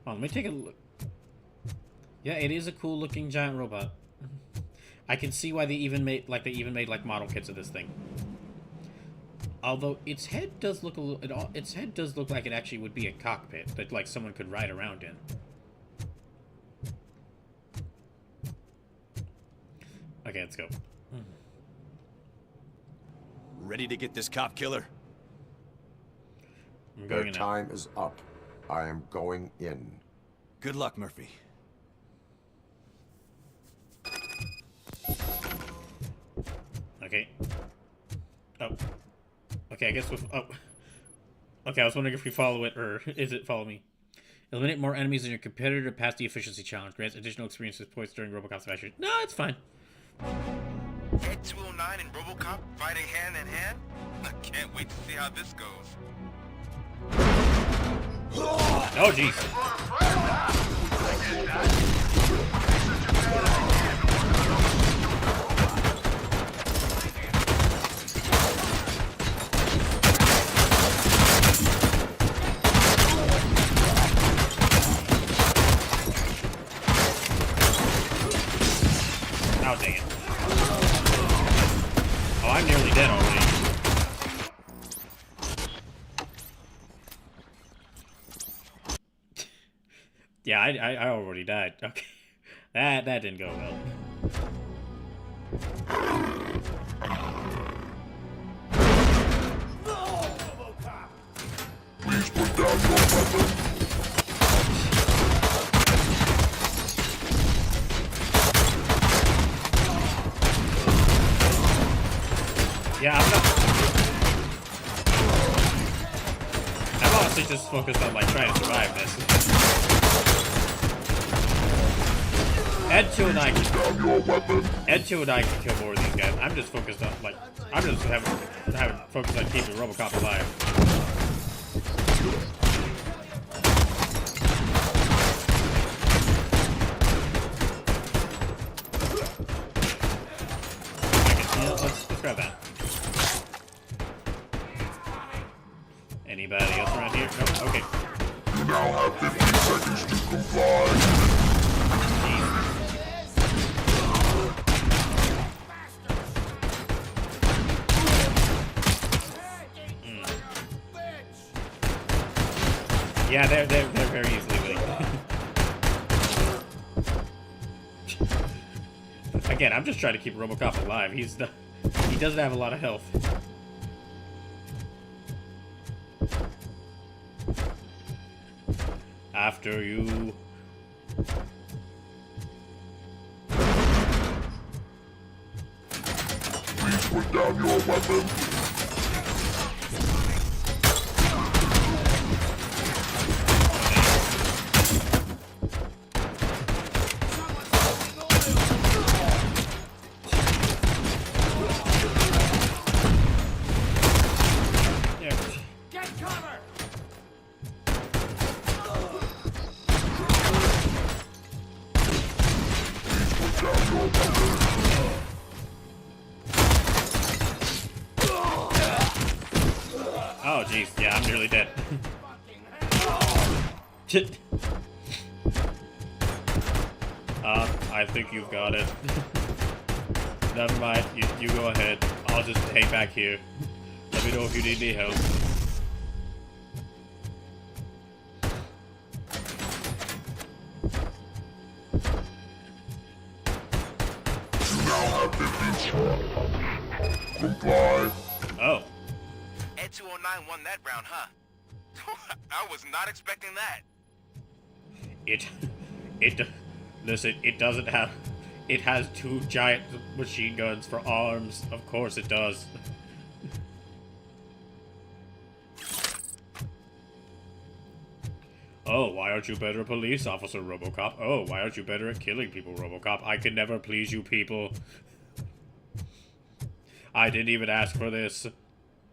A: Oh, let me take a look. Yeah, it is a cool looking giant robot. I can see why they even made like model kits of this thing. Although its head does look a little, its head does look like it actually would be a cockpit that like someone could ride around in. Okay, let's go.
N: Ready to get this cop killer?
D: Their time is up. I am going in.
N: Good luck, Murphy.
A: Okay. Oh. Okay, I guess we'll... Oh. Okay, I was wondering if we follow it, or is it follow me? Eliminate more enemies than your competitor to pass the efficiency challenge. Grants additional experiences points during RoboCop's adventure. No, it's fine.
H: Ed 209 and RoboCop fighting hand in hand? I can't wait to see how this goes.
A: Oh, jeez. Oh, dang it. Oh, I'm nearly dead already. Yeah, I already died. Okay. That didn't go well.
I: Please put down your weapon.
A: Yeah, I'm honestly just focused on like trying to survive this. Ed 2 and I can kill more of these guys. I'm just focused on like I'm just having focused on keeping RoboCop alive. Let's grab that. Anybody else around here? No? Okay.
I: You now have 15 seconds to comply.
A: Yeah, they're very easily winning. Again, I'm just trying to keep RoboCop alive. He doesn't have a lot of health. After you.
I: Please put down your weapon.
A: Oh, jeez. Yeah, I'm nearly dead. I think you've got it. Never mind. You go ahead. I'll just hang back here. Let me know if you need any help.
M: Comply.
A: Oh.
H: Ed 209 won that round, huh? I was not expecting that.
A: Listen, it doesn't have... It has 2 giant machine guns for arms. Of course it does. Oh, why aren't you better police officer, RoboCop? Oh, why aren't you better at killing people, RoboCop? I can never please you people. I didn't even ask for this.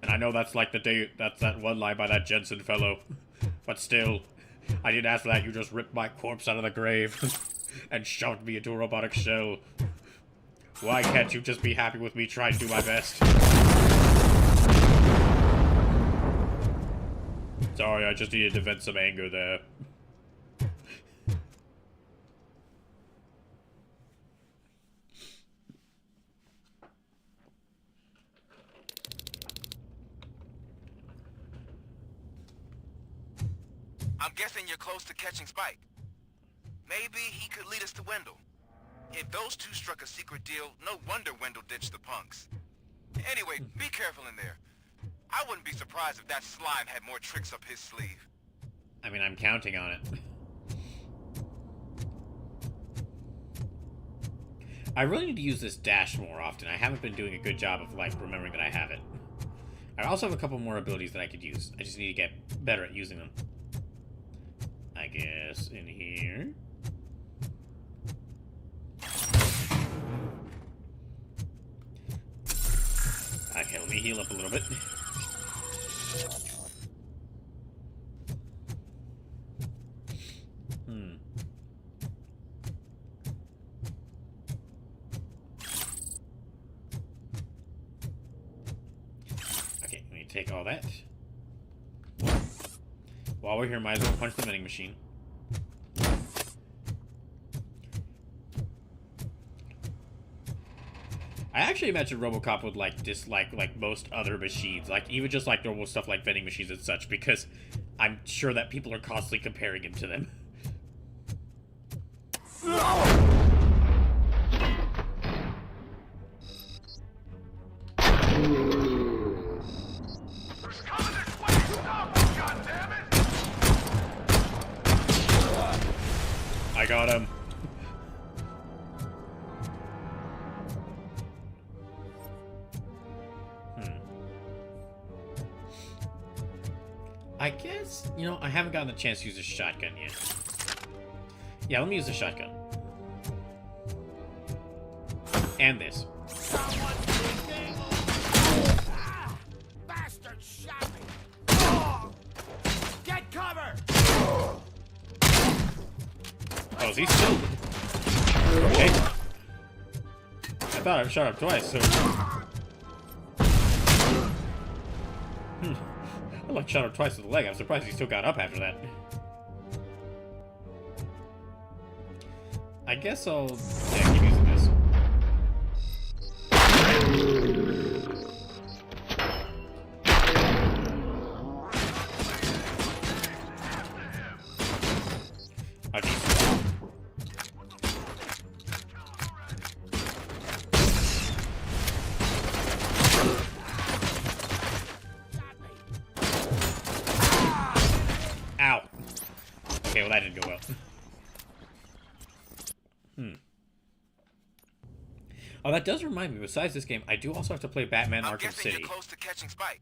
A: And I know that's like that's that one line by that Jensen fellow. But still, I didn't ask for that. You just ripped my corpse out of the grave and shoved me into a robotic shell. Why can't you just be happy with me trying to do my best? Sorry, I just needed to vent some anger there.
H: I'm guessing you're close to catching Spike. Maybe he could lead us to Wendell. If those two struck a secret deal, no wonder Wendell ditched the punks. Anyway, be careful in there. I wouldn't be surprised if that slime had more tricks up his sleeve.
A: I mean, I'm counting on it. I really need to use this dash more often. I haven't been doing a good job of, like, remembering that I have it. I also have a couple more abilities that I could use. I just need to get better at using them. I guess in here. Okay, let me heal up a little bit. Okay, let me take all that. While we're here, might as well punch the vending machine. I actually imagine RoboCop would dislike most other machines, even just normal stuff like vending machines and such, because I'm sure that people are constantly comparing him to them. I got him. I guess, I haven't gotten the chance to use a shotgun yet. Yeah, let me use the shotgun. And this.
G: Bastard shot me! Get cover!
A: Oh, is he still? Okay. I thought I shot him twice, so... I shot him twice with the leg. I'm surprised he still got up after that. I guess I'll keep using this. Oh, geez. Ow. Okay, well that didn't go well. Oh, that does remind me, besides this game, I do also have to play Batman Arkham City.
H: You're close to catching Spike.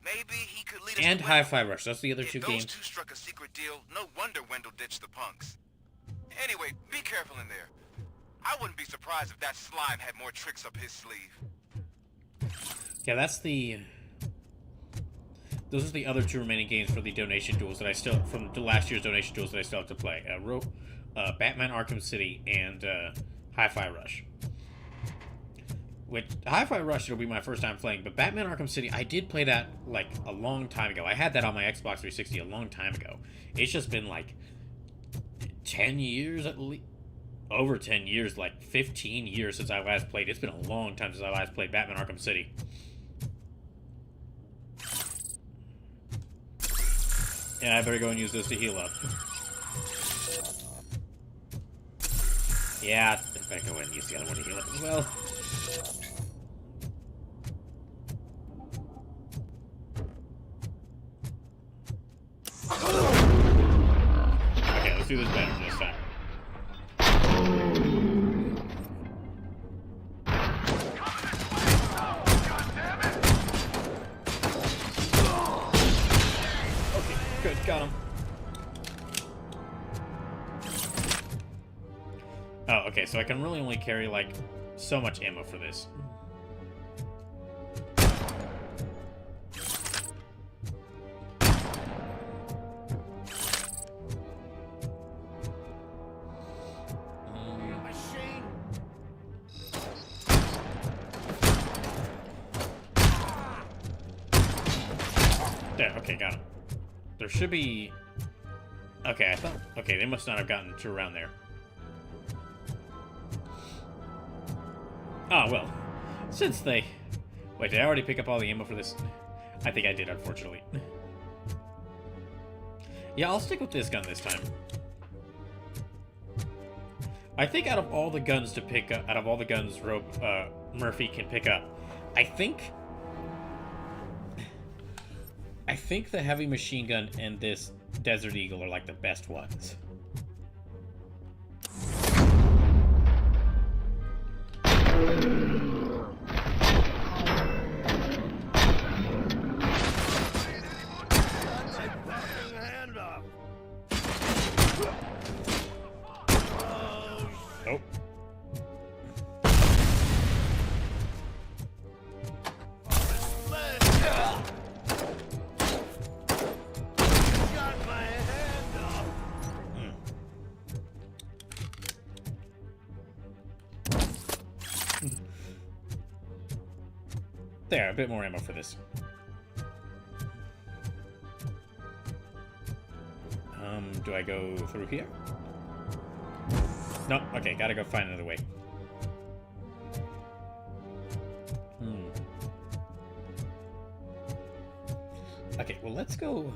H: Maybe he could lead us
A: and
H: to
A: Hi-Fi Rush. That's the other two games.
H: Those two struck a secret deal. No wonder Wendell ditched the punks. Anyway, be careful in there. I wouldn't be surprised if that slime had more tricks up his sleeve.
A: Yeah, that's the... Those are the other two remaining games for the donation duels that I still... From the last year's donation duels that I still have to play. Batman Arkham City and Hi-Fi Rush. which Hi-Fi Rush will be my first time playing, but Batman Arkham City, I did play that like a long time ago. I had that on my Xbox 360 a long time ago. It's just been like 10 years at least. Over 10 years, like 15 years since I last played. It's been a long time since I last played Batman Arkham City. And I better go and use this to heal up. Yeah, I better go ahead and use the other one to heal up as well. Okay, let's do this better this time. Good, got him. Oh, okay, so I can really only carry, like, so much ammo for this. There, okay, got him. There should be... Okay, I thought... Okay, they must not have gotten to around there. Ah, well. Since they... Wait, did I already pick up all the ammo for this? I think I did, unfortunately. Yeah, I'll stick with this gun this time. I think out of all the guns to pick up... Out of all the guns Murphy can pick up, I think the heavy machine gun and this Desert Eagle are like the best ones. Nope. There, a bit more ammo for this. Do I go through here? No, okay, gotta go find another way. Okay, well, let's go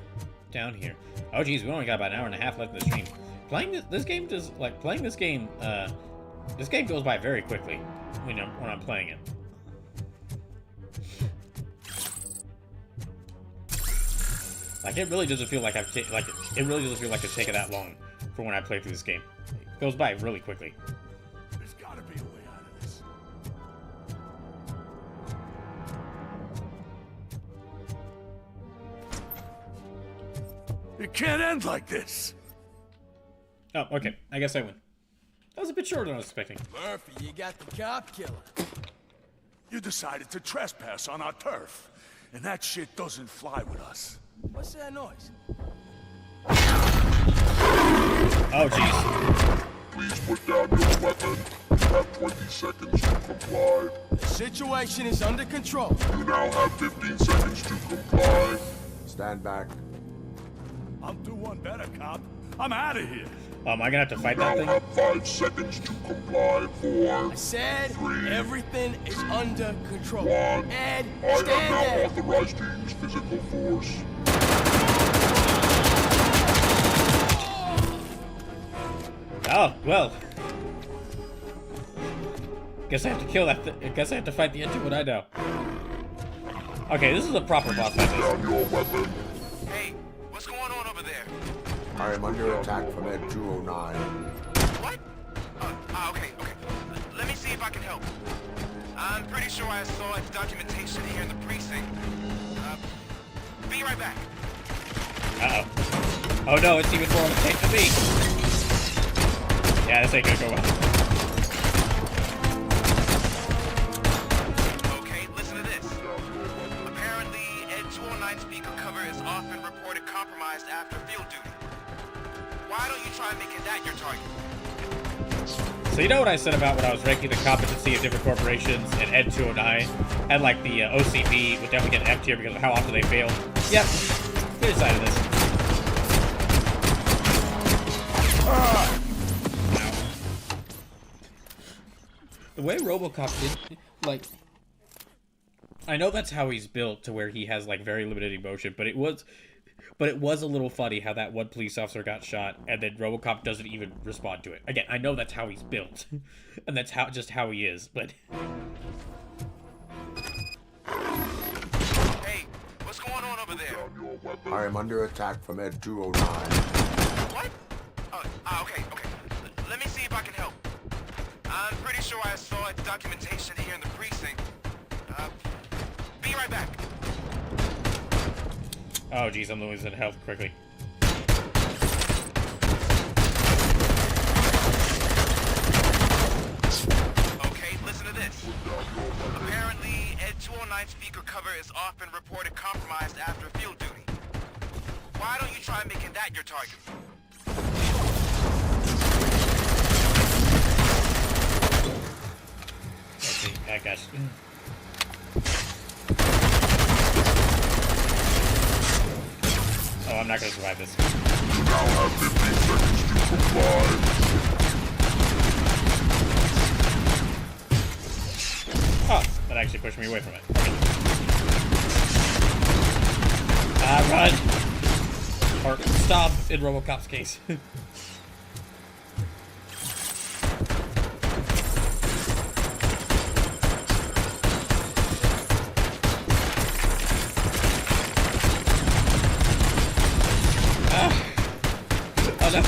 A: down here. Oh, geez, we only got about an hour and a half left in the stream. Playing this game does, like, playing this game goes by very quickly when I'm playing it. Like, it really doesn't feel like it really doesn't feel like it's taken that long for when I play through this game. It goes by really quickly.
I: There's gotta be a way out of this. It can't end like this.
A: Oh, okay. I guess I win. That was a bit shorter than I was expecting.
G: Murphy, you got the cop killer.
I: You decided to trespass on our turf, and that shit doesn't fly with us.
G: What's that noise?
A: Oh, jeez.
P: Please put down your weapon. You have 20 seconds to comply.
G: The situation is under control.
P: You now have 15 seconds to comply.
D: Stand back.
I: I'll do one better, cop. I'm out of here.
A: Am I gonna have to fight that thing?
P: You now have 5 seconds to comply. 4.
G: I said
P: 3,
G: everything is under control.
P: 1.
G: Ed,
P: I
G: stand
P: am now
G: there.
P: authorized to use physical force.
A: Oh, well. Guess I have to kill that I guess I have to fight the engine. What I know. Okay, this is a proper boss fight.
P: Down your weapon.
H: Hey, what's going on over there?
D: I am under attack from Ed 209.
H: What? Okay. Let me see if I can help. I'm pretty sure I saw its documentation here in the precinct. Be right back.
A: Uh-oh. Oh no, it's even more of a tank than me. Yeah, this ain't gonna go well.
H: Okay, listen to this. Apparently, Ed 209 speaker cover is often reported compromised after field duty. Why don't you try making that your target?
A: So you know what I said about when I was ranking the competency of different corporations in Ed 209 and like the OCP would definitely get an F tier because of how often they fail? Yep, good side of this. The way RoboCop did, like, I know that's how he's built to where he has like very limited emotion, but it was a little funny how that one police officer got shot and then RoboCop doesn't even respond to it. Again, I know that's how he's built, and that's just how he is, but.
H: Hey, what's going on over there?
D: I am under attack from Ed 209.
H: What? Okay. Let me see if I can help. I'm pretty sure I saw its documentation here in the precinct. Be right back.
A: Oh, geez, I'm losing health quickly.
H: Okay, listen to this. Apparently, Ed 209 speaker cover is often reported compromised after field duty. Why don't you try making that your target?
A: Let's see, I guess. Oh, I'm not gonna survive this.
P: You now have 15 seconds to comply.
A: Oh, that actually pushed me away from it. Run! Or stop in RoboCop's case. Oh no.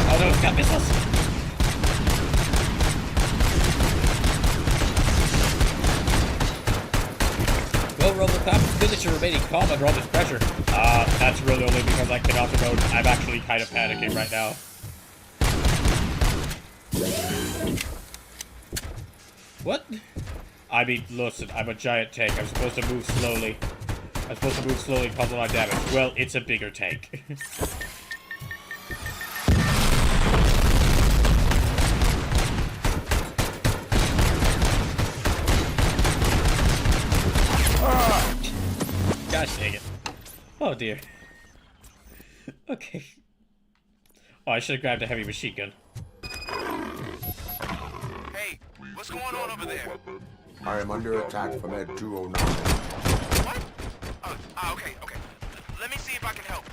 A: Oh no, it's got missiles. Well, RoboCop, it's good that you're remaining calm under all this pressure. That's really only because I can auto mode. I'm actually kind of panicking right now. What? I mean, listen, I'm a giant tank. I'm supposed to move slowly. I'm supposed to move slowly and cause a lot of damage. Well, it's a bigger tank. Gosh dang it. Oh dear. Okay. Oh, I should have grabbed a heavy machine gun.
H: Hey, what's going on over there?
D: I am under attack from Ed 209.
H: What? Okay. Let me see if I can help.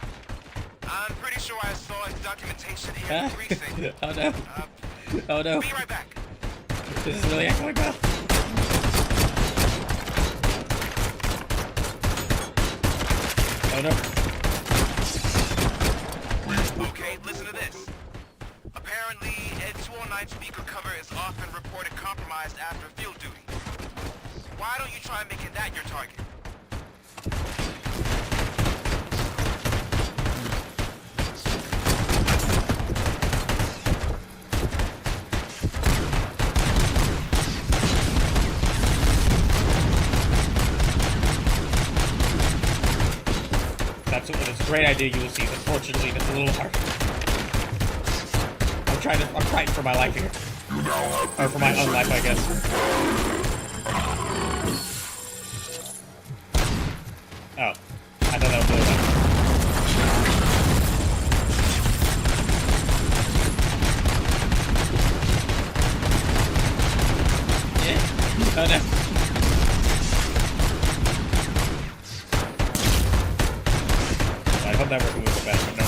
H: I'm pretty sure I saw its documentation here in the precinct.
A: Oh no. Oh no.
H: Be right back.
A: This is really echoing well. Oh no.
H: Okay, listen to this. Apparently, Ed 209 speaker cover is often reported compromised after field duty. Why don't you try making that your target?
A: That's a great idea, Ulysses. Unfortunately, it's a little hard. I'm fighting for my life here. Or for my own life, I guess. Oh. I thought that was really bad. Yeah. Oh no. I hope that worked a little better, but no.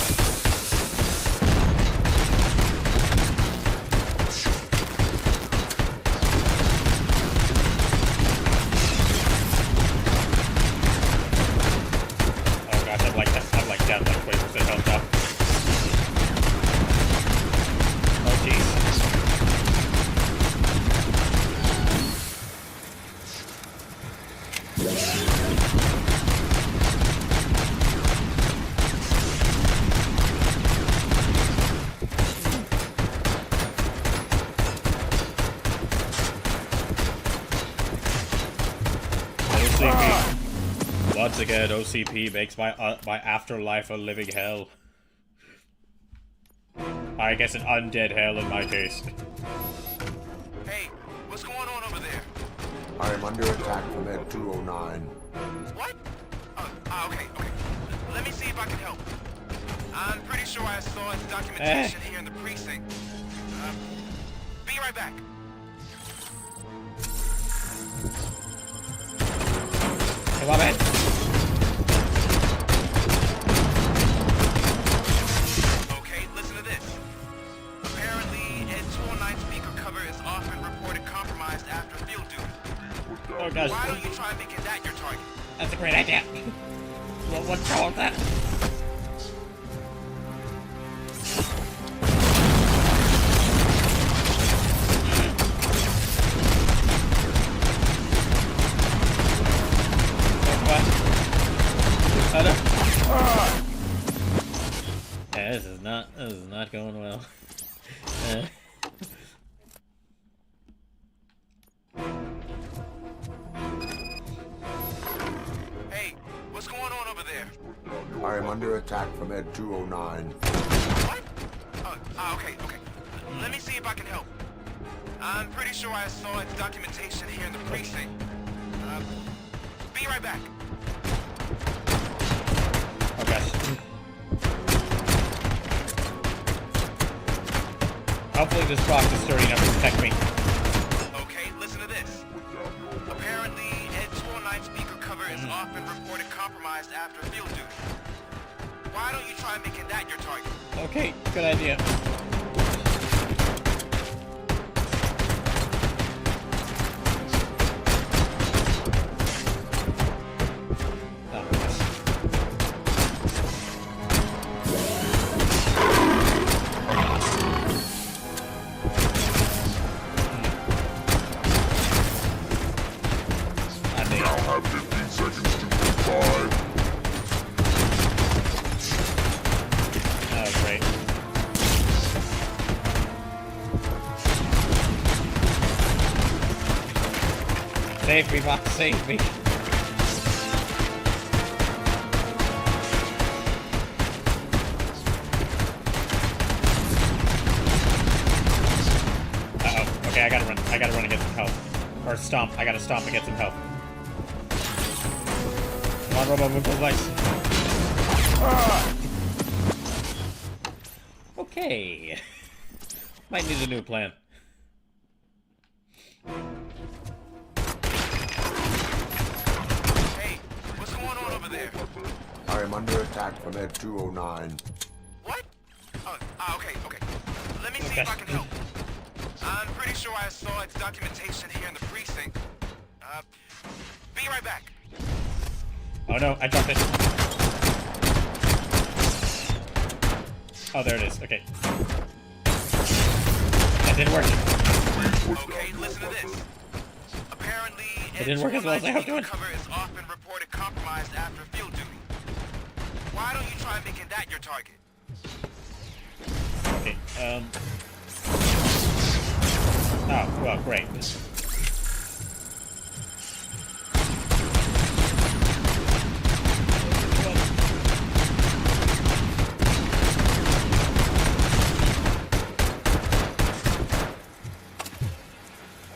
A: Oh gosh, I'm like down like 20% health now. Oh jeez. Once again, OCP makes my afterlife a living hell. I guess an undead hell in my case.
H: Hey, what's going on over there?
D: I am under attack from Ed 209.
H: What? Okay. Let me see if I can help. I'm pretty sure I saw its documentation here in the precinct. Be right back.
A: Come on, man.
H: Okay, listen to this. Apparently, Ed 209 speaker cover is often reported compromised after field duty.
A: Oh gosh.
H: Why don't you try making that your target?
A: That's a great idea. What's wrong with that? Oh, no. Yeah, this is not going well.
H: Hey, what's going on over there?
D: I am under attack from Ed 209.
H: What? Okay. Let me see if I can help. I'm pretty sure I saw its documentation here in the precinct. Be right back.
A: Oh gosh. Hopefully this box is sturdy enough to protect me.
H: Okay, listen to this. Apparently, Ed 209 speaker cover is often reported compromised after field duty. Why don't you try making that your target?
A: Okay, good idea. Save me, Box, save me. Uh-oh. Okay, I gotta run and get some help. Or stomp. I gotta stomp and get some help. Come on, Robo, move those legs. Okay. Might need a new plan.
D: I am under attack from Ed 209.
H: What? Okay. Let me see if I can help. I'm pretty sure I saw its documentation here in the precinct. Be right back.
A: Oh no, I dropped it. Oh, there it is. Okay. That didn't work.
H: Okay, listen to this. Apparently,
A: it didn't work as well as I hoped it would.
H: Cover is often reported compromised after field duty. Why don't you try making that your target?
A: Okay, oh, well, great.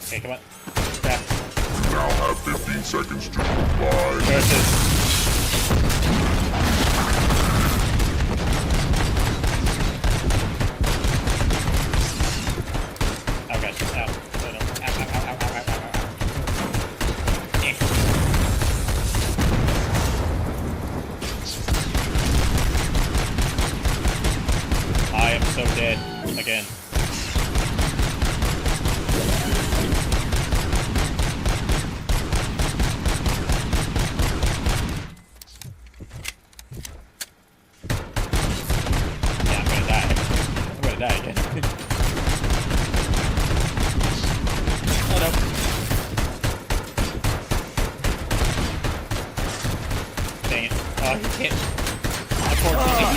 A: Okay, come on. Grab.
P: Now have 15 seconds to comply.
A: Versus. Oh gosh, ow. Oh no. Ow. Yeah. I am so dead. Again.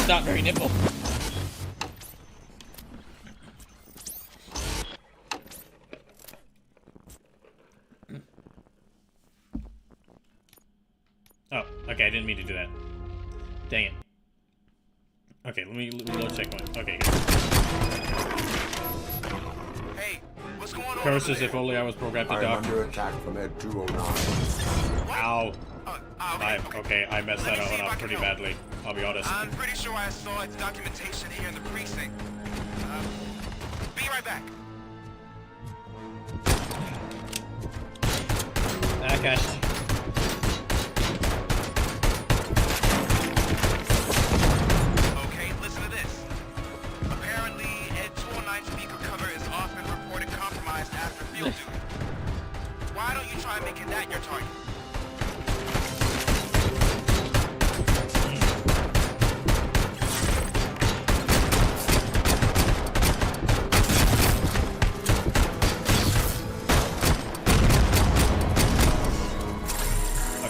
A: Not very nimble. Oh, Okay, I didn't mean to do that. Dang it. Okay, let me reload checkpoint. Okay, good.
H: Hey, what's going on?
A: Curses, if only I was programmed to
D: I'm
A: dock.
D: under attack from Ed 209.
A: Ow.
H: Okay,
A: I messed that up pretty badly. I'll be honest.
H: I'm pretty sure I saw its documentation here in the precinct. Be right back.
A: Okay.
H: Okay, listen to this. Apparently, Ed 209 speaker cover is off and reported compromised after field duty. Why don't you try making that your target?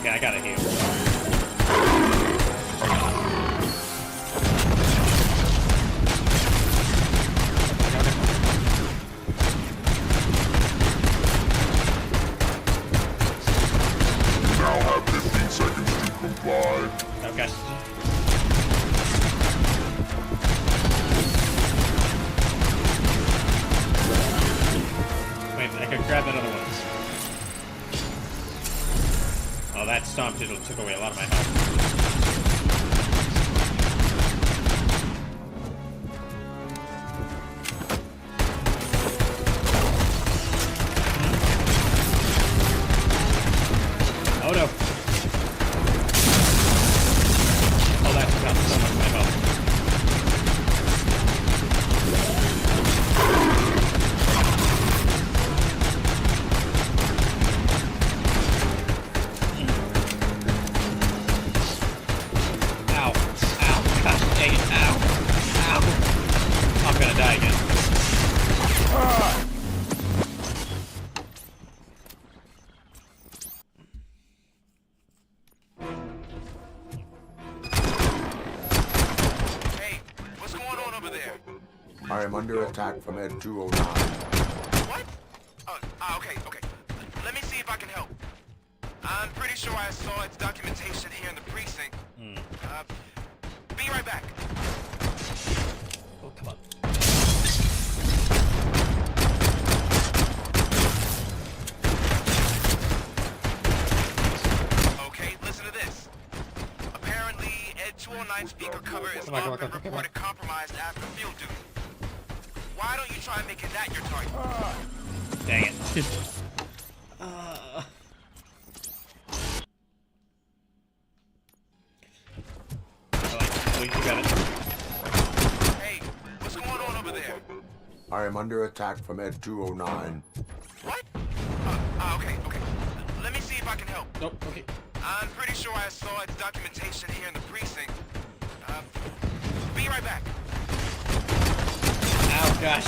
A: Okay, I gotta heal.
P: You now have 15 seconds to comply.
A: Okay. Wait, I can grab that other one. Oh, that stomped it took away a lot of my health. Oh no. Oh, that took out so much of my health. Ow. Ow. Gosh dang it. Ow. Ow. I'm gonna die again.
H: Hey, what's going on over there?
D: I am under attack from Ed 209.
H: What? Okay. Let me see if I can help. I'm pretty sure I saw its documentation here in the precinct. Be right back.
A: Oh, come on.
H: Okay, listen to this. Apparently, Ed 209 speaker cover is off and reported compromised after field duty. Why don't you try making that your target?
A: Dang it. You got it.
H: Hey, what's going on over there?
D: I am under attack from Ed 209.
H: What? Okay. Let me see if I can help.
A: Nope, okay.
H: I'm pretty sure I saw its documentation here in the precinct. Be right back.
A: Ow, gosh.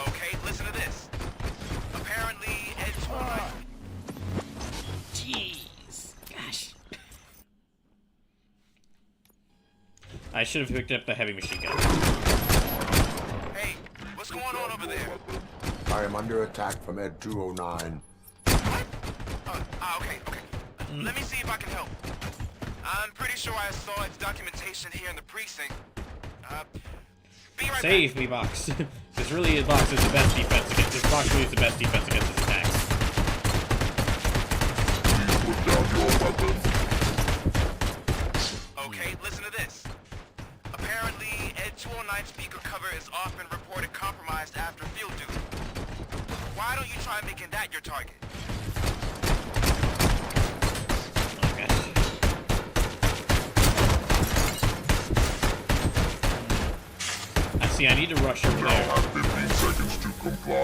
H: Okay, listen to this. Apparently, Ed 209...
A: Jeez. Gosh. I should have picked up the heavy machine gun.
H: Hey, what's going on over there?
D: I am under attack from Ed 209.
H: What? Okay. Let me see if I can help. I'm pretty sure I saw its documentation here in the precinct. Be right
A: Save me, Box. This really is Box is the best defense against this box really is the best defense against his attacks.
P: Please put down your weapon.
H: Okay, listen to this. Apparently, Ed 209 speaker cover is off and reported compromised after field duty. Why don't you try making that your target?
A: I need to rush over
P: You now
A: there.
P: have 15 seconds to comply.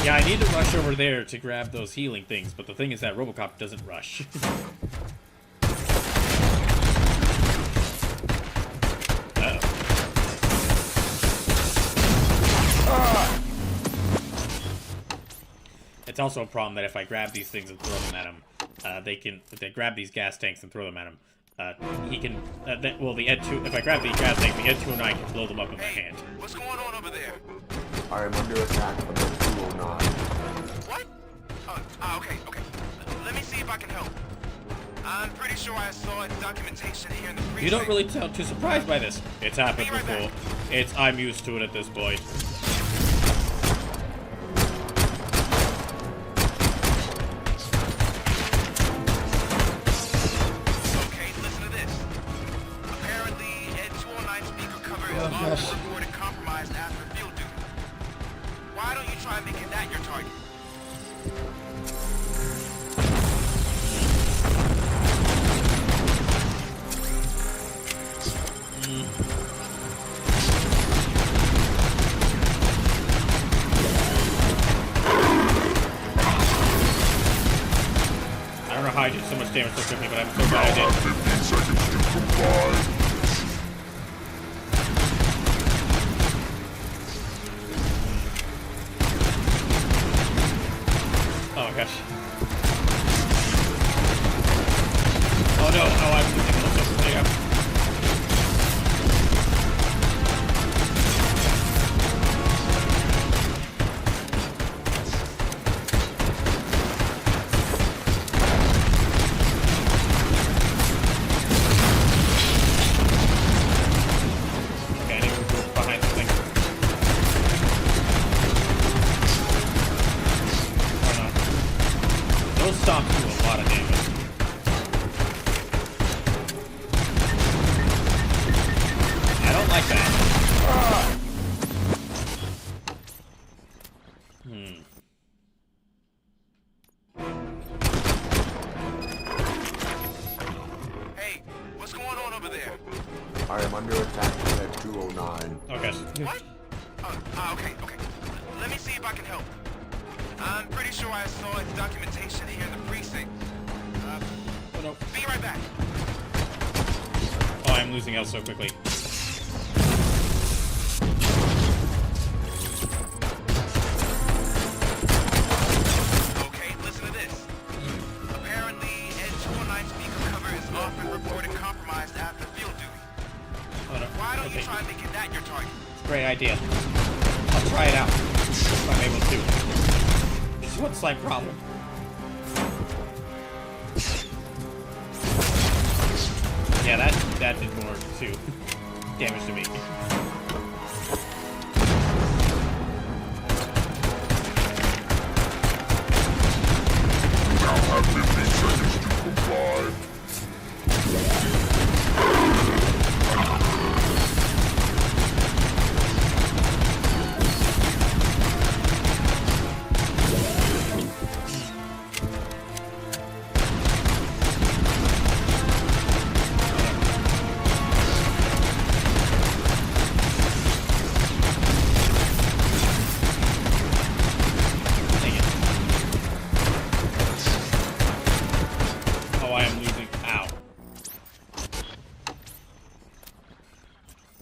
A: Yeah, I need to rush over there to grab those healing things, but the thing is that RoboCop doesn't rush. Uh-oh. It's also a problem that if I grab these things and throw them at him, if they grab these gas tanks and throw them at him, he can, if I grab these gas tanks, the Ed-209 can blow them up in my hand.
M: What's going on over there?
D: I am under attack from the 209.
M: What? Okay. Let me see if I can help. I'm pretty sure I saw its documentation here in the precinct.
A: You don't really sound too surprised by this. It's happened
M: Be right
A: before.
M: back.
A: I'm used to it at this point.
M: Okay, listen to this. Apparently, Ed-209 speaker cover is also reported compromised after field duty. Why don't you try making that your target?
A: I don't know how I did so much damage so quickly, but I'm so glad I did.
P: 15 seconds to comply.
A: Oh my gosh. Oh no, I'm losing so quickly. Those stomps do a lot of damage. I don't like that.
M: Hey, what's going on over there?
D: I am under attack from that 209.
A: Okay.
M: What? Okay. Let me see if I can help. I'm pretty sure I saw its documentation here in the precinct.
A: Oh no.
M: Be right back.
A: Oh, I'm losing out so quickly.
M: Okay, listen to this. Apparently, Ed-209 speaker cover is often reported compromised after field duty.
A: Oh no.
M: Why don't you try making that your target?
A: Great idea. I'll try it out. If I'm able to. This is one slight problem. Yeah, that did more too damage to me.
P: Now have 15 seconds to comply.
A: Oh, I am losing. Ow.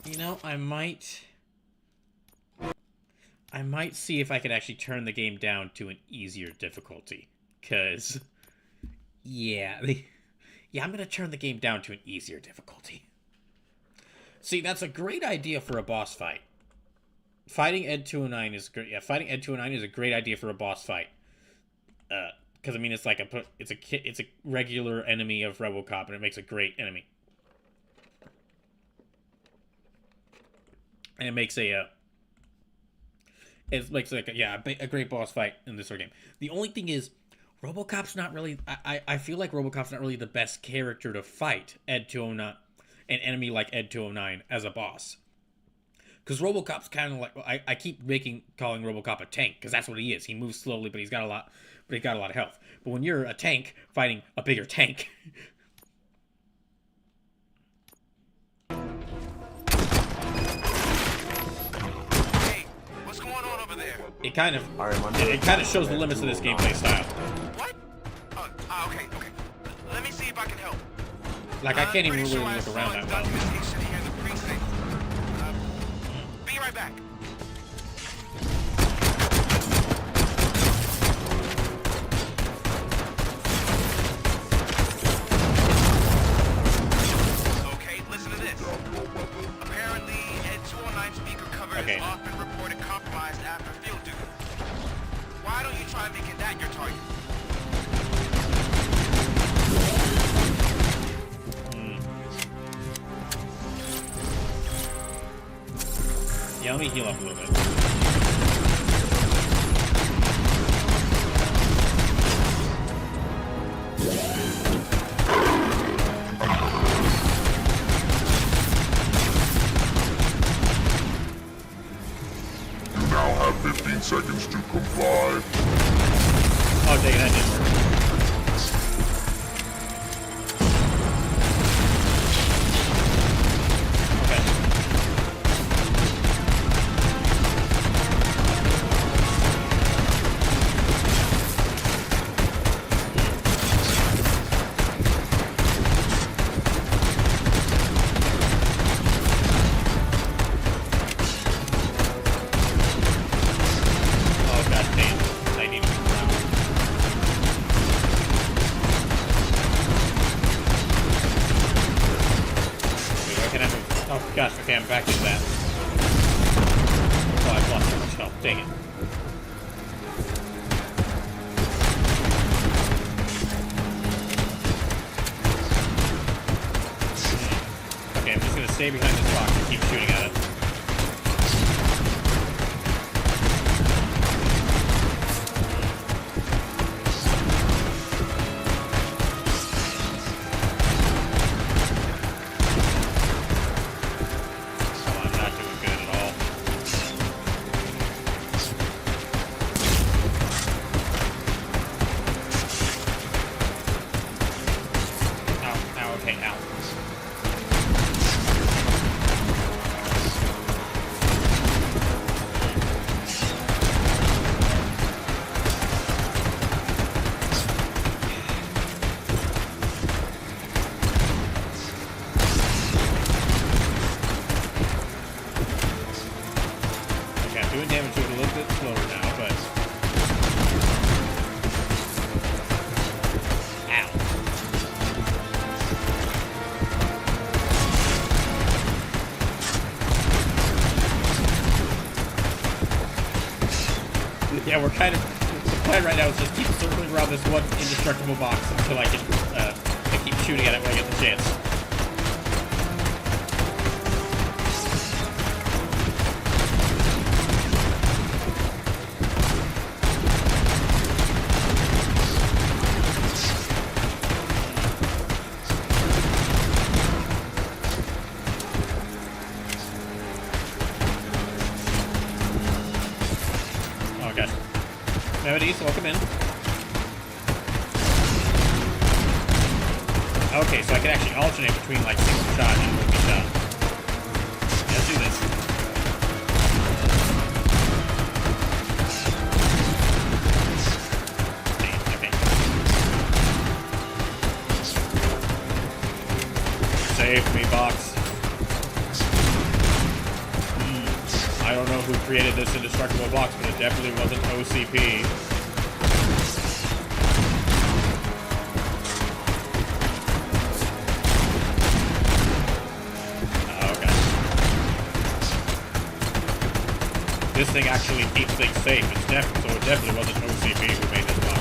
A: You know, I might see if I could actually turn the game down to an easier difficulty. Cause, yeah, I'm gonna turn the game down to an easier difficulty. See, that's a great idea for a boss fight. Fighting Ed-209 is great. Yeah, fighting Ed-209 is a great idea for a boss fight. Because I mean, it's like it's a regular enemy of RoboCop, and it makes a great enemy. And it makes a great boss fight in this sort of game. The only thing is, RoboCop's not really. I feel like RoboCop's not really the best character to fight Ed-209, an enemy like Ed-209 as a boss. Because RoboCop's kind of like, I keep calling RoboCop a tank, because that's what he is. He moves slowly, but he's got a lot of health. But when you're a tank fighting a bigger tank,
M: Hey, what's going on over there?
A: it kind of shows the limits of this gameplay style.
M: What? Okay. Let me see if I can help.
A: Like, I can't even really look around that well.
M: Documentation here in the precinct. Be right back.
A: Yeah, let me heal up a little bit.
P: You now have 15 seconds to comply.
A: Oh, dang, that didn't work. Gosh, okay, I'm back into that. Oh, I've lost so much health. Dang it. Okay, I'm just gonna stay behind this box and keep shooting at it. Yeah, we're kind of... The plan right now is just keep circling around this one indestructible box until I can keep shooting at it when I get the chance. Melodies, welcome in. Okay, so I can actually alternate between like single shot and multi-shot. Let's do this. Okay. Save me, box. I don't know who created this indestructible box, but it definitely wasn't OCP. Okay. This thing actually keeps things safe. So it definitely wasn't OCP who made this box.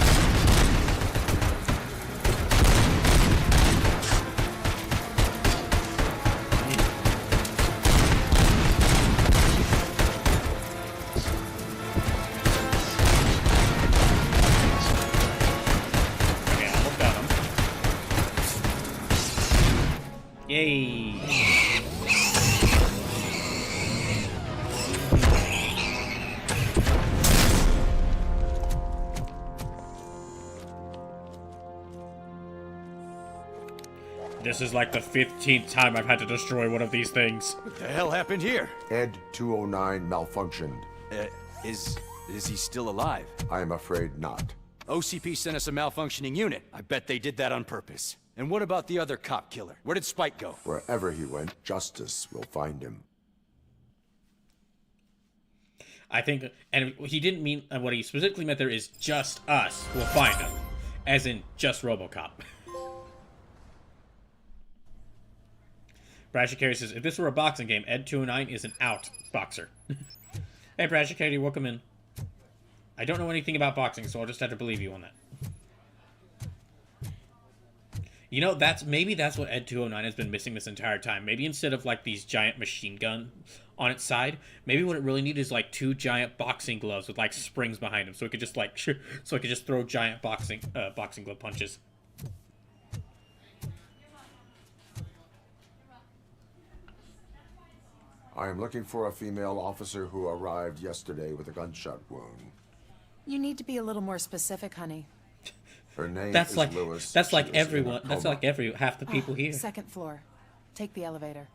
A: Yay! This is like the 15th time I've had to destroy one of these things.
N: What the hell happened here?
D: Ed 209 malfunctioned.
N: Is he still alive?
D: I am afraid not.
N: OCP sent us a malfunctioning unit. I bet they did that on purpose. And what about the other cop killer? Where did Spike go?
D: Wherever he went, justice will find him.
A: I think, and he didn't mean, what he specifically meant there is just us will find him. As in, just RoboCop. Brashikari says, if this were a boxing game, Ed 209 is an out boxer. Hey, Brashikari, welcome in. I don't know anything about boxing, so I'll just have to believe you on that. You know, maybe that's what Ed 209 has been missing this entire time. Maybe instead of like these giant machine gun on its side. Maybe what it really needs is like 2 giant boxing gloves with like springs behind them, so it could just like so it could just throw giant boxing glove punches.
D: I am looking for a female officer who arrived yesterday with a gunshot wound.
Q: You need to be a little more specific, honey.
D: Her name
A: That's
D: is
A: like
D: Lewis.
A: that's
D: She
A: like
D: is in a
A: everyone. That's
D: coma.
A: like half the people here.
Q: Second floor. Take the elevator.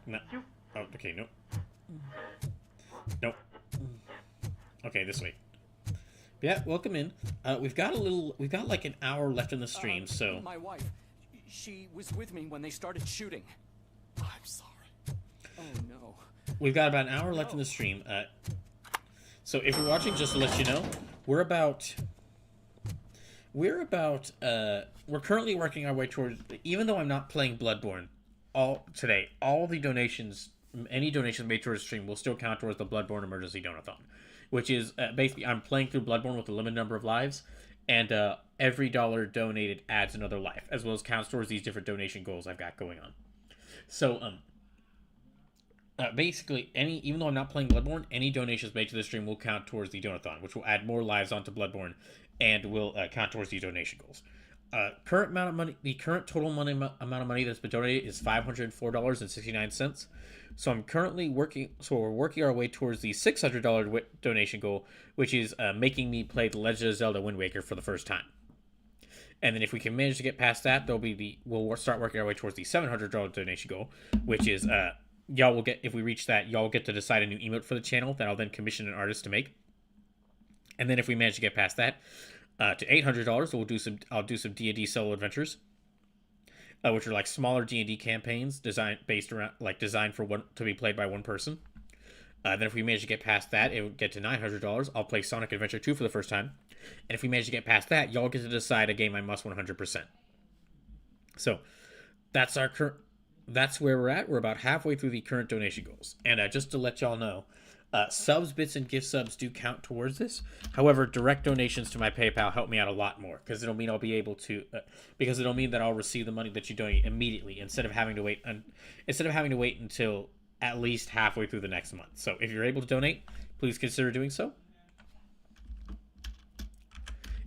A: No. Oh, okay, nope. Nope. Okay, this way. Yeah, welcome in. We've got like an hour left in the stream, so.
F: My wife, she was with me when they started shooting. I'm sorry. Oh no.
A: We've got about an hour left in the stream. So if you're watching, just to let you know, we're currently working our way towards, even though I'm not playing Bloodborne all the donations, any donations made towards the stream will still count towards the Bloodborne Emergency Donathon, which is basically I'm playing through Bloodborne with a limited number of lives, and every dollar donated adds another life, as well as counts towards these different donation goals I've got going on. So basically, even though I'm not playing Bloodborne, any donations made to the stream will count towards the Donathon, which will add more lives onto Bloodborne, and will count towards these donation goals. Current amount of money, the current total amount of money that's been donated is $504.69. So I'm currently working. So we're working our way towards the $600 donation goal, which is making me play The Legend of Zelda: Wind Waker for the first time. And then if we can manage to get past that, we'll start working our way towards the $700 donation goal, which is y'all will get, if we reach that, y'all get to decide a new emote for the channel that I'll then commission an artist to make. And then if we manage to get past that, to $800, I'll do some D&D solo adventures, which are like smaller D&D campaigns designed to be played by one person. Then if we manage to get past that, it would get to $900. I'll play Sonic Adventure 2 for the first time. And if we manage to get past that, y'all get to decide a game I must 100%. So that's where we're at. We're about halfway through the current donation goals. And just to let y'all know, subs, bits, and gift subs do count towards this. However, direct donations to my PayPal help me out a lot more, because it'll mean I'll be able to, because it'll mean that I'll receive the money that you donate immediately instead of having to wait until at least halfway through the next month. So if you're able to donate, please consider doing so.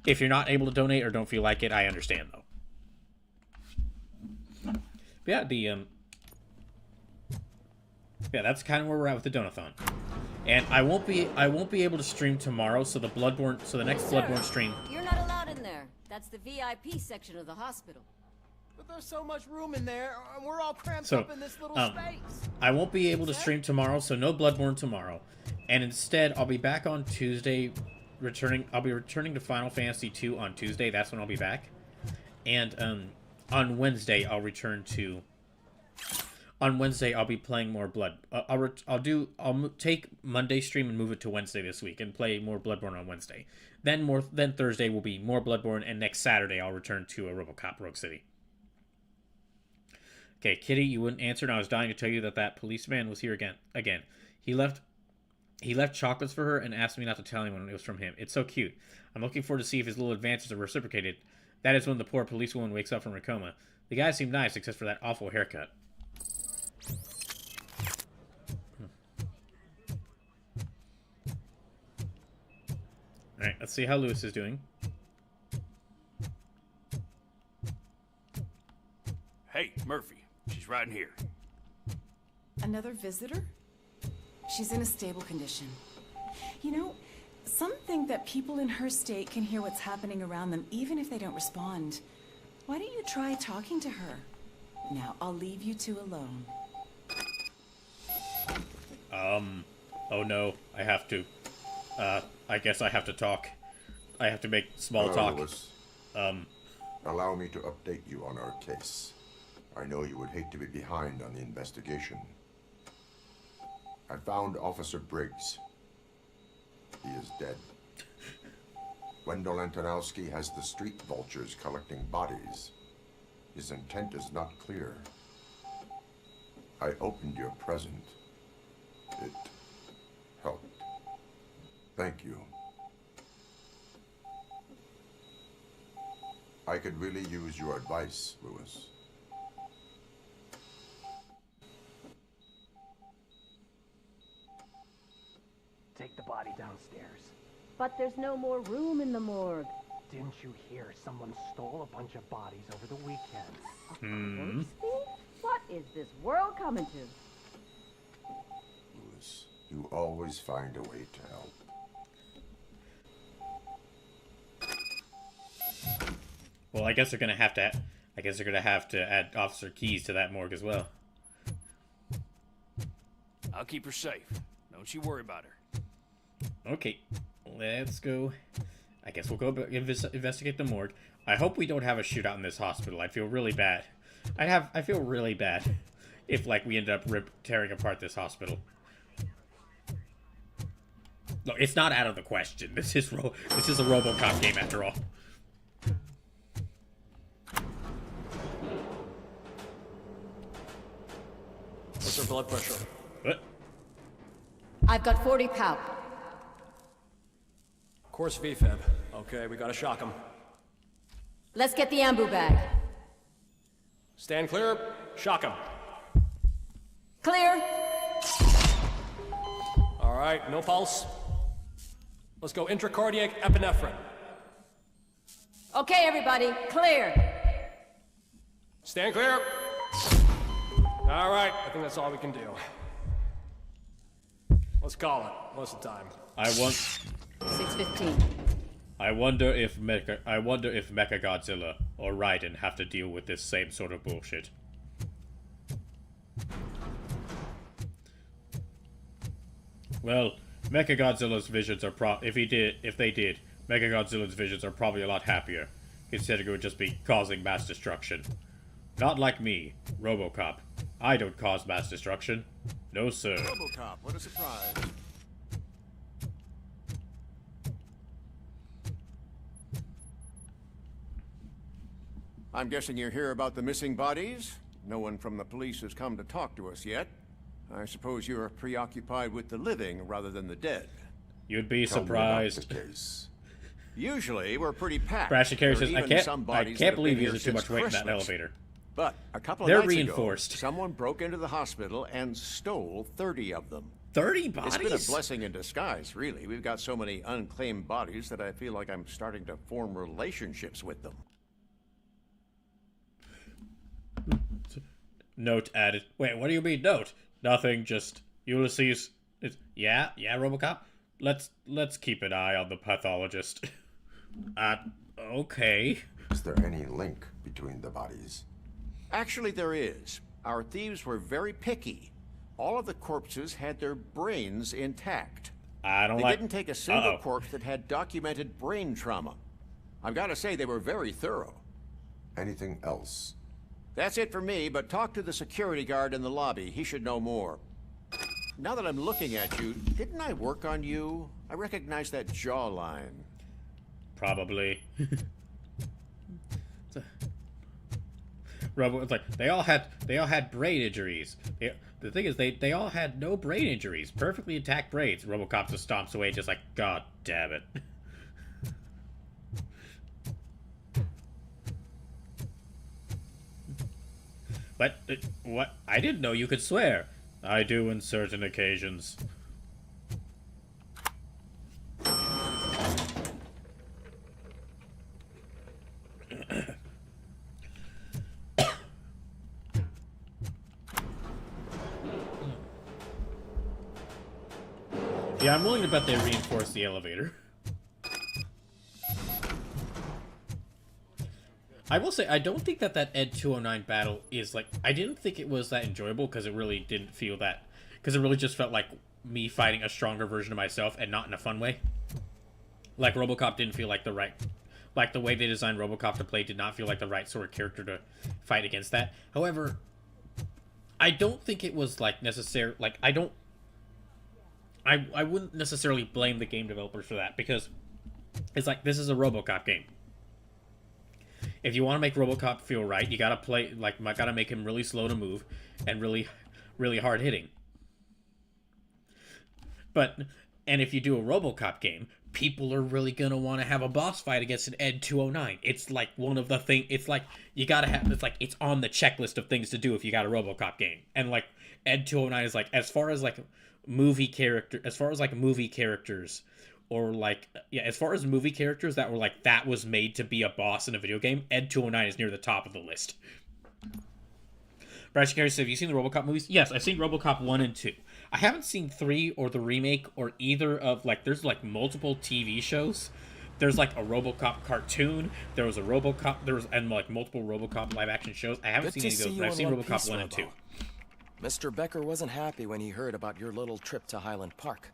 A: If you're not able to donate or don't feel like it, I understand though. But yeah, that's kind of where we're at with the Donathon. And I won't be able to stream tomorrow, so the next Bloodborne stream.
R: You're not allowed in there. That's the VIP section of the hospital.
E: But there's so much room in there, and we're all cramped
A: So,
E: up in this little space.
A: I won't be able to stream tomorrow, so no Bloodborne tomorrow. And instead, I'll be back on Tuesday, I'll be returning to Final Fantasy II on Tuesday. That's when I'll be back. And on Wednesday, I'll be playing more I'll take Monday stream and move it to Wednesday this week and play more Bloodborne on Wednesday. Then Thursday will be more Bloodborne, and next Saturday I'll return to a RoboCop Rogue City. Okay, Kitty, you wouldn't answer, and I was dying to tell you that policeman was here again. He left chocolates for her and asked me not to tell anyone it was from him. It's so cute. I'm looking forward to see if his little advances are reciprocated. That is when the poor policewoman wakes up from her coma. The guy seemed nice, except for that awful haircut. Alright, let's see how Lewis is doing.
S: Hey, Murphy. She's right in here.
Q: Another visitor? She's in a stable condition. You know, some think that people in her state can hear what's happening around them even if they don't respond. Why don't you try talking to her? Now, I'll leave you two alone.
A: Oh no, I have to. I guess I have to talk. I have to make small talk.
D: Lewis. Allow me to update you on our case. I know you would hate to be behind on the investigation. I found Officer Briggs. He is dead. Wendell Antonowski has the street vultures collecting bodies. His intent is not clear. I opened your present. It helped. Thank you. I could really use your advice, Lewis.
T: Take the body downstairs.
R: But there's no more room in the morgue.
T: Didn't you hear someone stole a bunch of bodies over the weekend?
A: Hmm.
R: What is this world coming to?
D: Lewis, you always find a way to help.
A: Well, I guess they're gonna have to. I guess they're gonna have to add Officer Keys to that morgue as well.
S: I'll keep her safe. Don't you worry about her.
A: Okay, let's go. I guess we'll go investigate the morgue. I hope we don't have a shootout in this hospital. I feel really bad. I feel really bad if like we end up tearing apart this hospital. Look, it's not out of the question. This is a RoboCop game after all.
F: What's her blood pressure?
A: What?
R: I've got 40 pout.
F: Course VFib. Okay, we gotta shock him.
R: Let's get the ambu bag.
F: Stand clear. Shock him.
R: Clear.
F: All right, no pulse. Let's go intracardiac epinephrine.
R: Okay, everybody, clear.
F: Stand clear. All right, I think that's all we can do. Let's call it. What's the time?
R: 6:15.
A: I wonder if Mechagodzilla or Raiden have to deal with this same sort of bullshit. Well, Mechagodzilla's visions are if they did, Mechagodzilla's visions are probably a lot happier, considering it would just be causing mass destruction. Not like me, RoboCop. I don't cause mass destruction. No, sir.
C: RoboCop, what a surprise. I'm guessing you're here about the missing bodies? No one from the police has come to talk to us yet. I suppose you're preoccupied with the living rather than the dead.
A: You'd be surprised.
C: Usually, we're pretty packed.
A: Brasher Carey says,
C: There are even some
A: I
C: bodies
A: can't
C: that have
A: believe
C: been
A: he
C: here
A: uses too
C: since
A: much weight in that
C: Christmas.
A: elevator.
C: But a couple of
A: They're
C: nights
A: reinforced.
C: ago, someone broke into the hospital and stole 30 of them.
A: 30 bodies?
C: It's been a blessing in disguise, really. We've got so many unclaimed bodies that I feel like I'm starting to form relationships with them.
A: Note added. Wait, what do you mean note? Nothing, just Ulysses. Yeah, RoboCop. Let's keep an eye on the pathologist. Okay.
D: Is there any link between the bodies?
C: Actually, there is. Our thieves were very picky. All of the corpses had their brains intact. They didn't take a single corpse that had documented brain trauma. I've got to say, they were very thorough.
D: Anything else?
C: That's it for me, but talk to the security guard in the lobby. He should know more. Now that I'm looking at you, didn't I work on you? I recognize that jawline.
A: Probably. Robo, it's like they all had brain injuries. The thing is, they all had no brain injuries, perfectly intact brains. RoboCop just stomps away, just like, God damn it. What? I didn't know you could swear. I do on certain occasions. Yeah, I'm willing to bet they reinforced the elevator. I will say, I don't think that Ed 209 battle is, like, I didn't think it was that enjoyable, because it really didn't feel that, because it really just felt like me fighting a stronger version of myself, and not in a fun way. Like, RoboCop didn't feel like the way they designed RoboCop to play did not feel like the right sort of character to fight against that. However, I don't think it was, like, necessary, like, I wouldn't necessarily blame the game developers for that, because it's like, this is a RoboCop game. If you want to make RoboCop feel right, you gotta make him really slow to move and really, really hard hitting. And if you do a RoboCop game, people are really gonna want to have a boss fight against an Ed 209. It's like one of the thing. It's like you gotta have. It's like it's on the checklist of things to do if you got a RoboCop game. And like Ed 209 is like as far as like movie characters, or like as far as movie characters that were like that was made to be a boss in a video game. Ed 209 is near the top of the list. Brad Shikari said, have you seen the RoboCop movies? Yes, I've seen RoboCop 1 and 2. I haven't seen 3 or the remake or either of, like, there's, like, multiple TV shows. There's, like, a RoboCop cartoon. There was a RoboCop, and, like, multiple RoboCop live-action shows. I haven't seen any of those, but I've seen RoboCop 1 and 2.
U: Mr. Becker wasn't happy when he heard about your little trip to Highland Park.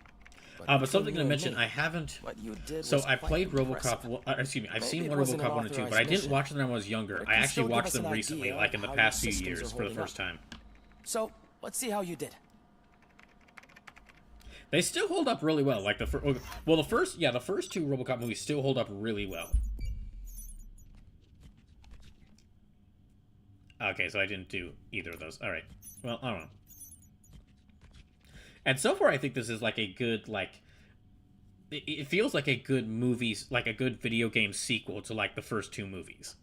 A: But something to mention, I haven't... So I played RoboCop... I've seen RoboCop 1 and 2, but I didn't watch them when I was younger. I actually watched them recently, like in the past few years, for the first time.
U: So, let's see how you did.
A: They still hold up really well. Like the first two RoboCop movies still hold up really well. Okay, so I didn't do either of those. All right. Well, I don't know. And so far, I think this is like a good, like, it feels like a good movies, like a good video game sequel to like the first two movies.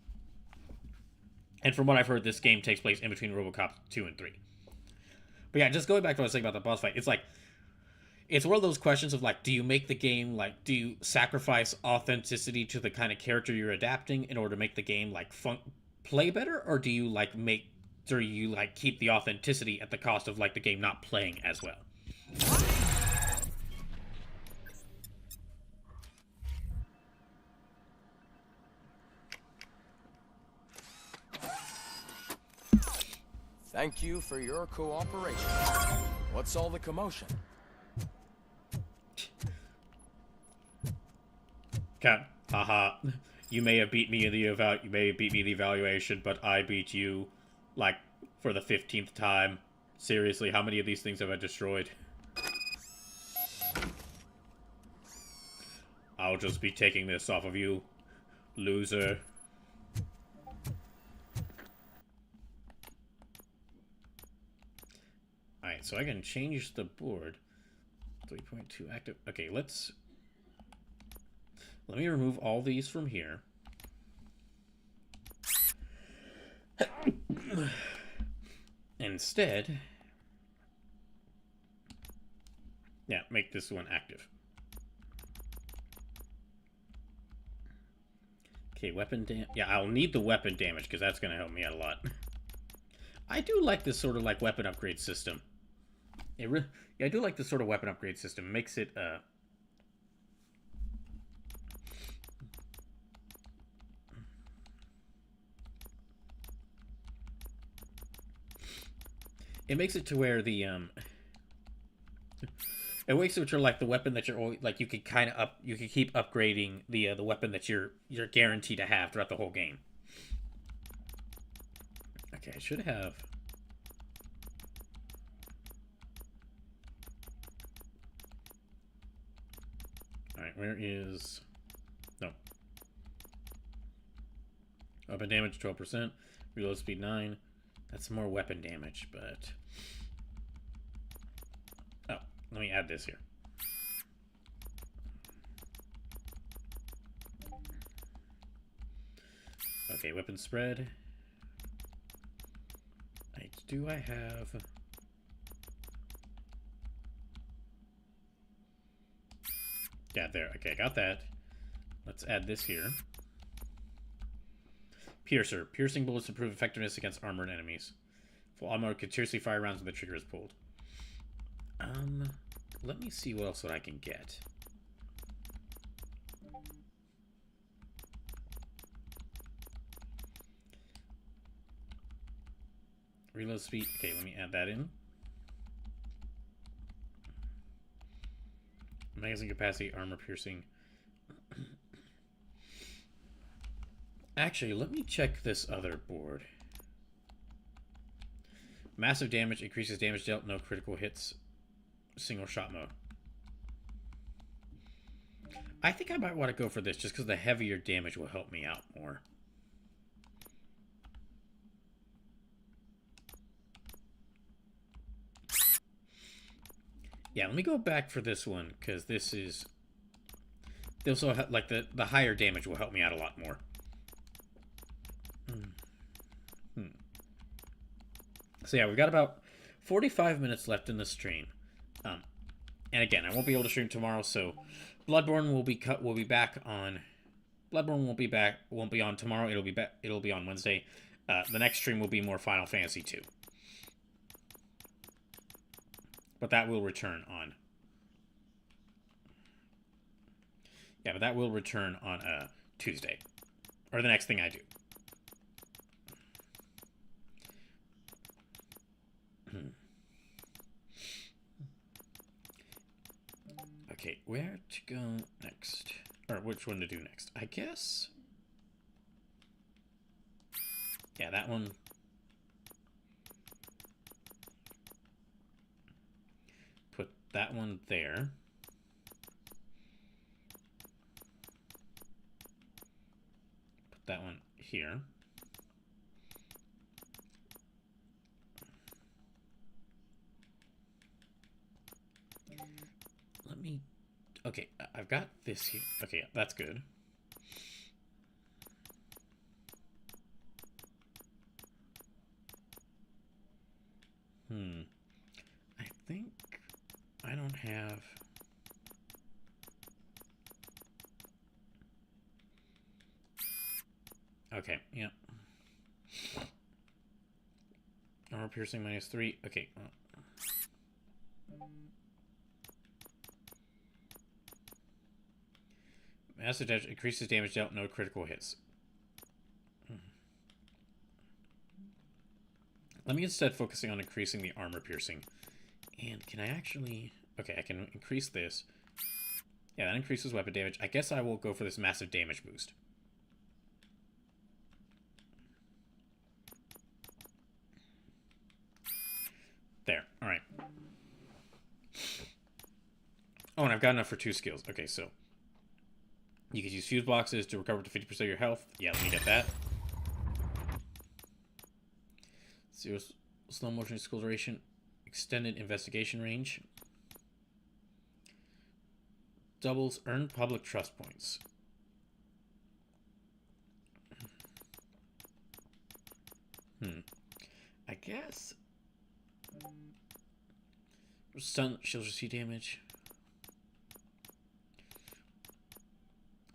A: And from what I've heard, this game takes place in between RoboCop 2 and 3. But yeah, just going back to what I was saying about the boss fight, it's like, it's one of those questions of like, do you make the game, like, do you sacrifice authenticity to the kind of character you're adapting in order to make the game like play better, or do you like keep the authenticity at the cost of like the game not playing as well?
U: Thank you for your cooperation. What's all the commotion?
A: Cat, haha. You may have beat me in the evaluation, but I beat you, like, for the 15th time. Seriously, how many of these things have I destroyed? I'll just be taking this off of you, loser. Alright, so I can change the board. 3.2 active. Okay, let me remove all these from here. Instead, yeah, make this one active. Okay, weapon damage. Yeah, I'll need the weapon damage because that's going to help me out a lot. I do like this sort of like weapon upgrade system. Yeah, I do like this sort of weapon upgrade system. It makes it it makes it to where the it makes it to like the weapon that you're always, like you could kind of you can keep upgrading the weapon that you're guaranteed to have throughout the whole game. Okay, I should have. All right, where is no weapon damage 12%, reload speed 9. That's more weapon damage, but oh, let me add this here. Okay, weapon spread. Do I have? Yeah, there. Okay, I got that. Let's add this here. Piercer. Piercing bullets improve effectiveness against armored enemies. Full armor continuously fire rounds when the trigger is pulled. Let me see what else that I can get. Reload speed. Okay, let me add that in. Magazine capacity, armor piercing. Actually, let me check this other board. Massive damage, increases damage dealt, no critical hits, single shot mode. I think I might want to go for this just because the heavier damage will help me out more. Yeah, let me go back for this one because this is They also have, like the higher damage will help me out a lot more. So yeah, we've got about 45 minutes left in the stream. And again, I won't be able to stream tomorrow, so Bloodborne will be back on. Bloodborne won't be on tomorrow. It'll be on Wednesday. The next stream will be more Final Fantasy 2. But that will return on. Yeah, but that will return on Tuesday. Or the next thing I do. Okay, where to go next? Or which one to do next? I guess... Yeah, that one. Put that one there. Put that one here. Let me... Okay, I've got this here. Okay, that's good. I think I don't have... Okay, yeah. Armor piercing -3. Okay. Massive damage increases damage dealt, no critical hits. Let me instead focusing on increasing the armor piercing. And can I actually... Okay, I can increase this. Yeah, that increases weapon damage. I guess I will go for this massive damage boost. There. Alright. Oh, and I've got enough for 2 skills. Okay, so... You can use fuse boxes to recover to 50% of your health. Yeah, let me get that. Zero slow motion acceleration, extended investigation range. Doubles earned public trust points. I guess. Stun shields receive damage.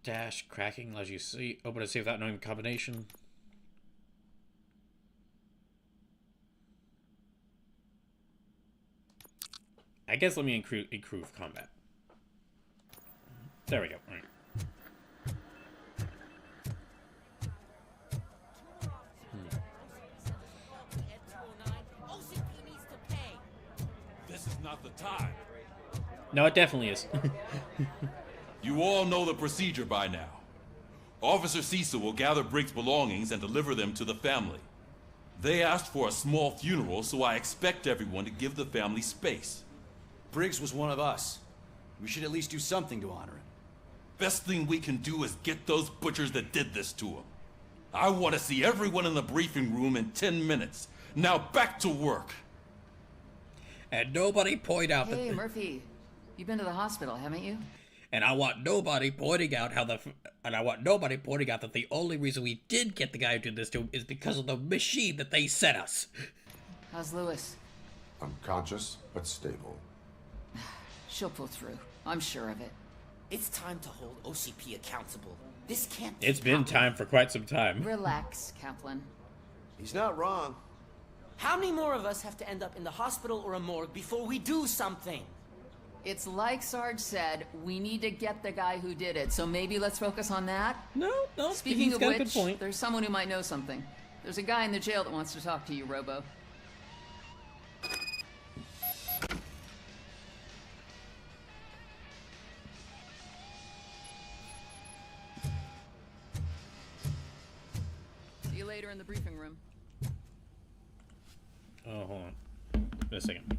A: Dash cracking allows you to see open a safe without knowing the combination. I guess let me improve combat. There we go. All right.
B: This is not the time.
A: No, it definitely is.
B: You all know the procedure by now. Officer Cecil will gather Briggs' belongings and deliver them to the family. They asked for a small funeral, so I expect everyone to give the family space.
N: Briggs was one of us. We should at least do something to honor him.
B: Best thing we can do is get those butchers that did this to him. I want to see everyone in the briefing room in 10 minutes. Now back to work.
A: And nobody point out
O: Hey, Murphy, you've been to the hospital, haven't you?
A: And I want nobody pointing out that the only reason we did get the guy who did this to him is because of the machine that they sent us.
O: How's Lewis?
D: Unconscious, but stable.
O: She'll pull through. I'm sure of it.
V: It's time to hold OCP accountable. This can't.
A: It's been time for quite some time.
O: Relax, Kaplan.
G: He's not wrong.
V: How many more of us have to end up in the hospital or a morgue before we do something?
O: It's like Sarge said, we need to get the guy who did it, so maybe let's focus on that?
A: No,
O: Speaking of
A: got a good
O: which,
A: point.
O: there's someone who might know something. There's a guy in the jail that wants to talk to you, Robo. See you later in the briefing room.
A: Oh, hold on. Wait a second.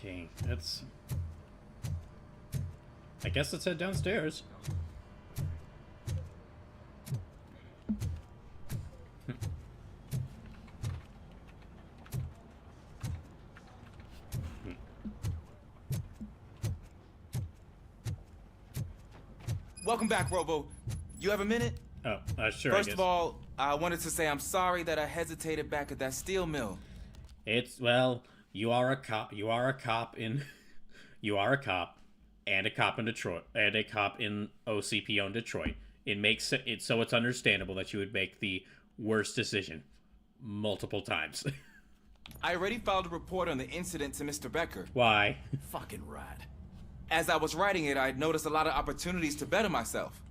A: Okay, that's... I guess let's head downstairs.
M: Welcome back, Robo. You have a minute?
A: Oh, sure.
M: First of all, I wanted to say I'm sorry that I hesitated back at that steel mill.
A: It's, well, you are a cop. You are a cop in... You are a cop, and a cop in Detroit, and a cop in OCP on Detroit. It makes it so it's understandable that you would make the worst decision multiple times.
M: I already filed a report on the incident to Mr. Becker.
A: Why?
M: Fucking rad. As I was writing it, I noticed a lot of opportunities to better myself.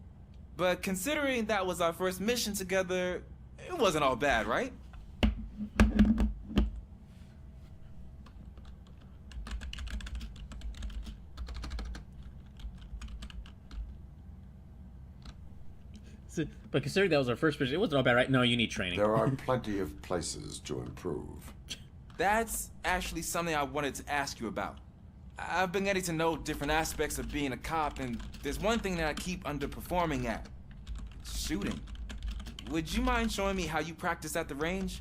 M: But considering that was our first mission together, it wasn't all bad, right?
A: But considering that was our first mission, it wasn't all bad, right? No, you need training.
D: There are plenty of places to improve.
M: That's actually something I wanted to ask you about. I've been getting to know different aspects of being a cop, and there's one thing that I keep underperforming at. Shooting. Would you mind showing me how you practice at the range?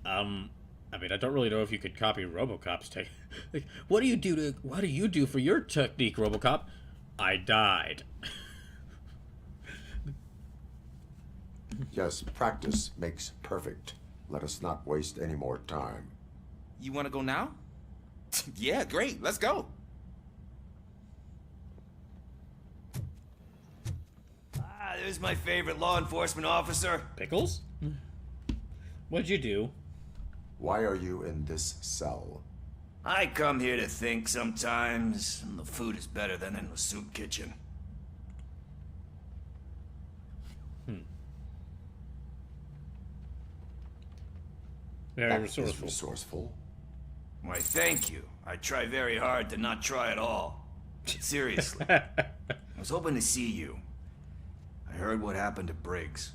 A: I mean, I don't really know if you could copy RoboCop's technique. Like, what do you do for your technique, RoboCop? I died.
D: Yes, practice makes perfect. Let us not waste any more time.
M: You want to go now? Yeah, great. Let's go.
N: There's my favorite law enforcement officer.
A: Pickles? What'd you do?
D: Why are you in this cell?
G: I come here to think sometimes, and the food is better than in the soup kitchen.
A: Very resourceful.
D: Resourceful.
G: Why, thank you. I try very hard to not try at all. Seriously. I was hoping to see you. I heard what happened to Briggs.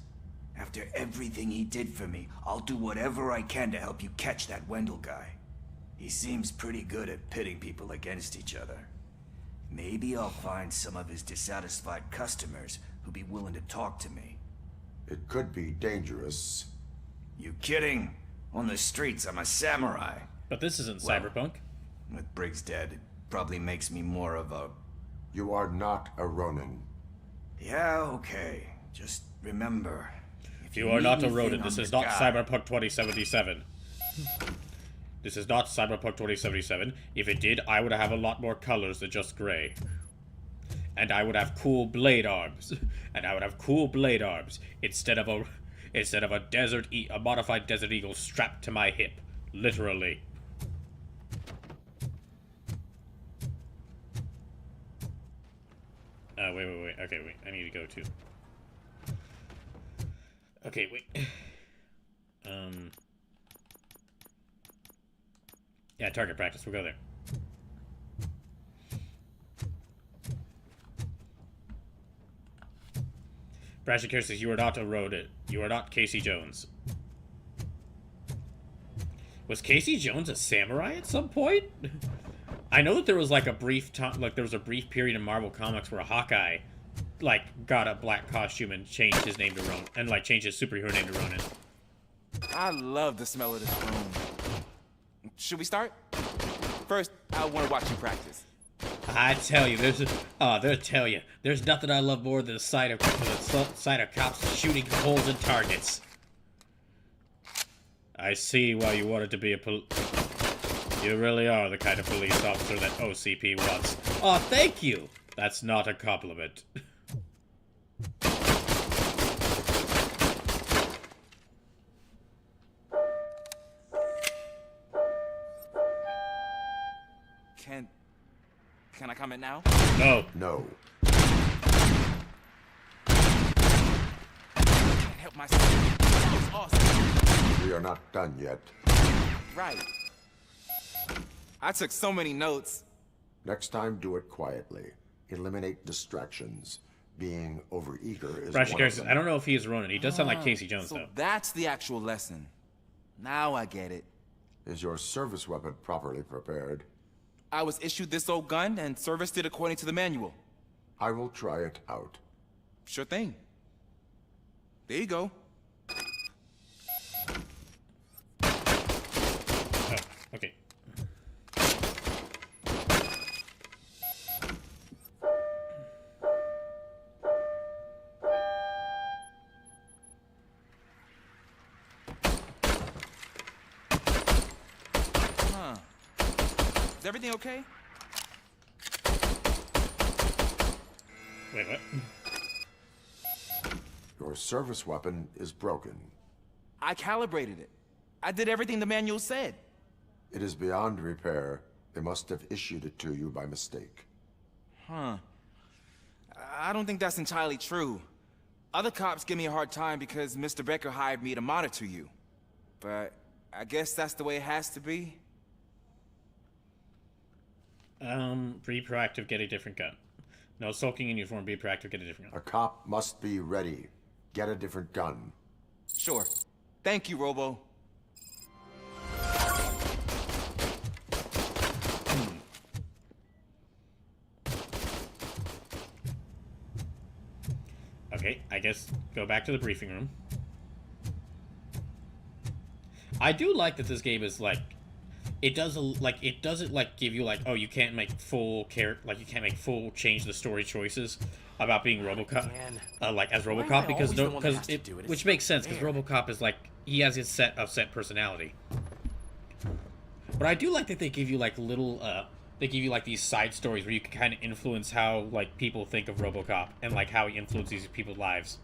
G: After everything he did for me, I'll do whatever I can to help you catch that Wendell guy. He seems pretty good at pitting people against each other. Maybe I'll find some of his dissatisfied customers who'd be willing to talk to me.
D: It could be dangerous.
G: You kidding? On the streets, I'm a samurai.
A: But this isn't Cyberpunk.
G: With Briggs dead, it probably makes me more of a...
D: You are not a Ronin.
G: Yeah, okay. Just remember...
A: You are not a Ronin. This is not Cyberpunk 2077. This is not Cyberpunk 2077. If it did, I would have a lot more colors than just gray. And I would have cool blade arms. And I would have cool blade arms instead of a modified Desert Eagle strapped to my hip, literally. Wait. Okay, wait. I need to go to. Okay, wait. Yeah, target practice. We'll go there. Brashikir says you are not a Ronin. You are not Casey Jones. Was Casey Jones a samurai at some point? I know that there was like a brief time, like there was a brief period in Marvel Comics where Hawkeye, like, got a black costume and changed his name to Ronin, and like changed his superhero name to Ronin.
M: I love the smell of this room. Should we start? First, I want to watch you practice.
A: I tell you, there's nothing I love more than the sight of cops shooting holes in targets. I see why you wanted to be a You really are the kind of police officer that OCP wants. Oh, thank you! That's not a compliment.
M: Can I comment now?
A: No.
D: No.
M: Can't help myself. That was awesome.
D: We are not done yet.
M: Right. I took so many notes.
D: Next time, do it quietly. Eliminate distractions. Being overeager is
A: Brashikir
D: one of
A: says,
D: them.
A: I don't know if he is Ronin. He does sound like Casey Jones,
M: so
A: though.
M: That's the actual lesson. Now I get it.
D: Is your service weapon properly prepared?
M: I was issued this old gun and serviced it according to the manual.
D: I will try it out.
M: Sure thing. There you go.
A: Oh, okay.
M: Huh. Is everything okay?
A: Wait, what?
D: Your service weapon is broken.
M: I calibrated it. I did everything the manual said.
D: It is beyond repair. They must have issued it to you by mistake.
M: Huh. I don't think that's entirely true. Other cops give me a hard time because Mr. Becker hired me to monitor you. But I guess that's the way it has to be.
A: Be proactive, get a different gun. No sulking in uniform, be proactive, get a different gun.
D: A cop must be ready. Get a different gun.
M: Sure. Thank you, Robo.
A: Okay, I guess go back to the briefing room. I do like that this game is like, it doesn't give you like, oh, you can't make full you can't make full change the story choices about being RoboCop, like as RoboCop, which makes sense because RoboCop is like, he has his set personality. But I do like that they give you like little they give you like these side stories where you can kind of influence how like people think of RoboCop and like how he influences people's lives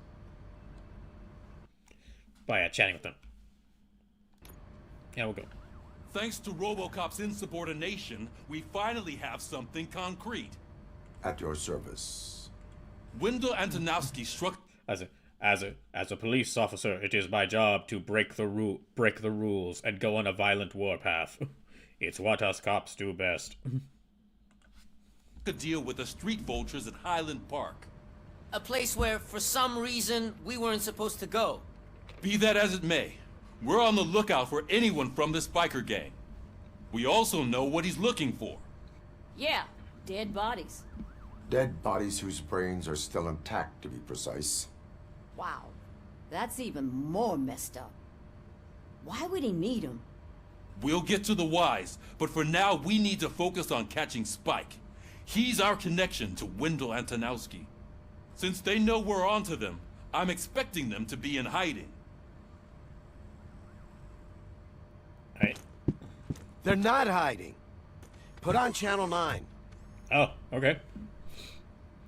A: by chatting with them. Yeah, we'll go.
B: Thanks to RoboCop's insubordination, we finally have something concrete.
D: At your service.
B: Wendell Antonowski struck...
A: As a police officer, it is my job to break the rules and go on a violent warpath. It's what us cops do best.
B: A deal with the street vultures at Highland Park.
V: A place where, for some reason, we weren't supposed to go.
B: Be that as it may, we're on the lookout for anyone from this biker gang. We also know what he's looking for.
R: Yeah, dead bodies.
D: Dead bodies whose brains are still intact, to be precise.
R: Wow, that's even more messed up. Why would he need them?
B: We'll get to the whys, but for now we need to focus on catching Spike. He's our connection to Wendell Antonowski. Since they know we're onto them, I'm expecting them to be in hiding.
G: They're not hiding. Put on Channel 9.
A: Oh, okay.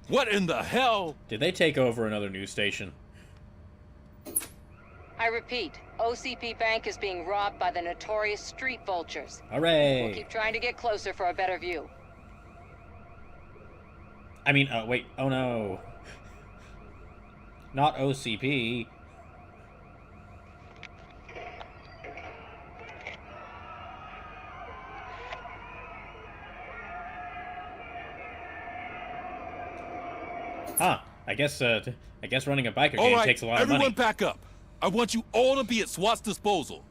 B: What in the hell?
A: Did they take over another news station?
O: I repeat, OCP Bank is being robbed by the notorious street vultures.
A: Hooray!
O: We'll keep trying to get closer for a better view.
A: I mean, wait, oh no. Not OCP. Huh, I guess running a biker game takes a lot of money.
B: Everyone back up. I want you all to be at SWAT's disposal.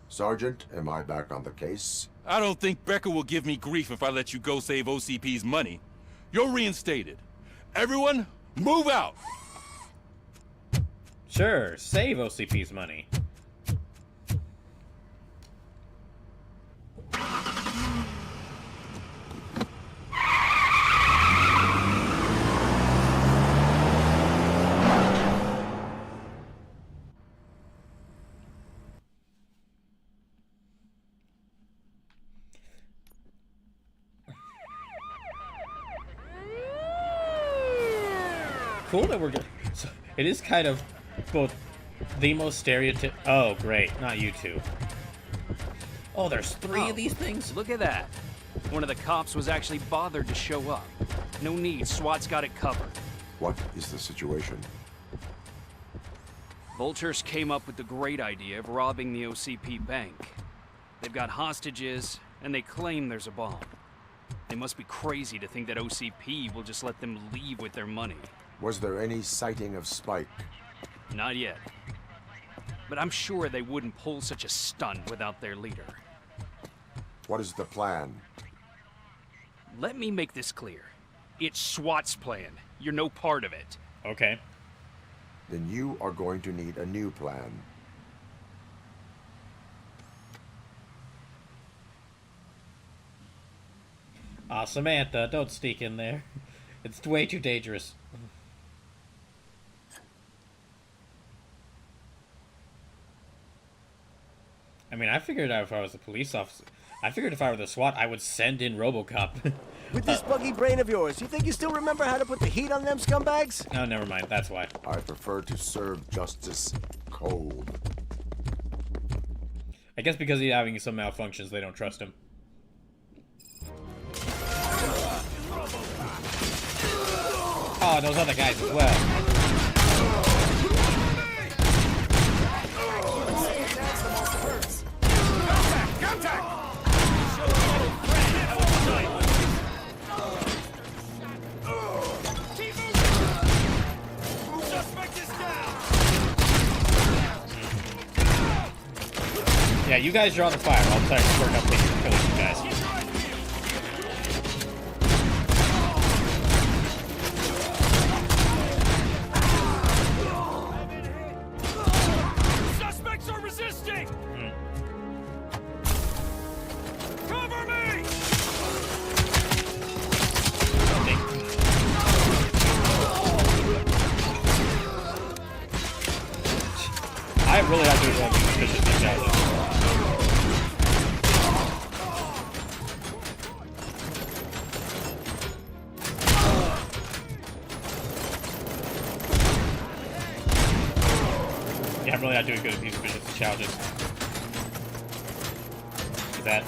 D: Sergeant, am I back on the case?
B: I don't think Becker will give me grief if I let you go save OCP's money. You're reinstated. Everyone, move out!
A: Sure, save OCP's money. Cool that we're good. So it is kind of both the most stereotypical. Oh, great. Not you two. Oh, there's three of these things?
S: Look at that. One of the cops was actually bothered to show up. No need. SWAT's got it covered.
D: What is the situation?
S: Vultures came up with the great idea of robbing the OCP bank. They've got hostages, and they claim there's a bomb. They must be crazy to think that OCP will just let them leave with their money.
D: Was there any sighting of Spike?
S: Not yet. But I'm sure they wouldn't pull such a stunt without their leader.
D: What is the plan?
S: Let me make this clear. It's SWAT's plan. You're no part of it.
A: Okay.
D: Then you are going to need a new plan.
A: Samantha, don't sneak in there. It's way too dangerous. I mean, I figured out if I was a police officer. I figured if I were the SWAT, I would send in RoboCop.
J: With this buggy brain of yours, you think you still remember how to put the heat on them scumbags?
A: Oh, never mind. That's why.
D: I prefer to serve justice cold.
A: I guess because he's having some malfunctions, they don't trust him. Oh, those other guys as well. Yeah, you guys draw the fire. I'll try to work out things and kill you guys.
K: Suspects are resisting! Cover me!
A: I really have to do all these suspicious challenges. Yeah, I'm really not doing good at these suspicious challenges. Is that?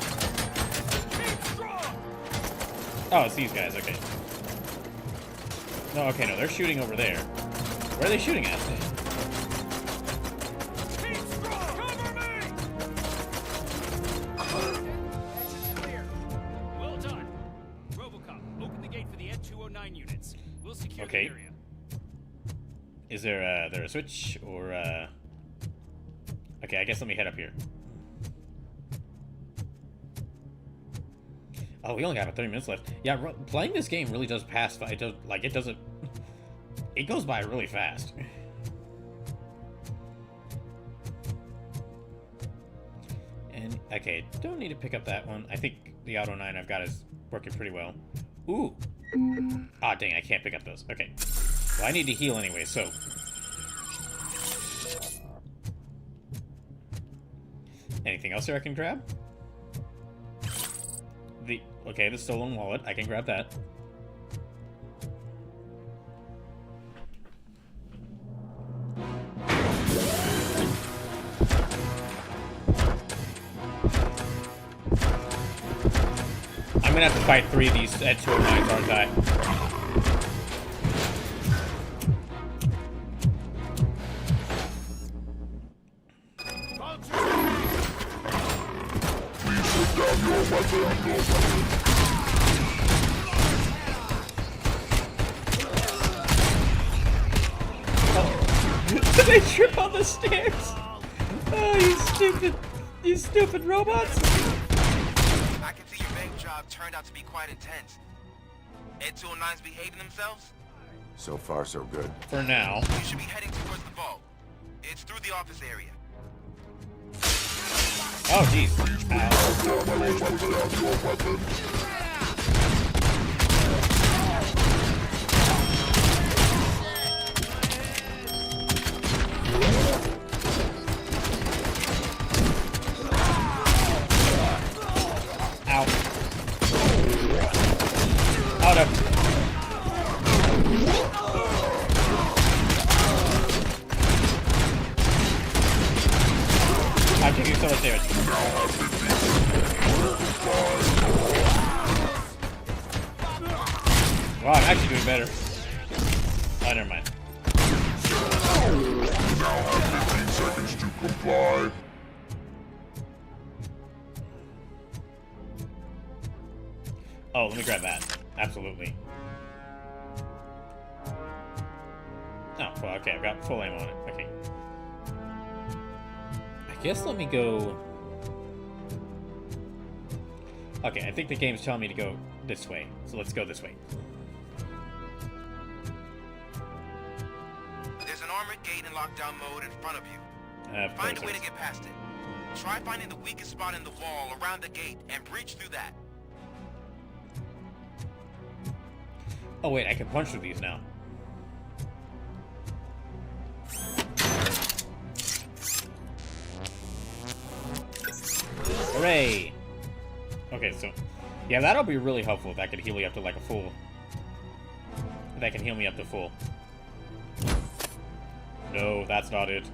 A: Oh, it's these guys. Okay. No, okay, no, they're shooting over there. Where are they shooting at?
S: Well done. RoboCop, open the gate for the N209 units. We'll secure
A: Okay.
S: the area.
A: Is there a switch or Okay, I guess let me head up here. Oh, we only got about 30 minutes left. Yeah, playing this game really does pass. It doesn't. It goes by really fast. And okay, don't need to pick up that one. I think the Auto 9 I've got is working pretty well. Ooh. Ah, dang! I can't pick up those. Okay. Well, I need to heal anyway, so. Anything else here I can grab? Okay, the stolen wallet. I can grab that. I'm gonna have to fight 3 of these N209s, aren't I? Did they trip on the stairs? Oh, you stupid robots!
H: I can see your bank job turned out to be quite intense. N209's behaving themselves?
D: So far, so good.
A: For now.
H: You should be heading towards the vault. It's through the office area.
A: Oh, jeez. Ow. Oh, no. I'm taking so much damage. Wow, I'm actually doing better. Oh, never mind.
P: Now have 15 seconds to comply.
A: Oh, let me grab that. Absolutely. Oh, well, okay, I've got full ammo on it. Okay. I guess let me go... Okay, I think the game's telling me to go this way, so let's go this way.
H: There's an armored gate in lockdown mode in front of you. Find a way to get past it. Try finding the weakest spot in the wall around the gate and breach through that.
A: Oh wait, I can punch through these now. Hooray! Okay, so... yeah, that'll be really helpful if that could heal me up to like a full... if that can heal me up to full. No, that's not it.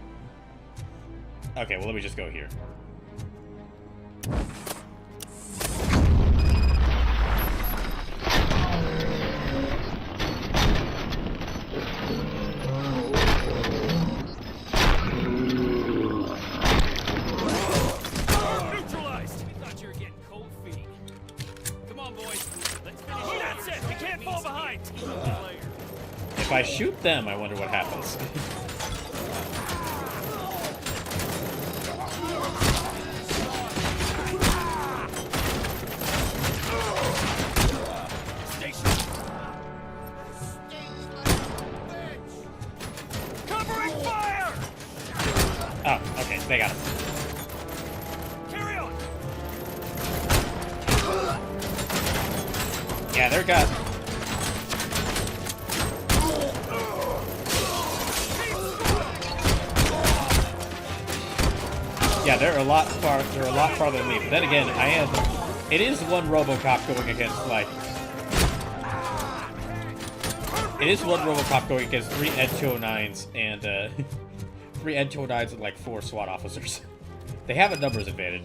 A: Okay, well let me just go here.
K: Neutralized! We thought you were getting cold feet. Come on, boys. Let's finish. That's it! We can't fall behind!
A: If I shoot them, I wonder what happens.
K: Covering fire!
A: Oh, okay, they got him.
K: Carry on!
A: Yeah, they're got. Yeah, they're a lot farther than me. But then again, it is one RoboCop going against like. It is one RoboCop going against 3 Ed 209s and 3 Ed 209s and like 4 SWAT officers. They have a numbers advantage.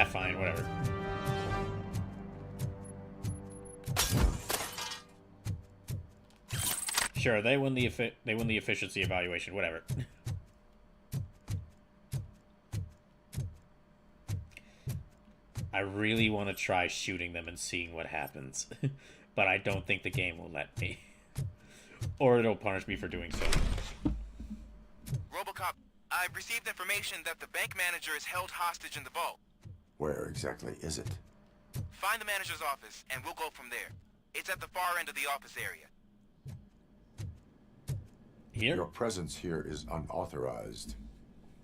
A: Fine, whatever. Sure, they win the efficiency evaluation, whatever. I really want to try shooting them and seeing what happens, but I don't think the game will let me. Or it'll punish me for doing so.
H: RoboCop, I've received information that the bank manager is held hostage in the vault.
D: Where exactly is it?
H: Find the manager's office, and we'll go from there. It's at the far end of the office area.
A: Here?
D: Your presence here is unauthorized.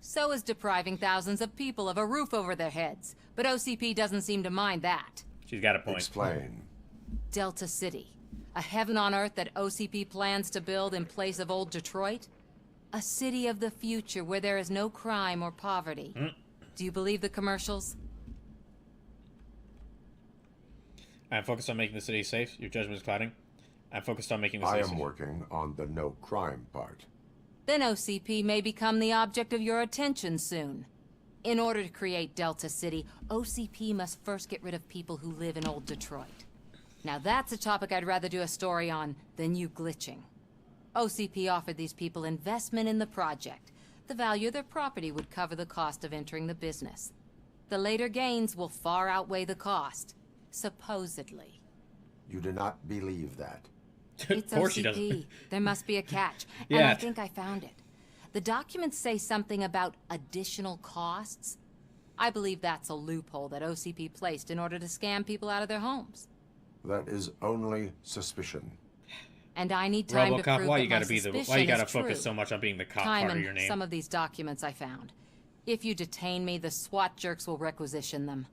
O: So is depriving thousands of people of a roof over their heads. But OCP doesn't seem to mind that.
A: She's got a point.
D: Explain.
O: Delta City. A heaven on earth that OCP plans to build in place of old Detroit? A city of the future where there is no crime or poverty. Do you believe the commercials?
A: I'm focused on making the city safe. Your judgment is clouding. I'm focused on making the city safe.
D: I am working on the no crime part.
O: Then OCP may become the object of your attention soon. In order to create Delta City, OCP must first get rid of people who live in old Detroit. Now that's a topic I'd rather do a story on than you glitching. OCP offered these people investment in the project. The value of their property would cover the cost of entering the business. The later gains will far outweigh the cost, supposedly.
D: You do not believe that.
O: It's
A: of course she
O: OCP.
A: doesn't.
O: There must be a catch.
A: Yeah.
O: And I think I found it. The documents say something about additional costs. I believe that's a loophole that OCP placed in order to scam people out of their homes.
D: That is only suspicion.
O: And I need time to
A: RoboCop,
O: prove
A: why
O: that
A: you gotta
O: my
A: be the
O: suspicion
A: why you gotta
O: is
A: focus
O: true.
A: so much on being the cop
O: Time
A: part of
O: and
A: your name?
O: some of these documents I found. If you detain me, the SWAT jerks will requisition them.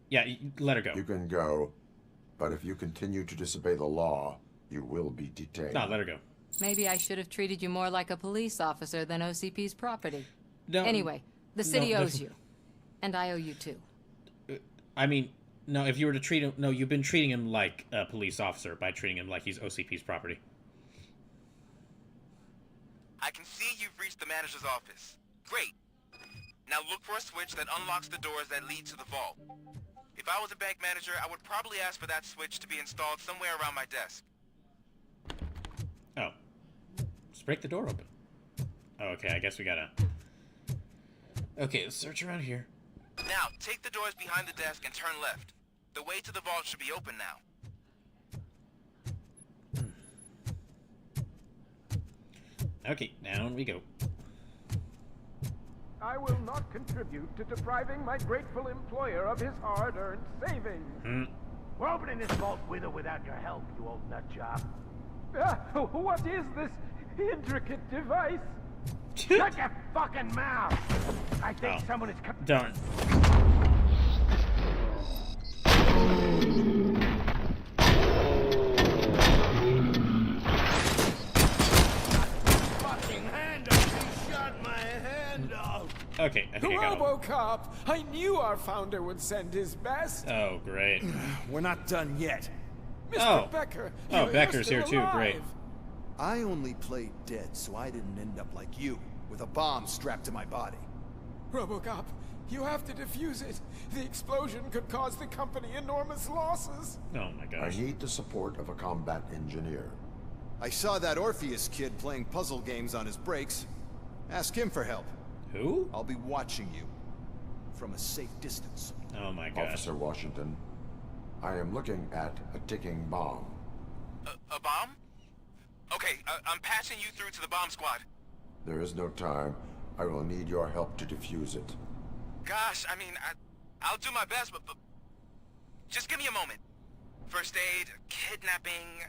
A: Yeah, let her go.
D: You can go, but if you continue to disobey the law, you will be detained.
A: No, let her go.
O: Maybe I should have treated you more like a police officer than OCP's property.
A: No.
O: Anyway, the city
A: no,
O: owes you. And I owe you too.
A: I mean, no, if you were to treat him... No, you've been treating him like a police officer by treating him like he's OCP's property.
H: I can see you've reached the manager's office. Great. Now look for a switch that unlocks the doors that lead to the vault. If I was a bank manager, I would probably ask for that switch to be installed somewhere around my desk.
A: Oh. Just break the door open. Oh, okay, I guess we gotta... Okay, let's search around here.
H: Now, take the doors behind the desk and turn left. The way to the vault should be open now.
A: Okay, down we go.
T: I will not contribute to depriving my grateful employer of his hard-earned savings.
G: We're opening this vault with or without your help, you old nutjob.
T: What is this intricate device?
G: Shut your fucking mouth! I think someone is coming.
A: Darn.
G: Fucking hand off! He shot my hand off!
A: Okay, I think I got him.
F: RoboCop! I knew our founder would send his best.
A: Oh, great.
C: We're not done yet.
F: Mr. Becker,
A: Oh,
F: you're
A: Becker's
F: still
A: here too.
F: alive.
A: Great.
C: I only played dead so I didn't end up like you, with a bomb strapped to my body.
F: RoboCop, you have to defuse it. The explosion could cause the company enormous losses.
A: Oh my gosh.
D: I need the support of a combat engineer.
C: I saw that Orpheus kid playing puzzle games on his breaks. Ask him for help.
A: Who?
C: I'll be watching you. From a safe distance.
A: Oh my gosh.
D: Officer Washington, I am looking at a ticking bomb.
H: A bomb? Okay, I'm passing you through to the bomb squad.
D: There is no time. I will need your help to defuse it.
H: Gosh, I mean, I'll do my best, but just give me a moment. First aid, kidnapping...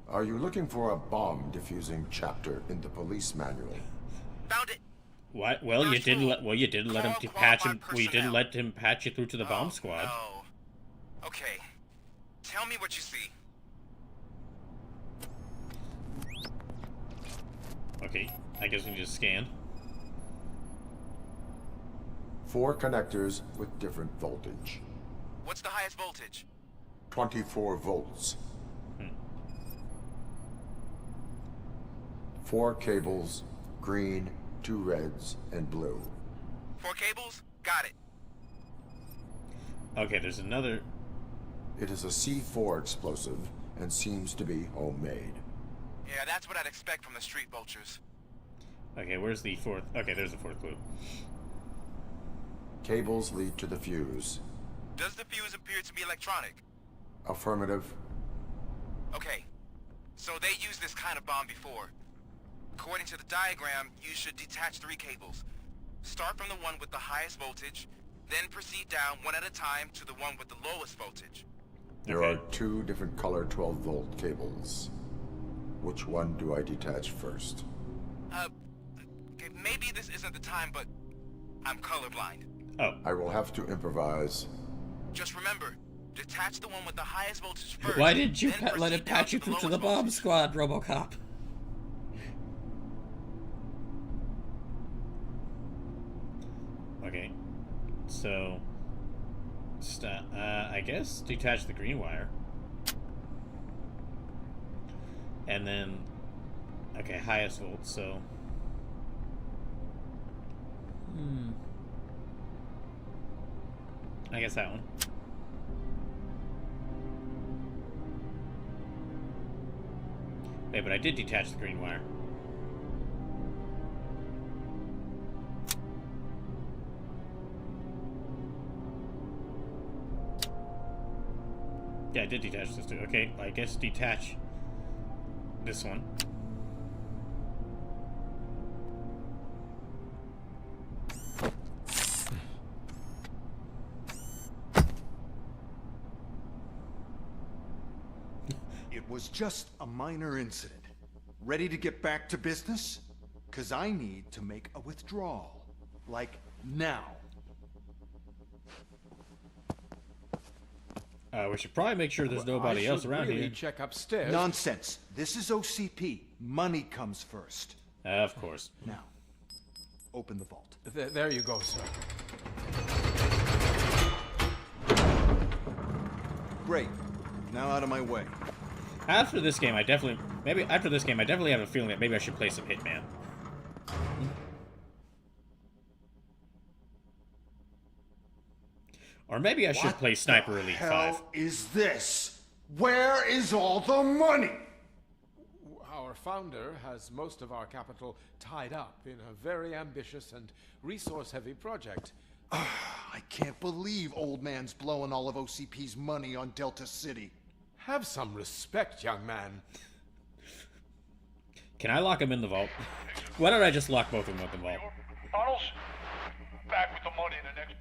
D: Are you looking for a bomb defusing chapter in the police manual?
H: Found it.
A: What? Well, you didn't let. Well, you didn't let him patch him. Well, you didn't let him patch you through to the bomb squad.
H: No. Okay. Tell me what you see.
A: Okay, I guess we can just scan.
D: 4 connectors with different voltage.
H: What's the highest voltage?
D: 24 volts. 4 cables, green, 2 reds, and blue.
H: 4 cables? Got it.
A: Okay, there's another...
D: It is a C4 explosive and seems to be homemade.
H: Yeah, that's what I'd expect from the street vultures.
A: Okay, where's the 4th? Okay, there's the 4th clue.
D: Cables lead to the fuse.
H: Does the fuse appear to be electronic?
D: Affirmative.
H: Okay, so they used this kind of bomb before. According to the diagram, you should detach 3 cables. Start from the one with the highest voltage, then proceed down one at a time to the one with the lowest voltage.
D: There are 2 different color 12-volt cables. Which one do I detach first?
H: Okay, maybe this isn't the time, but I'm colorblind.
A: Oh.
D: I will have to improvise.
H: Just remember, detach the one with the highest voltage first.
A: Why didn't you
H: then
A: let him
H: proceed
A: patch you
H: down
A: through to the bomb squad, RoboCop? Okay, so I guess detach the green wire, and then okay, highest volt. So I guess that one. Wait, but I did detach the green wire. Yeah, I did detach this too. Okay, I guess detach this one.
C: It was just a minor incident. Ready to get back to business? 'Cause I need to make a withdrawal. Like, now.
A: We should probably make sure there's nobody else around here.
F: Check upstairs.
C: Nonsense. This is OCP. Money comes first.
A: Of course.
C: Now, open the vault.
F: There you go, sir.
C: Great. Now out of my way.
A: After this game, I definitely have a feeling that maybe I should play some Hitman. Or maybe I should play Sniper Elite 5.
C: What is this? Where is all the money?
F: Our founder has most of our capital tied up in a very ambitious and resource-heavy project.
C: I can't believe old man's blowing all of OCP's money on Delta City.
F: Have some respect, young man.
A: Can I lock him in the vault? Why don't I just lock both of them in the vault?
T: Bottles, back with the money in the next...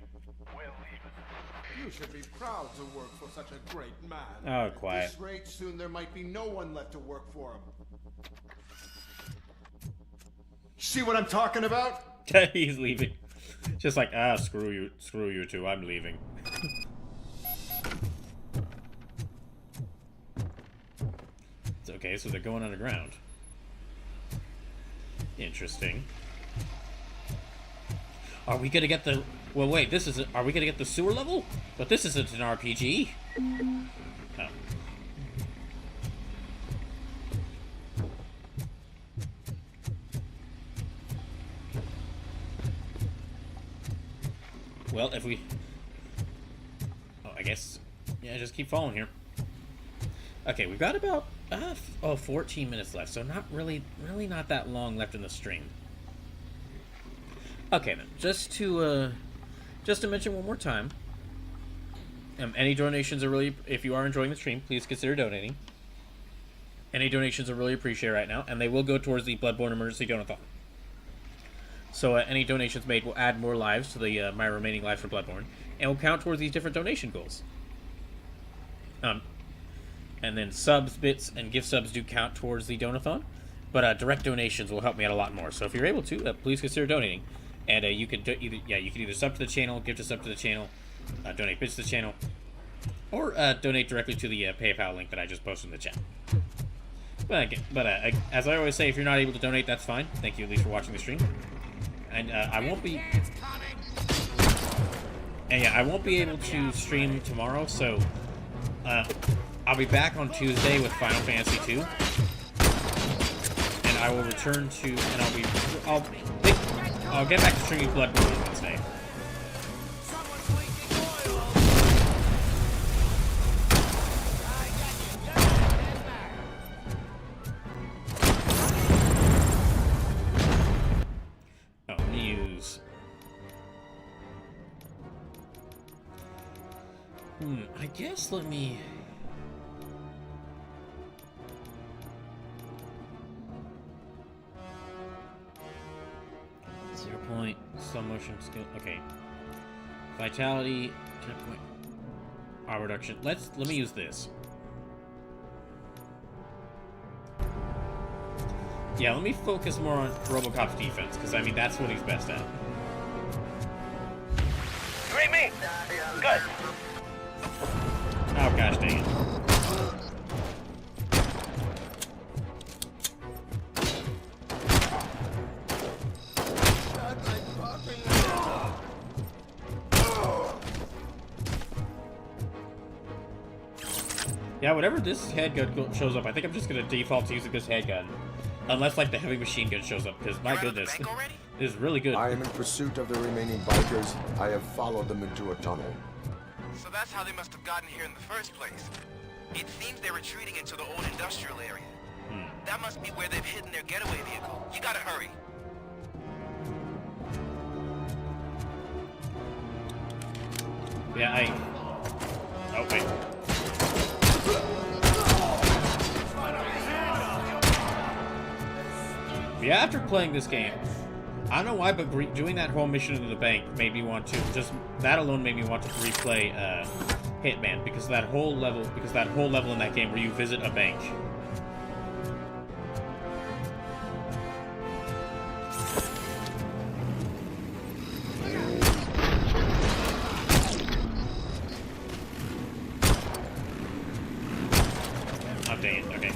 T: We're leaving. You should be proud to work for such a great man.
A: Oh,
C: At
A: quiet.
C: this rate, soon there might be no one left to work for him. See what I'm talking about?
A: He's leaving. Just like, screw you two, I'm leaving. It's okay, so they're going underground. Interesting. Are we gonna get the... Well, wait, this is... Are we gonna get the sewer level? But this isn't an RPG. Oh. Well, if we... Oh, I guess... Yeah, just keep following here. Okay, we've got about... 14 minutes left, so not really not that long left in the stream. Okay, then. Just to mention one more time. Any donations are really... If you are enjoying the stream, please consider donating. Any donations are really appreciated right now, and they will go towards the Bloodborne Emergency Donathon. So any donations made will add more lives to the my remaining lives for Bloodborne, and will count towards these different donation goals. And then subs, bits, and gift subs do count towards the donathon, but direct donations will help me out a lot more. So if you're able to, please consider donating, and you could either sub to the channel, gift a sub to the channel, donate bits to the channel, or donate directly to the PayPal link that I just posted in the chat. But as I always say, if you're not able to donate, that's fine. Thank you at least for watching the stream. And I won't be... And yeah, I won't be able to stream tomorrow, so I'll be back on Tuesday with Final Fantasy II. And I will return to... And I'll get back to streaming Bloodborne on Wednesday. News. I guess let me... Point, slow motion skill. Okay. Vitality, 10 point. Power reduction. Let me use this. Yeah, let me focus more on RoboCop's defense, because I mean that's what he's best at.
T: You read me? Good.
A: Oh gosh dang it. Yeah, whenever this handgun shows up, I think I'm just gonna default to using this handgun. Unless, like, the heavy machine gun shows up, because, my goodness, this is really good.
D: I am in pursuit of the remaining bikers. I have followed them into a tunnel.
H: So that's how they must have gotten here in the first place. It seems they're retreating into the old industrial area. That must be where they've hidden their getaway vehicle. You gotta hurry.
A: Yeah, Oh, wait. Yeah, after playing this game, I don't know why, but doing that whole mission in the bank made me want to, that alone made me want to replay Hitman, because that whole level in that game where you visit a bank. Oh, dang it. Okay,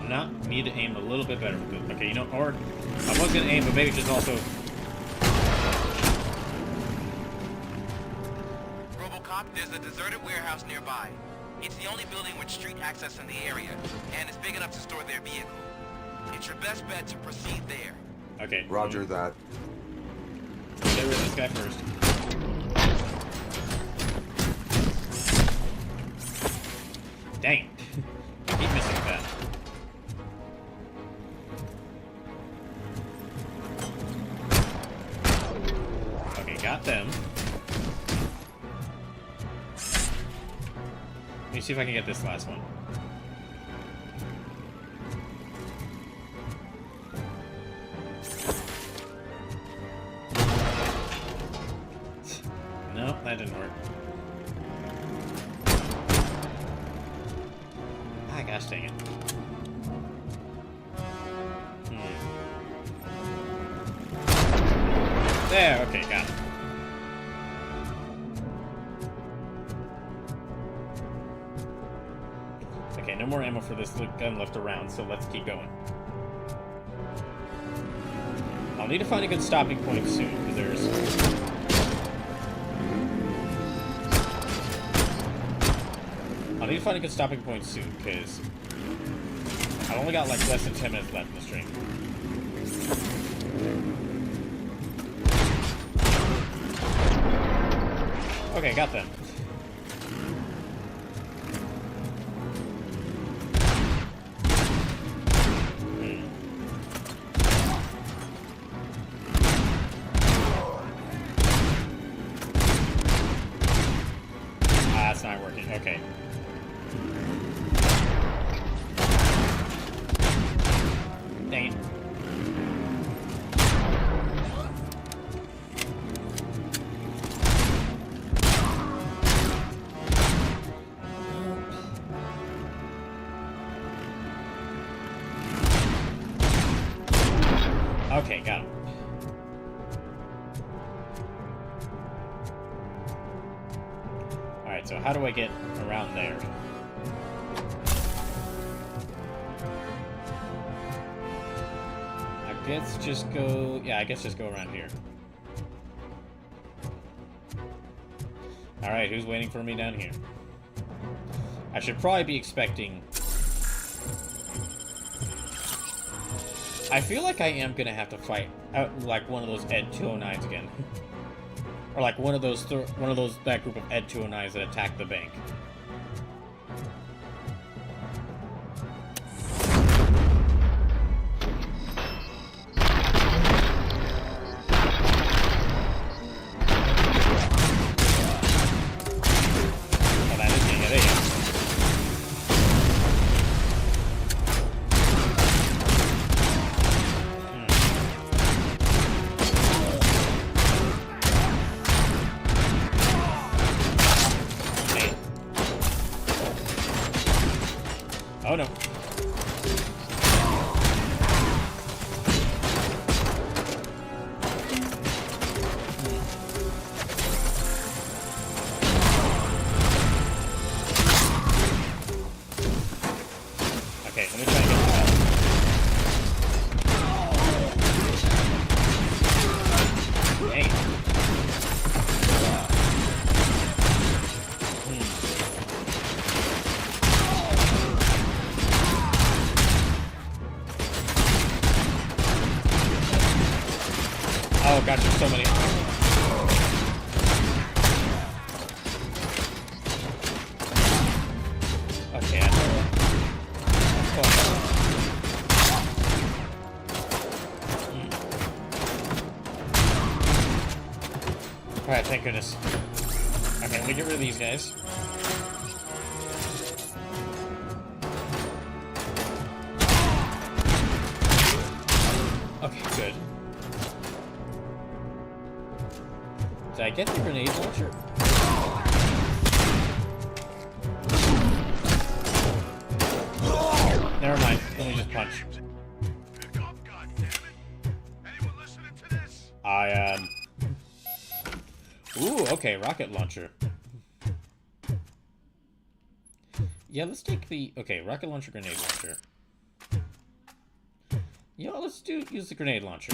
A: no. Need to aim a little bit better with this. Okay, you know, or I was gonna aim, but maybe just also.
H: RoboCop, There's a deserted warehouse nearby. It's the only building with street access in the area, and it's big enough to store their vehicle. It's your best bet to proceed there.
A: Okay.
D: Roger that.
A: Get rid of this guy first. Dang. I keep missing that. Okay, got them. Let me see if I can get this last one. No, that didn't work. Ah, gosh dang it. There, okay, got it. Okay, no more ammo for this gun left around, so let's keep going. I'll need to find a good stopping point soon, because there's... I'll need to find a good stopping point soon, because I've only got like less than 10 minutes left in the stream. Okay, got them. Ah, it's not working. Okay. Dang it. Okay, got him. Alright, so how do I get around there? I guess just go... Yeah, I guess just go around here. Alright, who's waiting for me down here? I should probably be expecting... I feel like I am gonna have to fight like one of those Ed 209s again. Or like one of those that group of Ed 209s that attacked the bank. Oh, that is getting it. There you go. Oh no. Okay, let me try and get that. Dang. Oh gosh, there's so many. Okay. Alright, thank goodness. Okay, let me get rid of these guys. Okay, good. Did I get the grenade launcher? Never mind. Let me just punch. Ooh, okay, rocket launcher. Yeah, let's take the... Okay, rocket launcher, grenade launcher. Yeah, let's use the grenade launcher.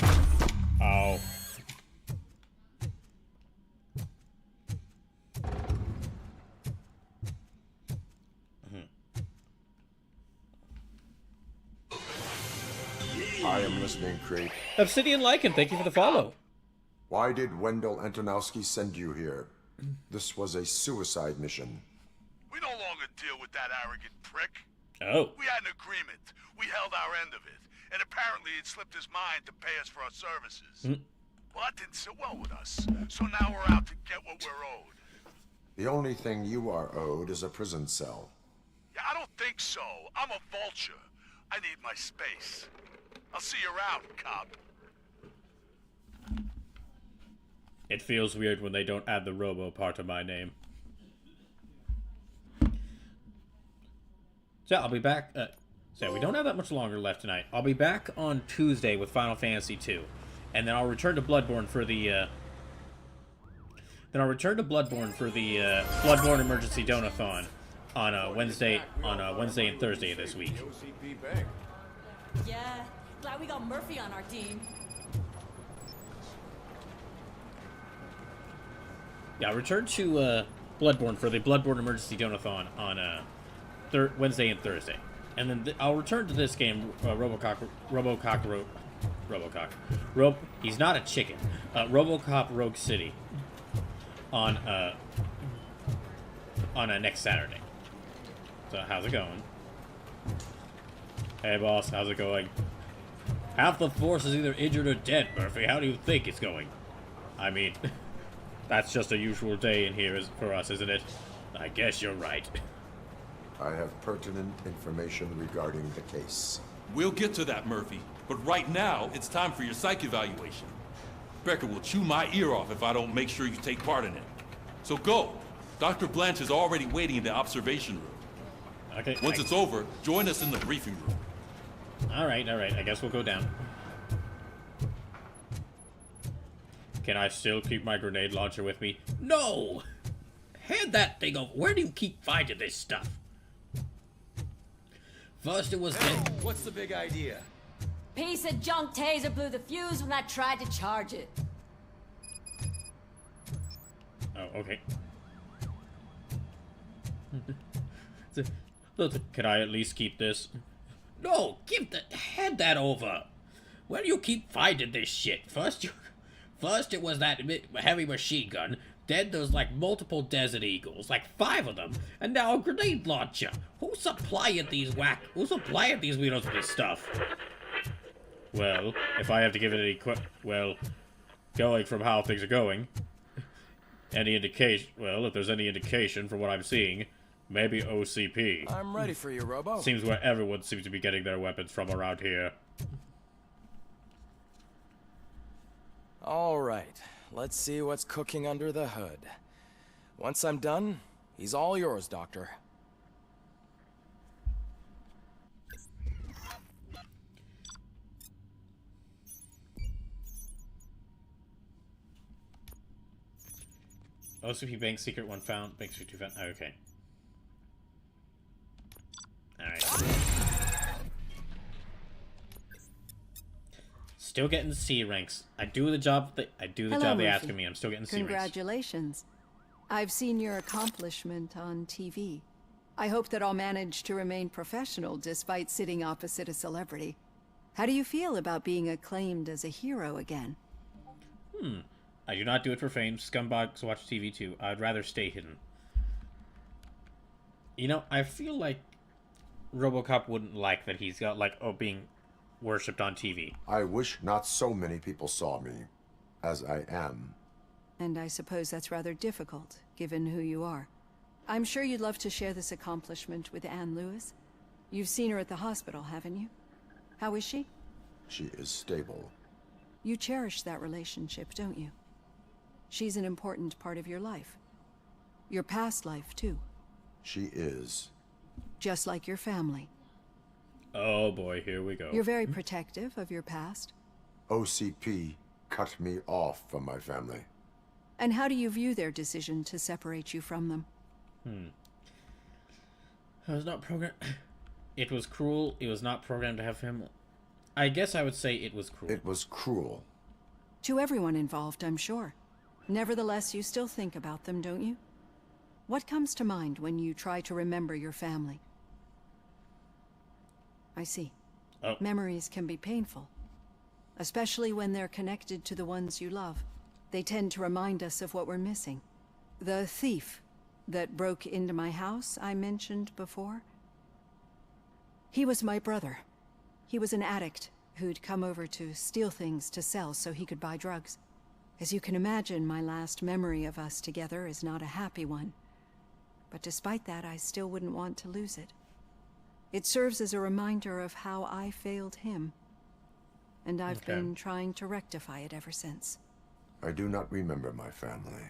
A: Oh.
D: I am listening, Creep.
A: Obsidian Lycan, thank you for the follow.
D: Why did Wendell Antonowski send you here? This was a suicide mission.
I: We no longer deal with that arrogant prick.
A: Oh.
I: We had an agreement. We held our end of it. And apparently it slipped his mind to pay us for our services. Well, that didn't sit well with us. So now we're out to get what we're owed.
D: The only thing you are owed is a prison cell.
I: Yeah, I don't think so. I'm a vulture. I need my space. I'll see you around, cop.
A: It feels weird when they don't add the Robo part of my name. So I'll be back. So we don't have that much longer left tonight. I'll be back on Tuesday with Final Fantasy II, and then I'll return to Bloodborne for the. Bloodborne Emergency Donathon on Wednesday and Thursday of this week.
L: Yeah, glad we got Murphy on our team.
A: Yeah, I'll return to Bloodborne for the Bloodborne Emergency Donathon on Wednesday and Thursday. And then I'll return to this game, RoboCop. He's not a chicken. RoboCop Rogue City on next Saturday. So how's it going? Hey boss, how's it going? Half the force is either injured or dead, Murphy. How do you think it's going? I mean, that's just a usual day in here for us, isn't it? I guess you're right.
D: I have pertinent information regarding the case.
B: We'll get to that, Murphy. But right now, it's time for your psych evaluation. Becker will chew my ear off if I don't make sure you take part in it. So go. Dr. Blanche is already waiting in the observation room.
A: Okay.
B: Once it's over, join us in the briefing room.
A: Alright. I guess we'll go down. Can I still keep my grenade launcher with me? No! Hand that thing over. Where do you keep finding this stuff? First it was
N: What's the big idea?
R: Piece of junk taser blew the fuse when I tried to charge it.
A: Oh, okay. Can I at least keep this? No, hand that over. Where do you keep finding this shit? First it was that heavy machine gun. Then there's like multiple Desert Eagles, like 5 of them, and now a grenade launcher. Who's supplying these weirdos with this stuff? Well, if I have to give it any going from how things are going, if there's any indication from what I'm seeing, maybe OCP.
U: I'm ready for you, Robo.
A: Seems where everyone seems to be getting their weapons from around here.
U: All right, let's see what's cooking under the hood. Once I'm done, he's all yours, Doctor.
A: OCP Bank Secret 1 found. Bank Secret 2 found. Oh, okay. Alright. Still getting C ranks. I do the job they ask of me. I'm still getting C ranks.
W: Congratulations. I've seen your accomplishment on TV. I hope that I'll manage to remain professional despite sitting opposite a celebrity. How do you feel about being acclaimed as a hero again?
A: I do not do it for fame. Scumbags watch TV too. I'd rather stay hidden. You know, I feel like RoboCop wouldn't like that he's got, being worshipped on TV.
D: I wish not so many people saw me, as I am.
W: And I suppose that's rather difficult, given who you are. I'm sure you'd love to share this accomplishment with Anne Lewis. You've seen her at the hospital, haven't you? How is she?
D: She is stable.
W: You cherish that relationship, don't you? She's an important part of your life. Your past life, too.
D: She is.
W: Just like your family.
A: Oh boy, here we go.
W: You're very protective of your past.
D: OCP cut me off from my family.
W: And how do you view their decision to separate you from them?
A: I was not programmed. It was cruel. It was not programmed to have him. I guess I would say it was cruel.
D: It was cruel.
W: To everyone involved, I'm sure. Nevertheless, you still think about them, don't you? What comes to mind when you try to remember your family? I see.
A: Oh.
W: Memories can be painful, especially when they're connected to the ones you love. They tend to remind us of what we're missing. The thief that broke into my house I mentioned before, he was my brother. He was an addict who'd come over to steal things to sell so he could buy drugs. As you can imagine, my last memory of us together is not a happy one. But despite that, I still wouldn't want to lose it. It serves as a reminder of how I failed him. And I've been trying to rectify it ever since.
D: I do not remember my family.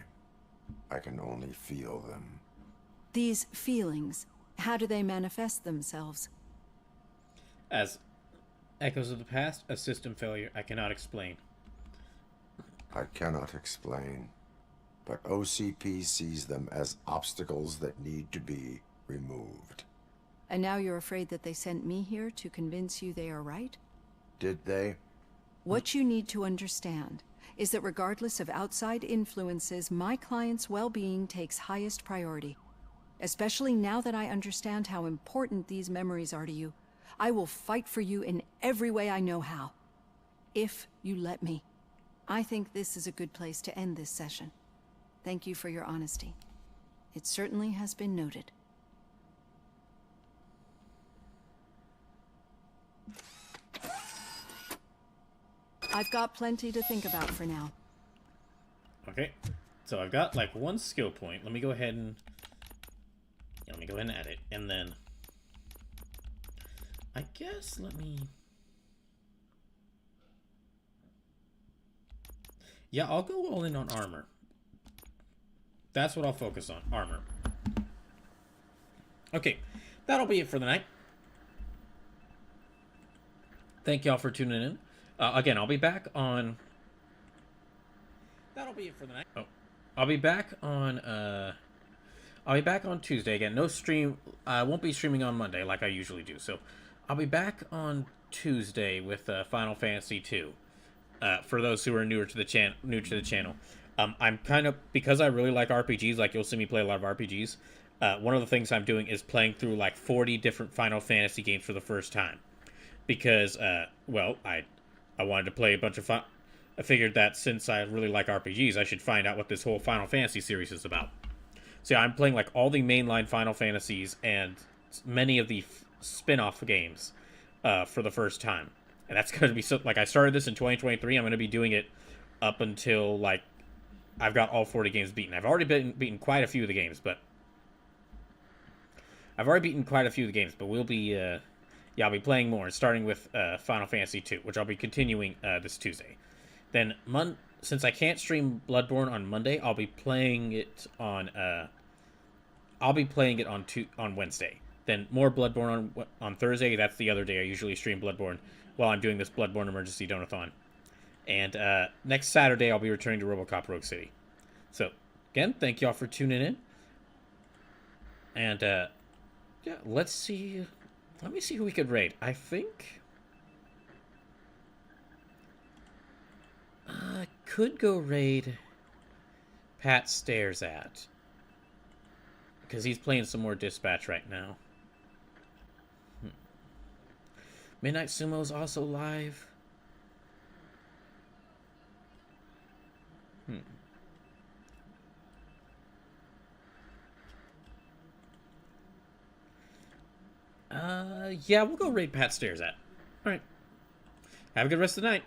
D: I can only feel them.
W: These feelings, how do they manifest themselves?
A: As echoes of the past, a system failure I cannot explain.
D: I cannot explain, but OCP sees them as obstacles that need to be removed.
W: And now you're afraid that they sent me here to convince you they are right?
D: Did they?
W: What you need to understand is that regardless of outside influences, my client's well-being takes highest priority. Especially now that I understand how important these memories are to you, I will fight for you in every way I know how. If you let me. I think this is a good place to end this session. Thank you for your honesty. It certainly has been noted. I've got plenty to think about for now.
A: Okay, so I've got like one skill point. Let me go ahead and add it, and then I guess yeah, I'll go all in on armor. That's what I'll focus on, armor. Okay, that'll be it for the night. Thank y'all for tuning in. Again, I'll be back on... That'll be it for the night. Oh, I'll be back on Tuesday. Again, no stream. I won't be streaming on Monday like I usually do. So, I'll be back on Tuesday with Final Fantasy II. For those who are new to the channel, I'm kind of, because I really like RPGs. Like, you'll see me play a lot of RPGs. One of the things I'm doing is playing through like 40 different Final Fantasy games for the first time, because well, I wanted to play a bunch of I figured that since I really like RPGs, I should find out what this whole Final Fantasy series is about. So yeah, I'm playing like all the mainline Final Fantasies and many of the spin-off games for the first time. And that's going to be so, like, I started this in 2023. I'm going to be doing it up until, like, I've got all 40 games beaten. I've already beaten quite a few of the games, but we'll be, yeah, I'll be playing more, starting with Final Fantasy II, which I'll be continuing this Tuesday. Then, since I can't stream Bloodborne on Monday, I'll be playing it on Wednesday. Then more Bloodborne on Thursday. That's the other day I usually stream Bloodborne while I'm doing this Bloodborne Emergency Donathon. And next Saturday, I'll be returning to RoboCop Rogue City. So, again, thank y'all for tuning in. And, yeah, let's see. Let me see who we could raid. I think I could go raid Pat Stares At, because he's playing some more Dispatch right now. Midnight Sumo's also live. Yeah, we'll go raid Pat Stares At. Alright. Have a good rest of the night.